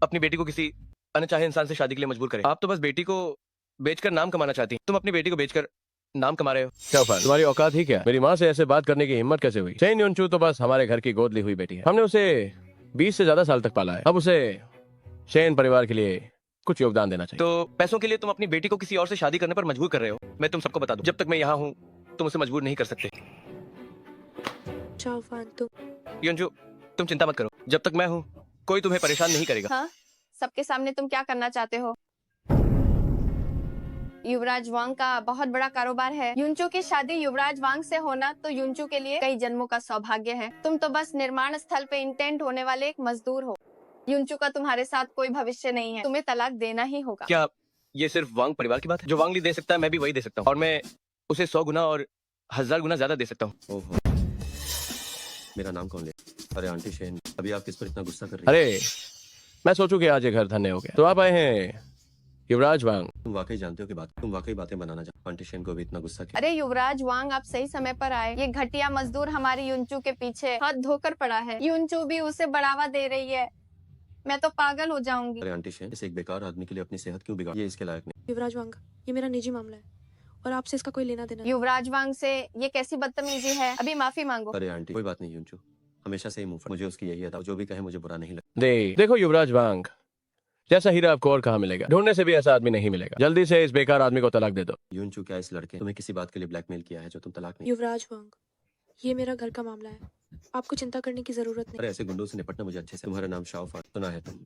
[SPEAKER 3] अपनी बेटी को किसी अनचाहे इंसान से शादी के लिए मजबूर करें? आप तो बस बेटी को बेचकर नाम कमाना चाहती हैं। तुम अपनी बेटी को बेचकर नाम कमा रहे हो। क्या बात, तुम्हारी औकात ही क्या? मेरी माँ से ऐसे बात करने की हिम्मत कैसे हुई? चेन युनचू तो बस हमारे घर की गोद ली हुई बेटी है। हमने उसे 20 से ज्यादा साल तक पाला है। अब उसे शेन परिवार के लिए कुछ योगदान देना चाहिए। तो पैसों के लिए तुम अपनी बेटी को किसी और से शादी करने पर मजबूर कर रहे हो। मैं तुम सबको बता दूं, जब तक मैं यहाँ हूँ तुम उसे मजबूर नहीं कर सकते।
[SPEAKER 6] शाओफान, तुम
[SPEAKER 3] युनचू, तुम चिंता मत करो, जब तक मैं हूँ कोई तुम्हें परेशान नहीं करेगा।
[SPEAKER 4] हाँ, सबके सामने तुम क्या करना चाहते हो? युवराज वांग का बहुत बड़ा कारोबार है। युनचू की शादी युवराज वांग से होना तो युनचू के लिए कई जन्मों का सौभाग्य है। तुम तो बस निर्माण स्थल पे इंटेंट होने वाले एक मजदूर हो। युनचू का तुम्हारे साथ कोई भविष्य नहीं है। तुम्हें तलाक देना ही होगा।
[SPEAKER 3] क्या ये सिर्फ वांग परिवार की बात है? जो वांग ली दे सकता है मैं भी वही दे सकता हूँ, और मैं उसे 100 गुना और 1000 गुना ज्यादा दे सकता हूँ।
[SPEAKER 5] ओहो, मेरा नाम कौन ले? अरे आंटी शेन, अभी आप किस पर इतना गुस्सा कर रही हैं?
[SPEAKER 3] अरे मैं सोचूं कि आज ये घर धन्य हो गया तो आप आए हैं युवराज वांग।
[SPEAKER 5] तुम वाकई जानते हो कि तुम वाकई बातें बनाना चाहते। आंटी शेन को भी इतना गुस्सा क्यों?
[SPEAKER 4] अरे युवराज वांग, आप सही समय पर आए। ये घटिया मजदूर हमारी युनचू के पीछे हाथ धोकर पड़ा है। युनचू भी उसे बढ़ावा दे रही है। मैं तो पागल हो जाऊंगी।
[SPEAKER 5] अरे आंटी शेन, इस एक बेकार आदमी के लिए अपनी सेहत क्यों बिगाड़? ये इसके लायक नहीं।
[SPEAKER 6] युवराज वांग, ये मेरा निजी मामला है और आपसे इसका कोई लेना देना नहीं।
[SPEAKER 4] युवराज वांग से ये कैसी बदतमीजी है? अभी माफी मांगो।
[SPEAKER 5] अरे आंटी, कोई बात नहीं युनचू, हमेशा से ही मुंह फट। मुझे उसकी यही अदा, जो भी कहे मुझे बुरा नहीं लगता।
[SPEAKER 3] देखो युवराज वांग, जैसा हीरा आपको और कहाँ मिलेगा? ढूंढने से भी ऐसा आदमी नहीं मिलेगा। जल्दी से इस बेकार आदमी को तलाक दे दो।
[SPEAKER 5] युनचू, क्या इस लड़के तुम्हें किसी बात के लिए ब्लैकमेल किया है जो तुम तलाक नहीं?
[SPEAKER 6] युवराज वांग, ये मेरा घर का मामला है, आपको चिंता करने की जरूरत नहीं।
[SPEAKER 5] अरे ऐसे गुंडों से निपटना मुझे अच्छे से। तुम्हारा नाम शाओफान सुना है, तुम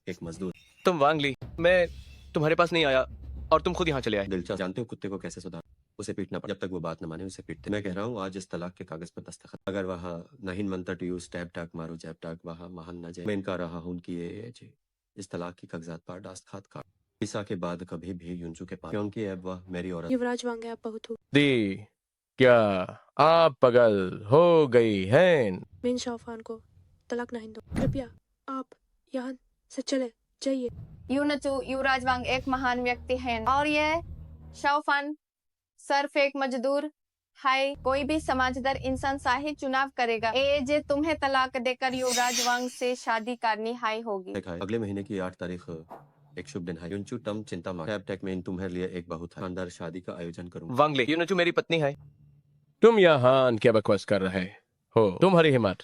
[SPEAKER 5] एक मजदूर।
[SPEAKER 3] तुम वांग ली, मैं तुम्हारे पास नहीं आया और तुम खुद यहाँ चले आए।
[SPEAKER 5] दिलचस्प। जानते हो कुत्ते को कैसे सुधार? उसे पीटना पड़ा, जब तक वो बात न माने उसे पीटते। मैं कह रहा हूँ आज इस तलाक के कागज पर दस्तखत। अगर वहाँ नहीं मनता टू यू स्टैब टाक मारो जैब टाक वहाँ महान न जाए। मैं इनका रहा हूँ उनकी ये इस तलाक की कागजात पर दस्तखत का ईसा के बाद कभी भी युनचू के पास, क्योंकि अब वह मेरी औरत।
[SPEAKER 6] युवराज वांग है, आप बहुत हो।
[SPEAKER 3] दी, क्या आप पागल हो गई हैं?
[SPEAKER 6] मैं इन शाओफान को तलाक नहीं दो। कृपया आप यहाँ से चले जाइए।
[SPEAKER 4] युनचू, युवराज वांग एक महान व्यक्ति है और ये शाओफान सिर्फ एक मजदूर हाय, कोई भी समझदार इंसान सही चुनाव करेगा। ए जे तुम्हें तलाक देकर युवराज वांग से शादी करनी हाय होगी।
[SPEAKER 5] देखा है, अगले महीने की 8 तारीख एक शुभ दिन है। युनचू टम चिंता मत, टैब टेक में तुम्हारे लिए एक बहुत शानदार शादी का आयोजन करूंगा।
[SPEAKER 3] वांगली, यूनचू मेरी पत्नी है। तुम यहाँ क्या बकवास कर रहे हो? तुम्हारी हिम्मत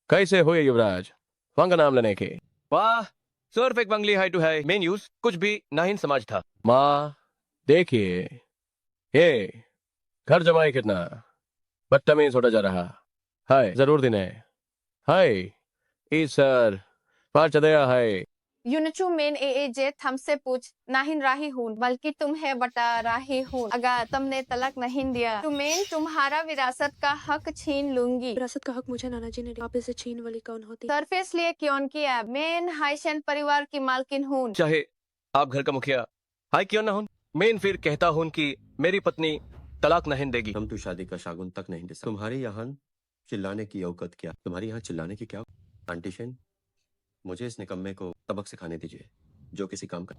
[SPEAKER 3] कैसे हो ये युवराज वांग का नाम लेने के? वाह, सिर्फ एक वांगली हाई टू हाई मेन न्यूज कुछ भी नाहिन समाज था। माँ देखिए, ये घर जमाई कितना बदतमीज होता जा रहा है। जरूर दिन है। हाय इस सर पार चदया है।
[SPEAKER 4] यूनचू मेन ए जे हमसे पूछ नाहिन राही हूँ, बल्कि तुम्हें बता रही हूँ। अगर तुमने तलाक नहीं दिया तो मैं तुम्हारा विरासत का हक छीन लूंगी।
[SPEAKER 6] विरासत का हक मुझे नाना जी ने दिया। आप इसे छीन वाली कौन होती?
[SPEAKER 4] सरफेस लिए क्यों किया? मैं हाइशन परिवार की मालकिन हूँ।
[SPEAKER 3] चाहे आप घर का मुखिया हाय क्यों ना हो, मैं फिर कहता हूँ कि मेरी पत्नी तलाक नहीं देगी।
[SPEAKER 5] हम तो शादी का शागुन तक नहीं दे सकते। तुम्हारे यहाँ चिल्लाने की औकत क्या? तुम्हारे यहाँ चिल्लाने की क्या? आंटी शेन, मुझे इस निकम्मे को सबक सिखाने दीजिए जो किसी काम का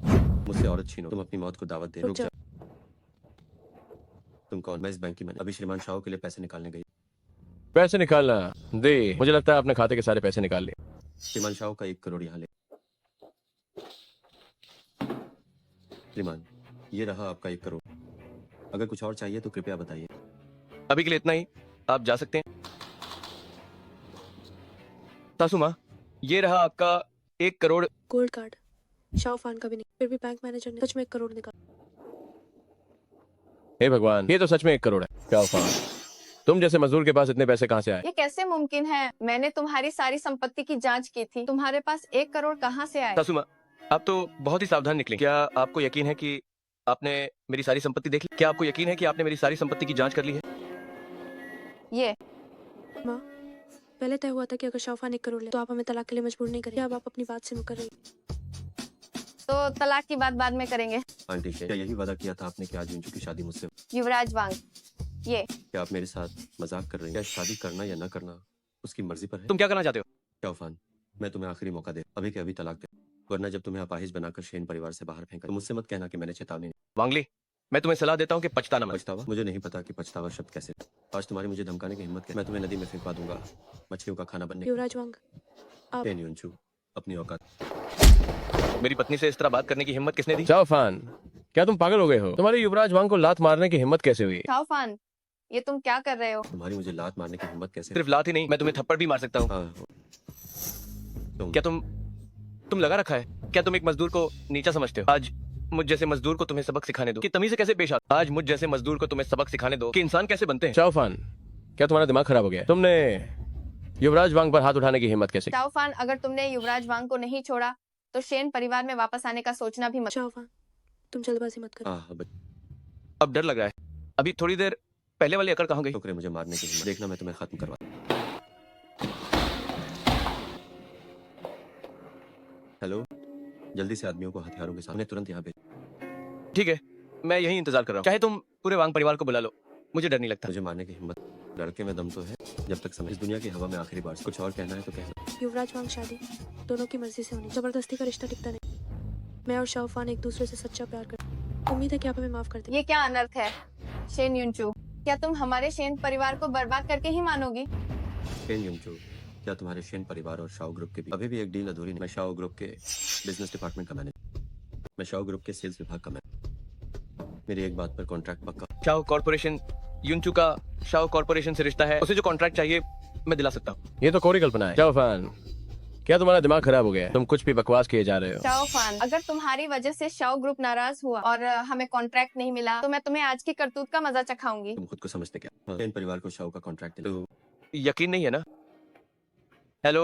[SPEAKER 5] मुझसे औरत छीनो। तुम अपनी मौत को दावत दे। रुक जा। तुम कौन? मैं इस बैंक की मैनेजर। अभी श्रीमान शाह के लिए पैसे निकालने गई।
[SPEAKER 3] पैसे निकालना दे। मुझे लगता है आपने खाते के सारे पैसे निकाल लिए।
[SPEAKER 5] श्रीमान शाह का 1 करोड़ यहाँ ले। श्रीमान, ये रहा आपका 1 करोड़। अगर कुछ और चाहिए तो कृपया बताइए।
[SPEAKER 3] अभी के लिए इतना ही, आप जा सकते हैं। सासू माँ, ये रहा आपका 1 करोड़।
[SPEAKER 6] गोल्ड कार्ड शाह फान का भी नहीं, फिर भी बैंक मैनेजर ने सच में 1 करोड़ निकाला।
[SPEAKER 3] हे भगवान, ये तो सच में 1 करोड़ है। क्या फान, तुम जैसे मजदूर के पास इतने पैसे कहाँ से आए?
[SPEAKER 4] ये कैसे मुमकिन है? मैंने तुम्हारी सारी संपत्ति की जांच की थी। तुम्हारे पास 1 करोड़ कहाँ से आए?
[SPEAKER 3] सासू माँ, आप तो बहुत ही सावधान निकले। क्या आपको यकीन है कि आपने मेरी सारी संपत्ति देख ली? क्या आपको यकीन है कि आपने मेरी सारी संपत्ति की जांच कर ली है?
[SPEAKER 4] ये
[SPEAKER 6] माँ, पहले तय हुआ था कि अगर शाहफान 1 करोड़ ले तो आप हमें तलाक के लिए मजबूर नहीं करें। अब आप अपनी बात से मुकर रही।
[SPEAKER 4] तो तलाक की बात बाद में करेंगे।
[SPEAKER 5] आंटी शेन, क्या यही वादा किया था आपने कि आज युनचू की शादी मुझसे?
[SPEAKER 4] युवराज वांग, ये
[SPEAKER 5] क्या आप मेरे साथ मजाक कर रही हैं? क्या शादी करना या न करना उसकी मर्जी पर है?
[SPEAKER 3] तुम क्या करना चाहते हो?
[SPEAKER 5] शौफान, मैं तुम्हें आखिरी मौका दे, अभी के अभी तलाक दे, वरना जब तुम्हें अपाहिज बनाकर शेन परिवार से बाहर फेंका तो मुझसे मत कहना कि मैंने चेतावनी नहीं।
[SPEAKER 3] वांगली, मैं तुम्हें सलाह देता हूँ कि पछताना मत।
[SPEAKER 5] पछतावा? मुझे नहीं पता कि पछतावा शब्द कैसे। आज तुम्हारी मुझे धमकाने की हिम्मत है। मैं तुम्हें नदी में फेंकवा दूंगा मछलियों का खाना बनने।
[SPEAKER 6] युवराज वांग, आप
[SPEAKER 5] शेन युनचू, अपनी औकात।
[SPEAKER 3] मेरी पत्नी से इस तरह बात करने की हिम्मत किसने दी? शाहफान, क्या तुम पागल हो गए हो? तुम्हारे युवराज वांग को लात मारने की हिम्मत कैसे हुई?
[SPEAKER 4] शाहफान, ये तुम क्या कर रहे हो?
[SPEAKER 5] तुम्हारी मुझे लात मारने की हिम्मत कैसे?
[SPEAKER 3] सिर्फ लात ही नहीं, मैं तुम्हें थप्पड़ भी मार सकता हूँ।
[SPEAKER 5] हाँ,
[SPEAKER 3] क्या तुम लगा रखा है? क्या तुम एक मजदूर को नीचा समझते हो? आज मुझ जैसे मजदूर को तुम्हें सबक सिखाने दो कि तमीज से कैसे पेश आता। आज मुझ जैसे मजदूर को तुम्हें सबक सिखाने दो कि इंसान कैसे बनते हैं। शाहफान, क्या तुम्हारा दिमाग खराब हो गया? तुमने युवराज वांग पर हाथ उठाने की हिम्मत कैसे?
[SPEAKER 4] शाहफान, अगर तुमने युवराज वांग को नहीं छोड़ा तो शेन परिवार में वापस आने का सोचना भी मत।
[SPEAKER 6] शाहफान, तुम जल्दबाजी मत करो।
[SPEAKER 5] हाँ,
[SPEAKER 3] अब डर लग रहा है। अभी थोड़ी देर पहले वाली अकड़ कहाँ गई?
[SPEAKER 5] टुकड़े मुझे मारने की हिम्मत, देखना मैं तुम्हें खत्म करवा। हेलो, जल्दी से आदमियों को हथियारों के सामने तुरंत यहाँ भेज।
[SPEAKER 3] ठीक है, मैं यही इंतजार कर रहा हूँ। चाहे तुम पूरे वांग परिवार को बुला लो, मुझे डर नहीं लगता।
[SPEAKER 5] मुझे मारने की हिम्मत, लड़के में दम तो है। जब तक समझ, इस दुनिया की हवा में आखिरी बार कुछ और कहना है तो कहना।
[SPEAKER 6] युवराज वांग शादी दोनों की मर्जी से होनी, जबरदस्ती का रिश्ता टिकता नहीं। मैं और शाहफान एक दूसरे से सच्चा प्यार करते हैं। उम्मीद है कि आप हमें माफ कर दें।
[SPEAKER 4] ये क्या अनर्थ है? शेन युनचू, क्या तुम हमारे शेन परिवार को बर्बाद करके ही मानोगी?
[SPEAKER 5] शेन युनचू, क्या तुम्हारे शेन परिवार और शाओ ग्रुप के बीच अभी भी एक डील अधूरी नहीं? मैं शाओ ग्रुप के बिजनेस डिपार्टमेंट का मैनेजर, मैं शाओ ग्रुप के सेल्स विभाग का मैनेजर। मेरी एक बात पर कॉन्ट्रैक्ट पक्का।
[SPEAKER 3] शाओ कॉर्पोरेशन, युनचू का शाओ कॉर्पोरेशन से रिश्ता है। उसे जो कॉन्ट्रैक्ट चाहिए मैं दिला सकता हूँ। ये तो कोरी कल्पना है। शाहफान, क्या तुम्हारा दिमाग खराब हो गया है? तुम कुछ भी बकवास किए जा रहे हो।
[SPEAKER 4] शाहफान, अगर तुम्हारी वजह से शाओ ग्रुप नाराज हुआ और हमें कॉन्ट्रैक्ट नहीं मिला तो मैं तुम्हें आज की करतूत का मजा चखाऊंगी।
[SPEAKER 5] तुम खुद को समझते क्या? शेन परिवार को शाओ का कॉन्ट्रैक्ट दे तो
[SPEAKER 3] यकीन नहीं है ना? हेलो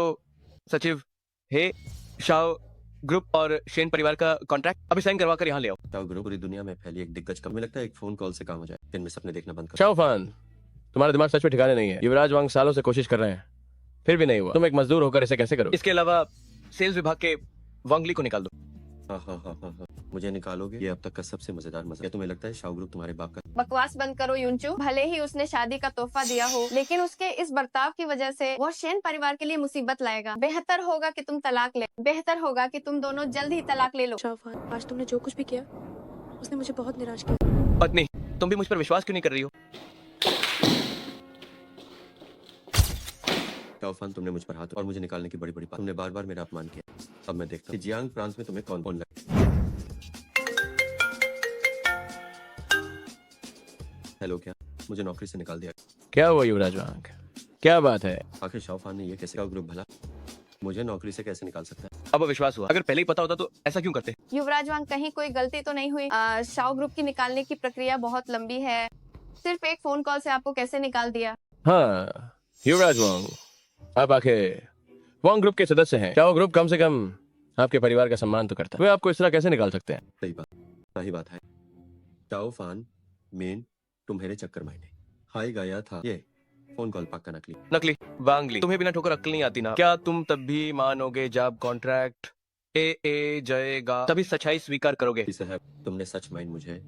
[SPEAKER 3] सचिव, हे शाओ ग्रुप और शेन परिवार का कॉन्ट्रैक्ट अभी साइन करवा कर यहाँ ले आओ।
[SPEAKER 5] शाओ ग्रुप पूरी दुनिया में फैली एक दिग्गज कंपनी। लगता है एक फोन कॉल से काम हो जाए। दिन में सपने देखना बंद करो।
[SPEAKER 3] शाहफान, तुम्हारा दिमाग सच में ठिकाने नहीं है। युवराज वांग सालों से कोशिश कर रहे हैं, फिर भी नहीं हुआ। तुम एक मजदूर होकर इसे कैसे करो? इसके अलावा सेल्स विभाग के वांगली को निकाल दो।
[SPEAKER 5] हाँ, मुझे निकालोगे? ये अब तक का सबसे मजेदार मजा। क्या तुम्हें लगता है शाओ ग्रुप तुम्हारे बाप का?
[SPEAKER 4] बकवास बंद करो युनचू। भले ही उसने शादी का तोहफा दिया हो, लेकिन उसके इस बर्ताव की वजह से वो शेन परिवार के लिए मुसीबत लाएगा। बेहतर होगा कि तुम तलाक ले। बेहतर होगा कि तुम दोनों जल्द ही तलाक ले लो।
[SPEAKER 6] शाहफान, आज तुमने जो कुछ भी किया उसने मुझे बहुत निराश किया।
[SPEAKER 3] पत्नी, तुम भी मुझ पर विश्वास क्यों नहीं कर रही हो?
[SPEAKER 5] चाओफान, तुमने मुझ पर हाथ और मुझे निकालने की बड़ी बड़ी बात, तुमने बार बार मेरा अपमान किया। अब मैं देखता हूँ कि जियांग प्रांत में तुम्हें कौन कौन लगा। हेलो, क्या मुझे नौकरी से निकाल दिया?
[SPEAKER 3] क्या हुआ युवराज वांग, क्या बात है?
[SPEAKER 5] आखिर शाओफान ने ये कैसे, ग्रुप भला मुझे नौकरी से कैसे निकाल सकता है?
[SPEAKER 3] अब विश्वास हुआ, अगर पहले ही पता होता तो ऐसा क्यों करते?
[SPEAKER 4] युवराज वांग, कहीं कोई गलती तो नहीं हुई? शाओ ग्रुप की निकालने की प्रक्रिया बहुत लंबी है, सिर्फ एक फोन कॉल से आपको कैसे निकाल दिया?
[SPEAKER 3] हाँ युवराज वांग, आप आखिर वांग ग्रुप के सदस्य हैं। शाओ ग्रुप कम से कम आपके परिवार का सम्मान तो करता है, वे आपको इस तरह कैसे निकाल सकते हैं?
[SPEAKER 5] सही बात है। चाओफान मेन तुम्हारे चक्कर में हाई गया था। ये फोन कॉल पक्का नकली
[SPEAKER 3] वांगली, तुम्हें बिना ठोकर अक्ल नहीं आती ना? क्या तुम तब भी मानोगे जब कॉन्ट्रैक्ट ए जाएगा तभी सच्चाई स्वीकार करोगे?
[SPEAKER 5] साहब, तुमने सच माइन मुझे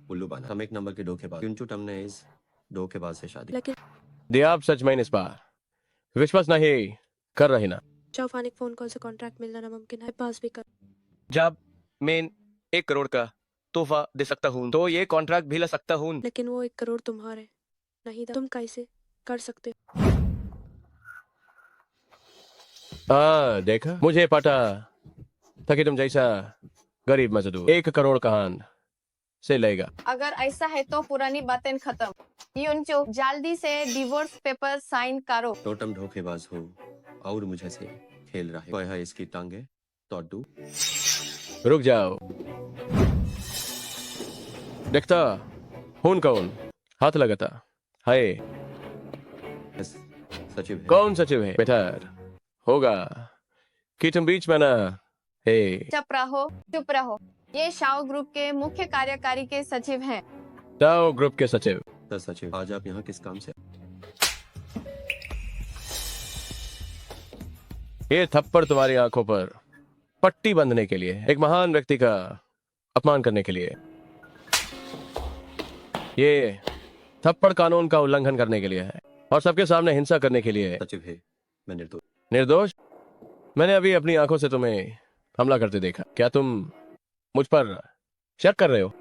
[SPEAKER 5] उल्लू बना। हम एक नंबर के धोखेबाज, क्योंकि तुमने इस धोखेबाज से शादी।
[SPEAKER 6] लेकिन
[SPEAKER 3] दिया आप सच माइन इस बार विश्वास नहीं कर रही ना?
[SPEAKER 6] चाओफान, एक फोन कॉल से कॉन्ट्रैक्ट मिलना नामुमकिन है, पास भी कर।
[SPEAKER 3] जब मैं 1 करोड़ का तोहफा दे सकता हूँ तो ये कॉन्ट्रैक्ट भी ला सकता हूँ।
[SPEAKER 6] लेकिन वो 1 करोड़ तुम्हारे नहीं था, तुम कैसे कर सकते?
[SPEAKER 3] देखा, मुझे पता था कि तुम जैसा गरीब मजदूर 1 करोड़ कहां से लेगा।
[SPEAKER 4] अगर ऐसा है तो पुरानी बातें खत्म। युनचो, जल्दी से डिवोर्स पेपर साइन करो।
[SPEAKER 5] टोटम धोखेबाज हो और मुझे से खेल रहा है। कोई है इसकी टांगे तोड़ू।
[SPEAKER 3] रुक जाओ, देखता हूं कौन हाथ लगाता है।
[SPEAKER 5] सचिव है।
[SPEAKER 3] कौन सचिव है? बेटर होगा कि तुम बीच में ना है।
[SPEAKER 4] चुप रहो। ये शाओ ग्रुप के मुख्य कार्यकारी के सचिव हैं।
[SPEAKER 3] शाओ ग्रुप के सचिव।
[SPEAKER 5] सर सचिव, आज आप यहाँ किस काम से?
[SPEAKER 3] ये थप्पड़ तुम्हारी आंखों पर पट्टी बंधने के लिए, एक महान व्यक्ति का अपमान करने के लिए। ये थप्पड़ कानून का उल्लंघन करने के लिए है और सबके सामने हिंसा करने के लिए है।
[SPEAKER 5] सचिव है, मैं निर्दोष।
[SPEAKER 3] निर्दोष? मैंने अभी अपनी आंखों से तुम्हें हमला करते देखा। क्या तुम मुझ पर शक कर रहे हो?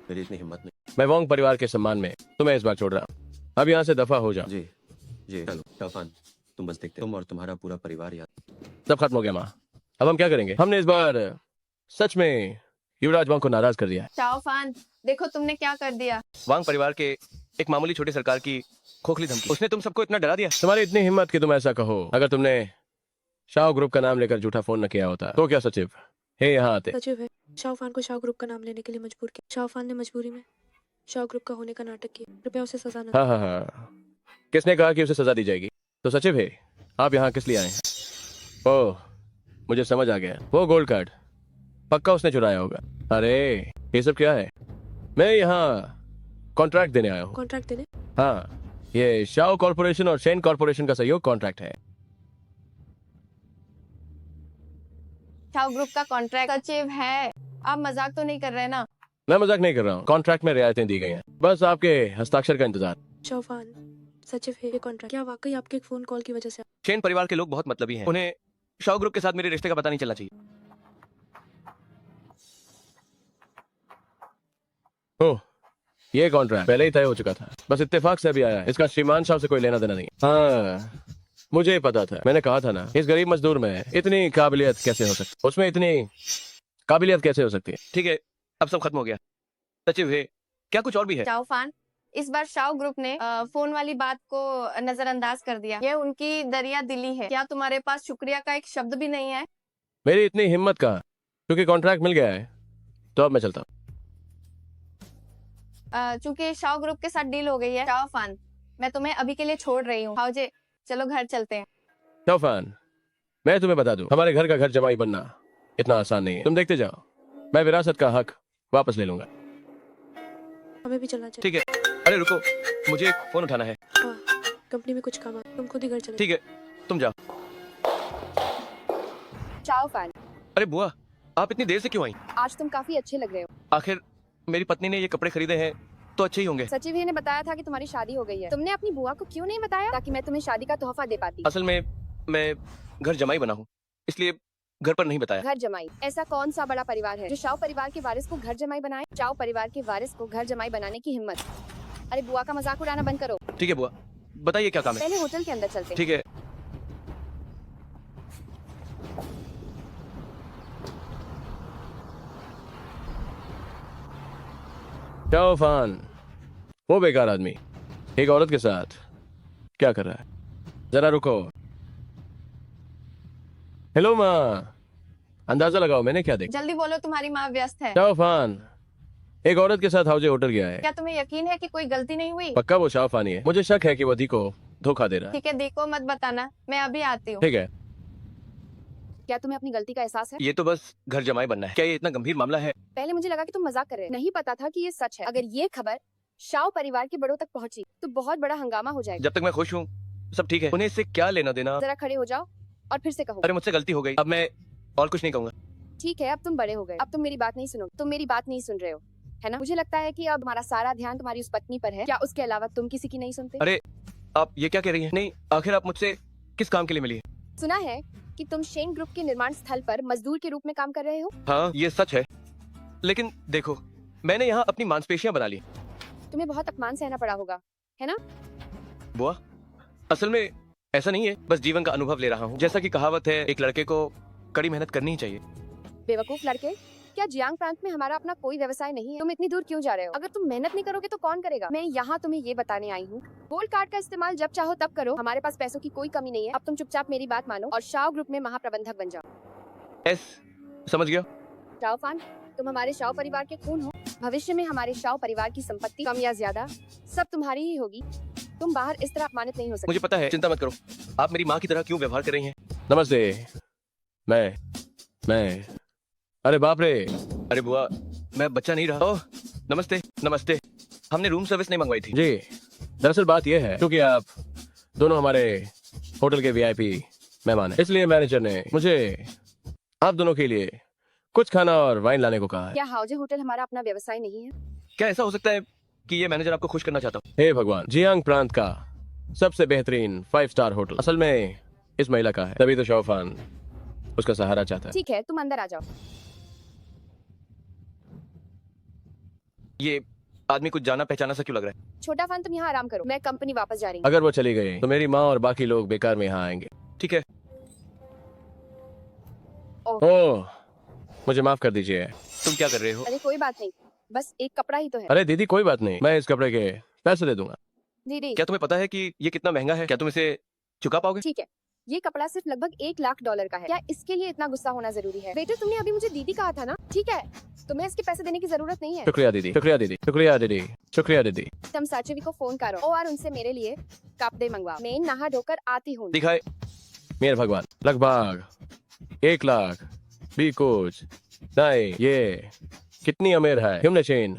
[SPEAKER 5] मेरी इतनी हिम्मत नहीं।
[SPEAKER 3] मैं वांग परिवार के सम्मान में तुम्हें इस बार छोड़ रहा हूँ। अब यहाँ से दफा हो जाओ।
[SPEAKER 5] जी चलो चाओफान, तुम बस देखते, तुम और तुम्हारा पूरा परिवार याद।
[SPEAKER 3] सब खत्म हो गया माँ, अब हम क्या करेंगे? हमने इस बार सच में युवराज वांग को नाराज कर दिया है।
[SPEAKER 4] चाओफान, देखो तुमने क्या कर दिया।
[SPEAKER 3] वांग परिवार के एक मामूली छोटी सरकार की खोखली धमकी, उसने तुम सबको इतना डरा दिया। तुम्हारी इतनी हिम्मत कि तुम ऐसा कहो। अगर तुमने शाओ ग्रुप का नाम लेकर झूठा फोन न किया होता तो क्या सचिव हे यहाँ आते?
[SPEAKER 6] सचिव है, शाओफान को शाओ ग्रुप का नाम लेने के लिए मजबूर किया। शाओफान ने मजबूरी में शाओ ग्रुप का होने का नाटक किया। कृपया उसे सजा न।
[SPEAKER 3] हाँ, किसने कहा कि उसे सजा दी जाएगी? तो सचिव है, आप यहाँ किस लिए आए हैं? ओह, मुझे समझ आ गया, वो गोल्ड कार्ड पक्का उसने चुराया होगा। अरे ये सब क्या है? मैं यहाँ कॉन्ट्रैक्ट देने आया हूँ।
[SPEAKER 6] कॉन्ट्रैक्ट देने?
[SPEAKER 3] हाँ, ये शाओ कॉर्पोरेशन और शेन कॉर्पोरेशन का सहयोग कॉन्ट्रैक्ट है।
[SPEAKER 4] शाओ ग्रुप का कॉन्ट्रैक्ट। सचिव है, आप मजाक तो नहीं कर रहे ना?
[SPEAKER 3] मैं मजाक नहीं कर रहा हूँ, कॉन्ट्रैक्ट में रियायतें दी गई हैं, बस आपके हस्ताक्षर का इंतजार।
[SPEAKER 6] शाओफान, सचिव है, ये कॉन्ट्रैक्ट क्या वाकई आपके एक फोन कॉल की वजह से?
[SPEAKER 3] शेन परिवार के लोग बहुत मतलबी हैं, उन्हें शाओ ग्रुप के साथ मेरे रिश्ते का पता नहीं चलना चाहिए। ओह, ये कॉन्ट्रैक्ट पहले ही तय हो चुका था, बस इत्तेफाक से अभी आया है। इसका श्रीमान साहब से कोई लेना देना नहीं। हाँ, मुझे पता था, मैंने कहा था ना, इस गरीब मजदूर में इतनी काबिलियत कैसे हो सकती, उसमें इतनी काबिलियत कैसे हो सकती है? ठीक है, अब सब खत्म हो गया। सचिव है, क्या कुछ और भी है?
[SPEAKER 4] चाओफान, इस बार शाओ ग्रुप ने फोन वाली बात को नजरअंदाज कर दिया। ये उनकी दरिया दिली है। क्या तुम्हारे पास शुक्रिया का एक शब्द भी नहीं है?
[SPEAKER 3] मेरी इतनी हिम्मत कहाँ, क्योंकि कॉन्ट्रैक्ट मिल गया है तो अब मैं चलता हूँ।
[SPEAKER 4] चूंकि शाओ ग्रुप के साथ डील हो गई है। चाओफान, मैं तुम्हें अभी के लिए छोड़ रही हूँ। हाओजे, चलो घर चलते हैं।
[SPEAKER 3] चाओफान, मैं तुम्हें बता दूं, हमारे घर का घर जमाई बनना इतना आसान नहीं है। तुम देखते जाओ, मैं विरासत का हक वापस ले लूंगा।
[SPEAKER 6] हमें भी चलना चाहिए।
[SPEAKER 3] ठीक है, अरे रुको, मुझे एक फोन उठाना है।
[SPEAKER 6] हाँ, कंपनी में कुछ काम है, तुम खुद ही घर चले।
[SPEAKER 3] ठीक है, तुम जाओ।
[SPEAKER 4] चाओफान,
[SPEAKER 3] अरे बुआ, आप इतनी देर से क्यों आई?
[SPEAKER 4] आज तुम काफी अच्छे लग रहे हो।
[SPEAKER 3] आखिर मेरी पत्नी ने ये कपड़े खरीदे हैं तो अच्छे ही होंगे।
[SPEAKER 4] सचिव ने बताया था कि तुम्हारी शादी हो गई है। तुमने अपनी बुआ को क्यों नहीं बताया, ताकि मैं तुम्हें शादी का तोहफा दे पाती?
[SPEAKER 3] असल में मैं घर जमाई बना हूँ, इसलिए घर पर नहीं बताया।
[SPEAKER 4] घर जमाई? ऐसा कौन सा बड़ा परिवार है जो शाओ परिवार के वारिस को घर जमाई बनाए? शाओ परिवार के वारिस को घर जमाई बनाने की हिम्मत? अरे बुआ का मजाक उड़ाना बंद करो।
[SPEAKER 3] ठीक है बुआ, बताइए क्या काम है?
[SPEAKER 4] पहले होटल के अंदर चलते हैं।
[SPEAKER 3] ठीक है, चाओ फान, वो बेकार आदमी एक औरत के साथ क्या कर रहा है? जरा रुको। हेलो माँ, अंदाजा लगाओ मैंने क्या देखा।
[SPEAKER 4] जल्दी बोलो, तुम्हारी माँ व्यस्त है।
[SPEAKER 3] चाओ फान एक औरत के साथ हाउजे होटल गया है।
[SPEAKER 4] क्या तुम्हें यकीन है कि कोई गलती नहीं हुई?
[SPEAKER 3] पक्का वो शाहफानी है। मुझे शक है कि वो दी को धोखा दे रहा है।
[SPEAKER 4] ठीक है, देखो मत बताना, मैं अभी आती हूँ।
[SPEAKER 3] ठीक है।
[SPEAKER 4] क्या तुम्हें अपनी गलती का एहसास है?
[SPEAKER 5] ये तो बस घर जमाई बनना है। क्या ये इतना गंभीर मामला है?
[SPEAKER 4] पहले मुझे लगा कि तुम मजाक कर रहे हो, नहीं पता था कि ये सच है। अगर ये खबर शाओ परिवार के बड़ों तक पहुंची तो बहुत बड़ा हंगामा हो जाएगा।
[SPEAKER 5] जब तक मैं खुश हूँ सब ठीक है। उन्हें इससे क्या लेना देना?
[SPEAKER 4] जरा खड़े हो जाओ और फिर से कहो।
[SPEAKER 5] अरे मुझसे गलती हो गई, अब मैं और कुछ नहीं कहूंगा।
[SPEAKER 4] ठीक है, अब तुम बड़े हो गए, अब तुम मेरी बात नहीं सुनो। तुम मेरी बात नहीं सुन रहे हो, है ना? मुझे लगता है कि अब हमारा सारा ध्यान तुम्हारी उस पत्नी पर है। क्या उसके अलावा तुम किसी की नहीं सुनते?
[SPEAKER 5] अरे आप ये क्या कह रही हैं? नहीं, आखिर आप मुझसे किस काम के लिए मिली है?
[SPEAKER 4] सुना है कि तुम शेन ग्रुप के निर्माण स्थल पर मजदूर के रूप में काम कर रहे हो।
[SPEAKER 5] हाँ ये सच है, लेकिन देखो मैंने यहाँ अपनी मांसपेशियां बना ली।
[SPEAKER 4] तुम्हें बहुत अपमान सहना पड़ा होगा, है ना?
[SPEAKER 5] बुआ असल में ऐसा नहीं है, बस जीवन का अनुभव ले रहा हूँ। जैसा कि कहावत है, एक लड़के को कड़ी मेहनत करनी ही चाहिए।
[SPEAKER 4] बेवकूफ लड़के, क्या जियांग प्रांत में हमारा अपना कोई व्यवसाय नहीं है? तुम इतनी दूर क्यों जा रहे हो? अगर तुम मेहनत नहीं करोगे तो कौन करेगा? मैं यहाँ तुम्हें ये बताने आई हूँ, गोल्ड कार्ड का इस्तेमाल जब चाहो तब करो। हमारे पास पैसों की कोई कमी नहीं है। अब तुम चुपचाप मेरी बात मानो और शाओ ग्रुप में महाप्रबंधक बन जाओ।
[SPEAKER 5] एस समझ गया।
[SPEAKER 4] शाओ फान, तुम हमारे शाओ परिवार के खून हो। भविष्य में हमारे शाओ परिवार की संपत्ति कम या ज्यादा सब तुम्हारी ही होगी। तुम बाहर इस तरह अपमानित नहीं हो सकते।
[SPEAKER 5] मुझे पता है, चिंता मत करो। आप मेरी माँ की तरह क्यों व्यवहार कर रही हैं?
[SPEAKER 3] नमस्ते। मैं अरे बाप रे।
[SPEAKER 5] अरे बुआ मैं बच्चा नहीं रहा। ओह नमस्ते। नमस्ते। हमने रूम सर्विस नहीं मंगवाई थी।
[SPEAKER 3] जी, दरअसल बात यह है क्योंकि आप दोनों हमारे होटल के वीआईपी मेहमान हैं, इसलिए मैनेजर ने मुझे आप दोनों के लिए कुछ खाना और वाइन लाने को कहा है।
[SPEAKER 4] क्या हाउजे होटल हमारा अपना व्यवसाय नहीं है?
[SPEAKER 5] क्या ऐसा हो सकता है कि ये मैनेजर आपको खुश करना चाहता हूँ?
[SPEAKER 3] हे भगवान, जियांग प्रांत का सबसे बेहतरीन 5 स्टार होटल असल में इस महिला का है, तभी तो शौफान उसका सहारा चाहता है।
[SPEAKER 4] ठीक है, तुम अंदर आ जाओ।
[SPEAKER 5] ये आदमी कुछ जाना पहचाना सा क्यों लग रहा है?
[SPEAKER 4] छोटा फान, तुम यहाँ आराम करो, मैं कंपनी वापस जा रही हूँ।
[SPEAKER 3] अगर वो चली गई तो मेरी माँ और बाकी लोग बेकार में यहाँ आएंगे।
[SPEAKER 5] ठीक है।
[SPEAKER 3] ओह, मुझे माफ कर दीजिए।
[SPEAKER 5] तुम क्या कर रहे हो?
[SPEAKER 4] अरे कोई बात नहीं, बस एक कपड़ा ही तो है।
[SPEAKER 3] अरे दीदी कोई बात नहीं, मैं इस कपड़े के पैसे दे दूंगा।
[SPEAKER 4] दीदी
[SPEAKER 5] क्या तुम्हें पता है कि ये कितना महंगा है? क्या तुम इसे चुका पाओगे?
[SPEAKER 4] ठीक है, ये कपड़ा सिर्फ लगभग $1 लाख का है। क्या इसके लिए इतना गुस्सा होना जरूरी है? बेटे तुमने अभी मुझे दीदी कहा था ना? ठीक है, तुम्हें इसके पैसे देने की जरूरत नहीं है।
[SPEAKER 3] शुक्रिया दीदी, शुक्रिया दीदी, शुक्रिया दीदी, शुक्रिया दीदी।
[SPEAKER 4] तुम साचवी को फोन करो और उनसे मेरे लिए कपड़े मंगवाओ। मैं नहा धोकर आती हूँ।
[SPEAKER 5] दिखाए।
[SPEAKER 3] मेरे भगवान, लगभग 1 लाख भी कुछ नहीं। ये कितनी अमीर है। हिमने चेन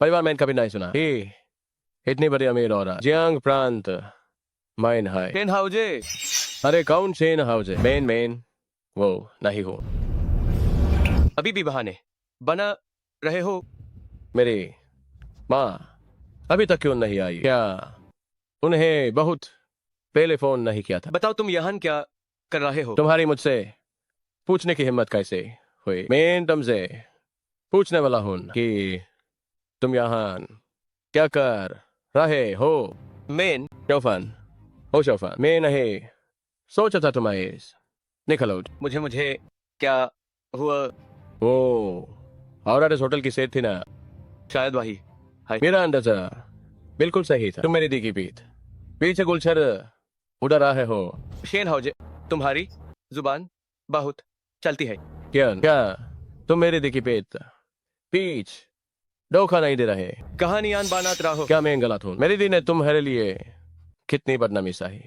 [SPEAKER 3] परिवार मैंने कभी नहीं सुना। ये इतनी बड़ी अमीर औरत जियांग प्रांत माइन है।
[SPEAKER 5] टेन हाउजे।
[SPEAKER 3] अरे कौन चेन हाउस है? मेन वो नहीं हो।
[SPEAKER 5] अभी भी बहाने बना रहे हो।
[SPEAKER 3] मेरी माँ अभी तक क्यों नहीं आई? क्या उन्हें बहुत पहले फोन नहीं किया था?
[SPEAKER 5] बताओ तुम यहाँ क्या कर रहे हो?
[SPEAKER 3] तुम्हारी मुझसे पूछने की हिम्मत कैसे हुई? मैं तुमसे पूछने वाला हूँ कि तुम यहाँ क्या कर रहे हो?
[SPEAKER 5] मेन
[SPEAKER 3] शौफान, ओ शौफान, मैं नहीं सोचा था तुम्हें निकलो।
[SPEAKER 5] मुझे क्या हुआ?
[SPEAKER 3] वो औरत इस होटल की सेठ थी ना?
[SPEAKER 5] शायद वही। हाय।
[SPEAKER 3] मेरा अंदाजा बिल्कुल सही था। तुम मेरी दी की पीछे गुलशर उड़ा रहे हो।
[SPEAKER 5] शेन हाउजे, तुम्हारी जुबान बहुत चलती है।
[SPEAKER 3] क्या तुम मेरी दी की पीछ धोखा नहीं दे रहे?
[SPEAKER 5] कहानियां बनात रहो।
[SPEAKER 3] क्या मैं गलत हूँ? मेरी दी ने तुम्हारे लिए कितनी बदनामी सही।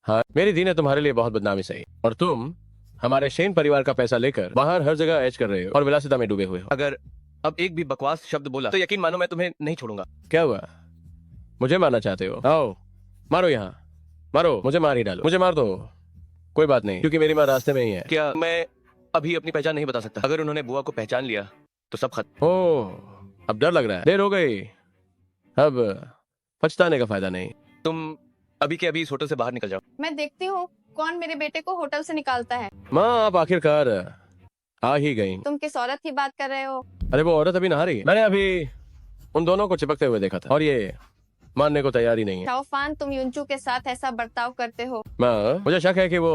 [SPEAKER 3] हाँ, मेरी दी ने तुम्हारे लिए बहुत बदनामी सही, और तुम हमारे शेन परिवार का पैसा लेकर बाहर हर जगह ऐश कर रहे हो और विलासिता में डूबे हुए हो।
[SPEAKER 5] अगर अब एक भी बकवास शब्द बोला तो यकीन मानो मैं तुम्हें नहीं छोड़ूंगा।
[SPEAKER 3] क्या हुआ? मुझे मारना चाहते हो? आओ मारो, यहाँ मारो, मुझे मार ही डालो, मुझे मार दो, कोई बात नहीं, क्योंकि मेरी माँ रास्ते में ही है।
[SPEAKER 5] क्या मैं अभी अपनी पहचान नहीं बता सकता? अगर उन्होंने बुआ को पहचान लिया तो सब खत्म।
[SPEAKER 3] ओह, अब डर लग रहा है। देर हो गई, अब पछताने का फायदा नहीं।
[SPEAKER 5] तुम अभी के अभी इस होटल से बाहर निकल जाओ।
[SPEAKER 4] मैं देखती हूँ कौन मेरे बेटे को होटल से निकालता है।
[SPEAKER 3] माँ आप आखिरकार आ ही गई।
[SPEAKER 4] तुम किस औरत की बात कर रहे हो?
[SPEAKER 3] अरे वो औरत अभी नहा रही है। मैंने अभी उन दोनों को चिपकते हुए देखा था और ये मानने को तैयार ही नहीं है।
[SPEAKER 4] शाओफान, तुम युनचू के साथ ऐसा बर्ताव करते हो।
[SPEAKER 3] माँ, मुझे शक है कि वो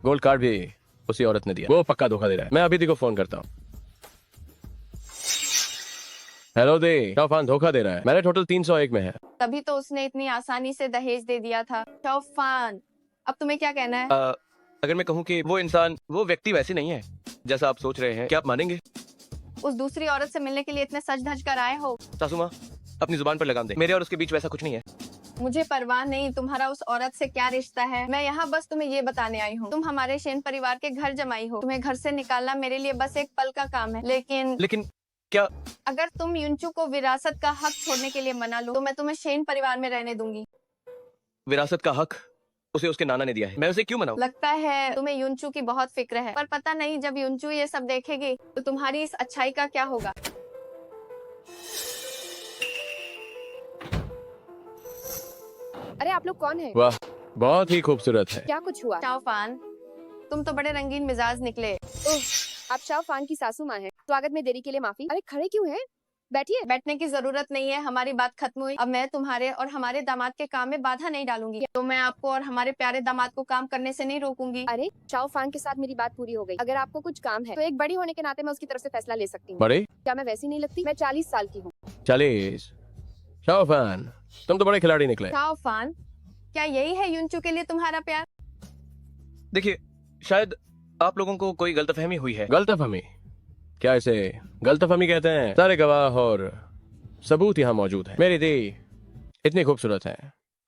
[SPEAKER 3] गोल्ड कार्ड भी उसी औरत ने दिया। वो पक्का धोखा दे रहा है। मैं अभी दी को फोन करता हूँ। हेलो दे, शाओफान धोखा दे रहा है। मेरा टोटल 301 में है।
[SPEAKER 4] तभी तो उसने इतनी आसानी से दहेज दे दिया था। शाओफान, अब तुम्हें क्या कहना है?
[SPEAKER 3] अगर मैं कहूँ कि वो इंसान, वो व्यक्ति वैसे नहीं है जैसा आप सोच रहे हैं, क्या आप मानेंगे?
[SPEAKER 4] उस दूसरी औरत से मिलने के लिए इतने सज धज कर आए हो।
[SPEAKER 3] सासू माँ, अपनी जुबान पर लगाम दे। मेरे और उसके बीच वैसा कुछ नहीं है।
[SPEAKER 4] मुझे परवाह नहीं तुम्हारा उस औरत से क्या रिश्ता है। मैं यहाँ बस तुम्हें ये बताने आई हूँ, तुम हमारे शेन परिवार के घर जमाई हो। तुम्हें घर से निकालना मेरे लिए बस एक पल का काम है। लेकिन
[SPEAKER 3] क्या
[SPEAKER 4] अगर तुम युंचू को विरासत का हक छोड़ने के लिए मना लो तो मैं तुम्हें शेन परिवार में रहने दूंगी।
[SPEAKER 3] विरासत का हक उसे उसके नाना ने दिया है, मैं उसे क्यों मनाऊं?
[SPEAKER 4] लगता है तुम्हें युंचू की बहुत फिक्र है, पर पता नहीं जब युंचू ये सब देखेगी तो तुम्हारी इस अच्छाई का क्या होगा। अरे आप लोग कौन हैं?
[SPEAKER 3] वाह, बहुत ही खूबसूरत है।
[SPEAKER 4] क्या कुछ हुआ? शाओफान, तुम तो बड़े रंगीन मिजाज निकले। आप शाओफान की सासू माँ हैं। स्वागत में देरी के लिए माफी। अरे खड़े क्यों हैं? बैठिए। बैठने की जरूरत नहीं है, हमारी बात खत्म हुई। अब मैं तुम्हारे और हमारे दामाद के काम में बाधा नहीं डालूंगी, तो मैं आपको और हमारे प्यारे दामाद को काम करने से नहीं रोकूंगी। अरे शाओफान के साथ मेरी बात पूरी हो गई। अगर आपको कुछ काम है तो एक बड़ी होने के नाते मैं उसकी तरफ से फैसला ले सकती हूँ।
[SPEAKER 3] बड़े?
[SPEAKER 4] क्या मैं वैसी नहीं लगती? मैं 40 साल की हूँ।
[SPEAKER 3] 40? शाओफान, तुम तो बड़े खिलाड़ी निकले।
[SPEAKER 4] शाओफान, क्या यही है युंचू के लिए तुम्हारा प्यार?
[SPEAKER 3] देखिए, शायद आप लोगों को कोई गलतफहमी हुई है। गलतफहमी? क्या इसे गलतफहमी कहते हैं? सारे गवाह और सबूत यहाँ मौजूद है। मेरी दी इतनी खूबसूरत है,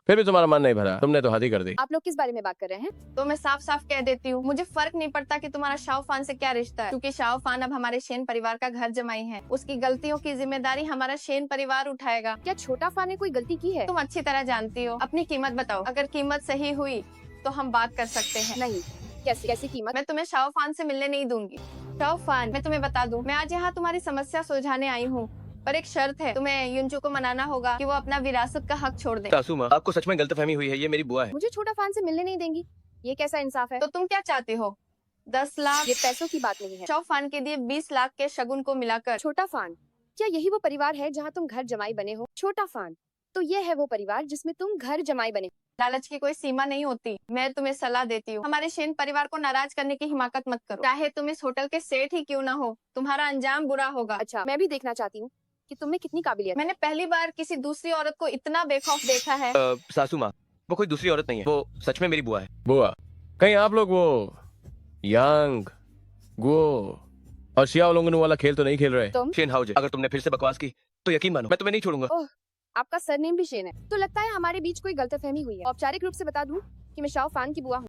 [SPEAKER 3] फिर भी तुम्हारा मन नहीं भरा। तुमने तो हद ही कर दी।
[SPEAKER 4] आप लोग किस बारे में बात कर रहे हैं? तो मैं साफ साफ कह देती हूँ, मुझे फर्क नहीं पड़ता कि तुम्हारा शाओफान से क्या रिश्ता है, क्योंकि शाओफान अब हमारे शेन परिवार का घर जमाई है। उसकी गलतियों की जिम्मेदारी हमारा शेन परिवार उठाएगा। क्या छोटा फान ने कोई गलती की है? तुम अच्छी तरह जानती हो। अपनी कीमत बताओ, अगर कीमत सही हुई तो हम बात कर सकते हैं। नहीं, कैसी कीमत? मैं तुम्हें शाओफान से मिलने नहीं दूंगी। शाओफान, मैं तुम्हें बता दूं, मैं आज यहाँ तुम्हारी समस्या सुलझाने आई हूँ, पर एक शर्त है। तुम्हें युंचू को मनाना होगा कि वो अपना विरासत का हक छोड़ दे।
[SPEAKER 3] सासू माँ, आपको सच में गलतफहमी हुई है। ये मेरी बुआ है।
[SPEAKER 4] मुझे छोटा फान से मिलने नहीं देंगी, ये कैसा इंसाफ है? तो तुम क्या चाहते हो? 10 लाख? ये पैसों की बात नहीं है। शाओफान के दिए 20 लाख के शगुन को मिलाकर। छोटा फान, क्या यही वो परिवार है जहाँ तुम घर जमाई बने हो? छोटा फान, तो ये है वो परिवार जिसमें तुम घर जमाई बने। लालच की कोई सीमा नहीं होती। मैं तुम्हें सलाह देती हूँ, हमारे शेन परिवार को नाराज करने की हिमाकत मत करो। चाहे तुम इस होटल के सेठ ही क्यों ना हो, तुम्हारा अंजाम बुरा होगा। अच्छा, मैं भी देखना चाहती हूँ कि तुम में कितनी काबिलियत। मैंने पहली बार किसी दूसरी औरत को इतना बेखौफ देखा है।
[SPEAKER 3] सासू माँ, वो कोई दूसरी औरत नहीं है, वो सच में मेरी बुआ है। बुआ? कहीं आप लोग वो यांग, गुओ और शियाओ लोंगनू वाला खेल तो नहीं खेल रहे?
[SPEAKER 4] तुम?
[SPEAKER 3] शेन हाउजे, अगर तुमने फिर से बकवास की तो यकीन मानो मैं तुम्हें नहीं छोड़ूंगा।
[SPEAKER 4] आपका सरनेम भी शेन है, तो लगता है हमारे बीच कोई गलतफहमी हुई है। औपचारिक रूप से बता दूं कि मैं शाओफान की बुआ हूँ।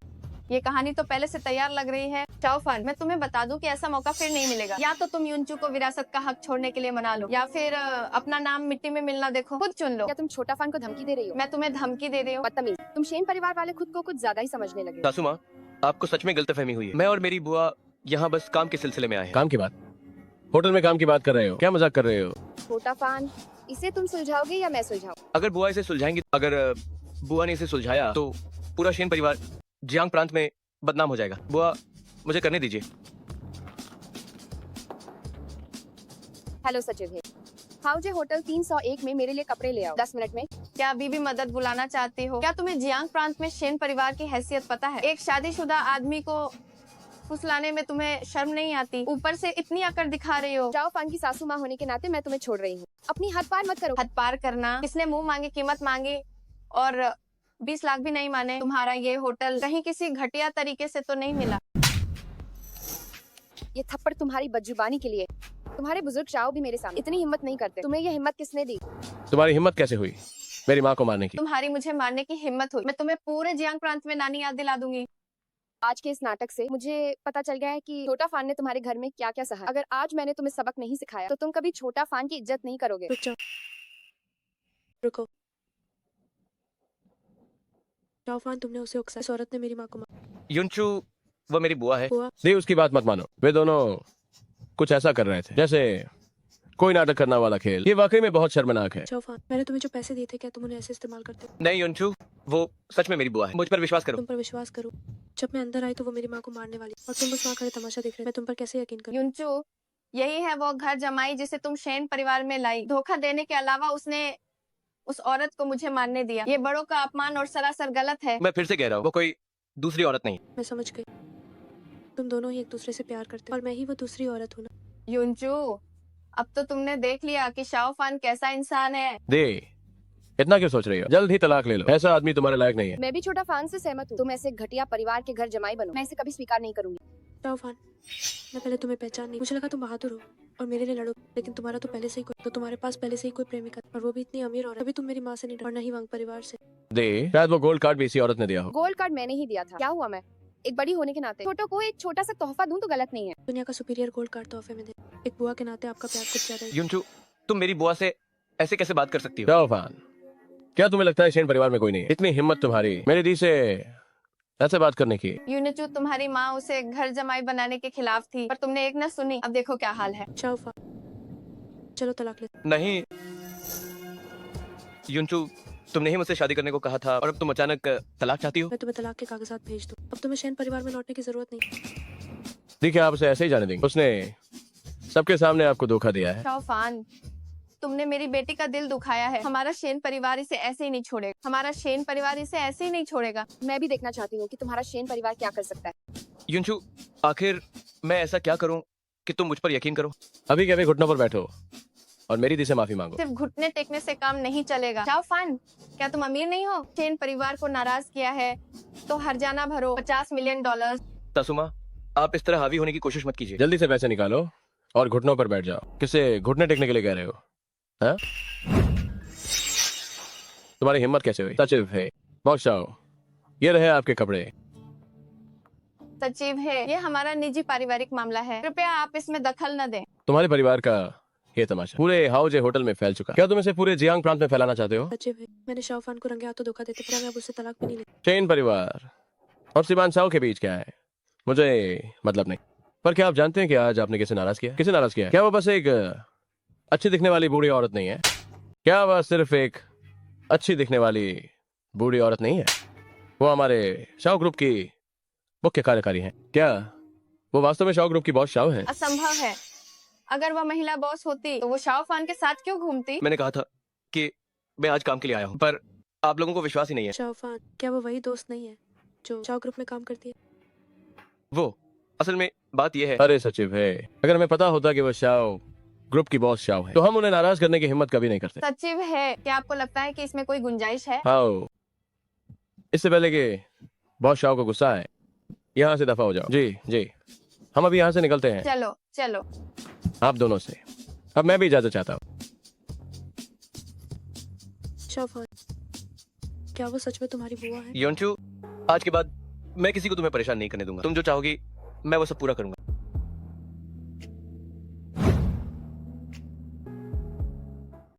[SPEAKER 4] ये कहानी तो पहले से तैयार लग रही है। शाओफान, मैं तुम्हें बता दूं कि ऐसा मौका फिर नहीं मिलेगा। या तो तुम युंचू को विरासत का हक छोड़ने के लिए मना लो, या फिर अपना नाम मिट्टी में मिलना देखो। खुद चुन लो। क्या तुम छोटा फान को धमकी दे रही हो? मैं तुम्हें धमकी दे रही हूँ? बदतमीज, तुम शेन परिवार वाले खुद को कुछ ज्यादा ही समझने लगे।
[SPEAKER 3] सासू माँ, आपको सच में गलतफहमी हुई है। मैं और मेरी बुआ यहाँ बस काम के सिलसिले में आए हैं। काम की बात? होटल में काम की बात कर रहे हो? क्या मजाक कर रहे हो?
[SPEAKER 4] छोटा फान, इसे तुम सुलझाओगे या मैं सुलझाऊं?
[SPEAKER 3] अगर बुआ इसे सुलझाएंगी, अगर बुआ ने इसे सुलझाया तो पूरा शेन परिवार जियांग प्रांत में बदनाम हो जाएगा। बुआ, मुझे करने दीजिए।
[SPEAKER 4] हेलो सचिव है, हाउजे होटल 301 में मेरे लिए कपड़े ले आओ 10 मिनट में। क्या अभी भी मदद बुलाना चाहती हो? क्या तुम्हें जियांग प्रांत में शेन परिवार की हैसियत पता है? एक शादीशुदा आदमी को फुसलाने में तुम्हें शर्म नहीं आती? ऊपर से इतनी अकड़ दिखा रही हो। शाओफान की सासू माँ होने के नाते मैं तुम्हें छोड़ रही हूँ। अपनी हद पार मत करो। हद पार करना? किसने मुंह मांगी कीमत मांगी और 20 लाख भी नहीं माने? तुम्हारा ये होटल कहीं किसी घटिया तरीके से तो नहीं मिला? ये थप्पड़ तुम्हारी बदजुबानी के लिए। तुम्हारे बुजुर्ग शाओ भी मेरे सामने इतनी हिम्मत नहीं करते। तुम्हें ये हिम्मत किसने दी?
[SPEAKER 3] तुम्हारी हिम्मत कैसे हुई मेरी माँ को मारने की?
[SPEAKER 4] तुम्हारी मुझे मारने की हिम्मत हुई, मैं तुम्हें पूरे जियांग प्रांत में नानी याद दिला दूंगी। आज के इस नाटक से मुझे पता चल गया है कि छोटा फान ने तुम्हारे घर में क्या क्या सहा। अगर आज मैंने तुम्हें सबक नहीं सिखाया तो तुम कभी छोटा फान की इज्जत नहीं करोगे।
[SPEAKER 6] रुक जाओ, रुको। शाओफान, तुमने उसे उकसाया। इस औरत ने मेरी माँ को मारा।
[SPEAKER 3] युंचू, वो मेरी बुआ है।
[SPEAKER 6] बुआ?
[SPEAKER 3] नहीं, उसकी बात मत मानो। वे दोनों कुछ ऐसा कर रहे थे जैसे कोई नाटक करने वाला खेल। ये वाकई में बहुत शर्मनाक है।
[SPEAKER 6] शाओफान, मैंने तुम्हें जो पैसे दिए थे, क्या तुम उन्हें ऐसे इस्तेमाल करते हो?
[SPEAKER 3] नहीं युंचू, वो सच में मेरी बुआ है। मुझ पर विश्वास करो।
[SPEAKER 6] तुम पर विश्वास करूं? जब मैं अंदर आई तो वो मेरी माँ को मारने वाली और तुम बस वहाँ खड़े तमाशा देख रहे। मैं तुम पर कैसे यकीन करूं?
[SPEAKER 4] युंचू, यही है वो घर जमाई जिसे तुम शेन परिवार में लाई। धोखा देने के अलावा उसने उस औरत को मुझे मारने दिया। ये बड़ों का अपमान और सरासर गलत है।
[SPEAKER 3] मैं फिर से कह रहा हूँ, वो कोई दूसरी औरत नहीं।
[SPEAKER 6] मैं समझ गई, तुम दोनों ही एक दूसरे से प्यार करते हो और मैं ही वो दूसरी औरत हूँ ना।
[SPEAKER 4] युंचू, अब तो तुमने देख लिया कि शाओफान कैसा इंसान है।
[SPEAKER 3] दे, इतना क्यों सोच रही हो? जल्द ही तलाक ले लो, ऐसा आदमी तुम्हारे लायक नहीं है।
[SPEAKER 4] मैं भी छोटा फान से सहमत हूँ। तुम ऐसे घटिया परिवार के घर जमाई बनो, मैं इसे कभी स्वीकार नहीं करूंगी।
[SPEAKER 6] शाओफान, मैं पहले तुम्हें पहचान नहीं, मुझे लगा तुम बहादुर हो और मेरे लिए लड़ो, लेकिन तुम्हारा तो पहले से ही कोई, तो तुम्हारे पास पहले से ही कोई प्रेमिका और वो भी इतनी अमीर और अभी तुम मेरी माँ से नहीं और न ही वांग परिवार से।
[SPEAKER 3] दे, शायद वो गोल्ड कार्ड भी इसी औरत ने दिया हो।
[SPEAKER 4] गोल्ड कार्ड मैंने ही दिया था। क्या हुआ, मैं एक बड़ी होने के नाते छोटों को एक छोटा सा तोहफा दूं तो गलत नहीं है।
[SPEAKER 6] दुनिया का सुपीरियर गोल्ड कार्ड तोहफे में दे। एक बुआ के नाते आपका प्यार कुछ ज्यादा ही।
[SPEAKER 5] युनचू, तुम मेरी बुआ से ऐसे कैसे बात कर सकती हो?
[SPEAKER 3] शाओफान, क्या तुम्हें लगता है शेन परिवार में कोई नहीं है? इतनी हिम्मत तुम्हारी मेरी दी से ऐसे बात करने की?
[SPEAKER 4] यूनिचू, तुम्हारी माँ उसे घर जमाई बनाने के खिलाफ थी, पर तुमने एक न सुनी। अब देखो क्या हाल है।
[SPEAKER 6] शाओफान, चलो तलाक ले।
[SPEAKER 5] नहीं युनचू, तुमने ही मुझसे शादी करने को कहा था और अब तुम अचानक तलाक चाहती हो?
[SPEAKER 6] मैं तुम्हें तलाक के कागजात भेज दूं। अब तुम्हें शेन परिवार में लौटने की जरूरत नहीं।
[SPEAKER 3] देखिए, आप उसे ऐसे ही जाने देंगे? उसने सबके सामने आपको धोखा दिया है।
[SPEAKER 4] शाओफान, तुमने मेरी बेटी का दिल दुखाया है। हमारा शेन परिवार इसे ऐसे ही नहीं छोड़ेगा। हमारा शेन परिवार इसे ऐसे ही नहीं छोड़ेगा। मैं भी देखना चाहती हूँ कि तुम्हारा शेन परिवार क्या कर सकता है।
[SPEAKER 5] युनचू, आखिर मैं ऐसा क्या करूं कि तुम मुझ पर यकीन करो?
[SPEAKER 3] अभी के अभी घुटनों पर बैठो और मेरी दी से माफी मांगो।
[SPEAKER 4] सिर्फ घुटने टेकने से काम नहीं चलेगा। शाओफान, क्या तुम अमीर नहीं हो? शेन परिवार को नाराज किया है तो हर्जाना भरो $50 मिलियन।
[SPEAKER 5] तसुमा, आप इस तरह हावी होने की कोशिश मत कीजिए।
[SPEAKER 3] जल्दी से पैसे निकालो और घुटनों पर बैठ जाओ। किसे घुटने टेकने के लिए कह रहे हो? हाँ? तुम्हारी हिम्मत कैसे हुई? सचिव है, बहुत जाओ। ये रहे आपके कपड़े।
[SPEAKER 4] सचिव है, ये हमारा निजी पारिवारिक मामला है, कृपया आप इसमें दखल न दें।
[SPEAKER 3] तुम्हारे परिवार का ये तमाशा पूरे हाउजे होटल में फैल चुका। क्या तुम इसे पूरे जियांग प्रांत में फैलाना चाहते हो?
[SPEAKER 6] सचिव है, मैंने शाओफान को रंगे हाथों धोखा देते, मैं अब उससे तलाक भी नहीं ले।
[SPEAKER 3] चेन परिवार और सिबान साओ के बीच क्या है मुझे मतलब नहीं, पर क्या आप जानते हैं कि आज आपने किसे नाराज किया? किसे नाराज किया? क्या वो बस एक अच्छी दिखने वाली बूढ़ी औरत नहीं है? क्या वह सिर्फ एक अच्छी दिखने वाली बूढ़ी औरत नहीं है? वो हमारे शाओ ग्रुप की मुख्य कार्यकारी हैं। क्या वो वास्तव में शाओ ग्रुप की बॉस शाओ है?
[SPEAKER 4] असंभव है। अगर वह महिला बॉस होती तो वो शाओफान के साथ क्यों घूमती?
[SPEAKER 5] मैंने कहा था कि मैं आज काम के लिए आया हूँ, पर आप लोगों को विश्वास ही नहीं है।
[SPEAKER 6] शाओफान, क्या वो वही दोस्त नहीं है जो शाओ ग्रुप में काम करती है?
[SPEAKER 5] वो असल में बात यह है।
[SPEAKER 3] अरे सचिव है, अगर हमें पता होता कि वो शाओ ग्रुप की बॉस शाओ है तो हम उन्हें नाराज करने की हिम्मत कभी नहीं करते।
[SPEAKER 4] सचिव है, क्या आपको लगता है कि इसमें कोई गुंजाइश है?
[SPEAKER 3] हाँ, इससे पहले कि बॉस शाओ को गुस्सा है, यहाँ से दफा हो जाओ। जी जी, हम अभी यहाँ से निकलते हैं।
[SPEAKER 4] चलो चलो।
[SPEAKER 3] आप दोनों से अब मैं भी इजाजत चाहता हूँ।
[SPEAKER 6] शाओफान, क्या वो सच में तुम्हारी बुआ है?
[SPEAKER 5] योंचू, आज के बाद मैं किसी को तुम्हें परेशान नहीं करने दूंगा। तुम जो चाहोगी मैं वो सब पूरा करूंगा।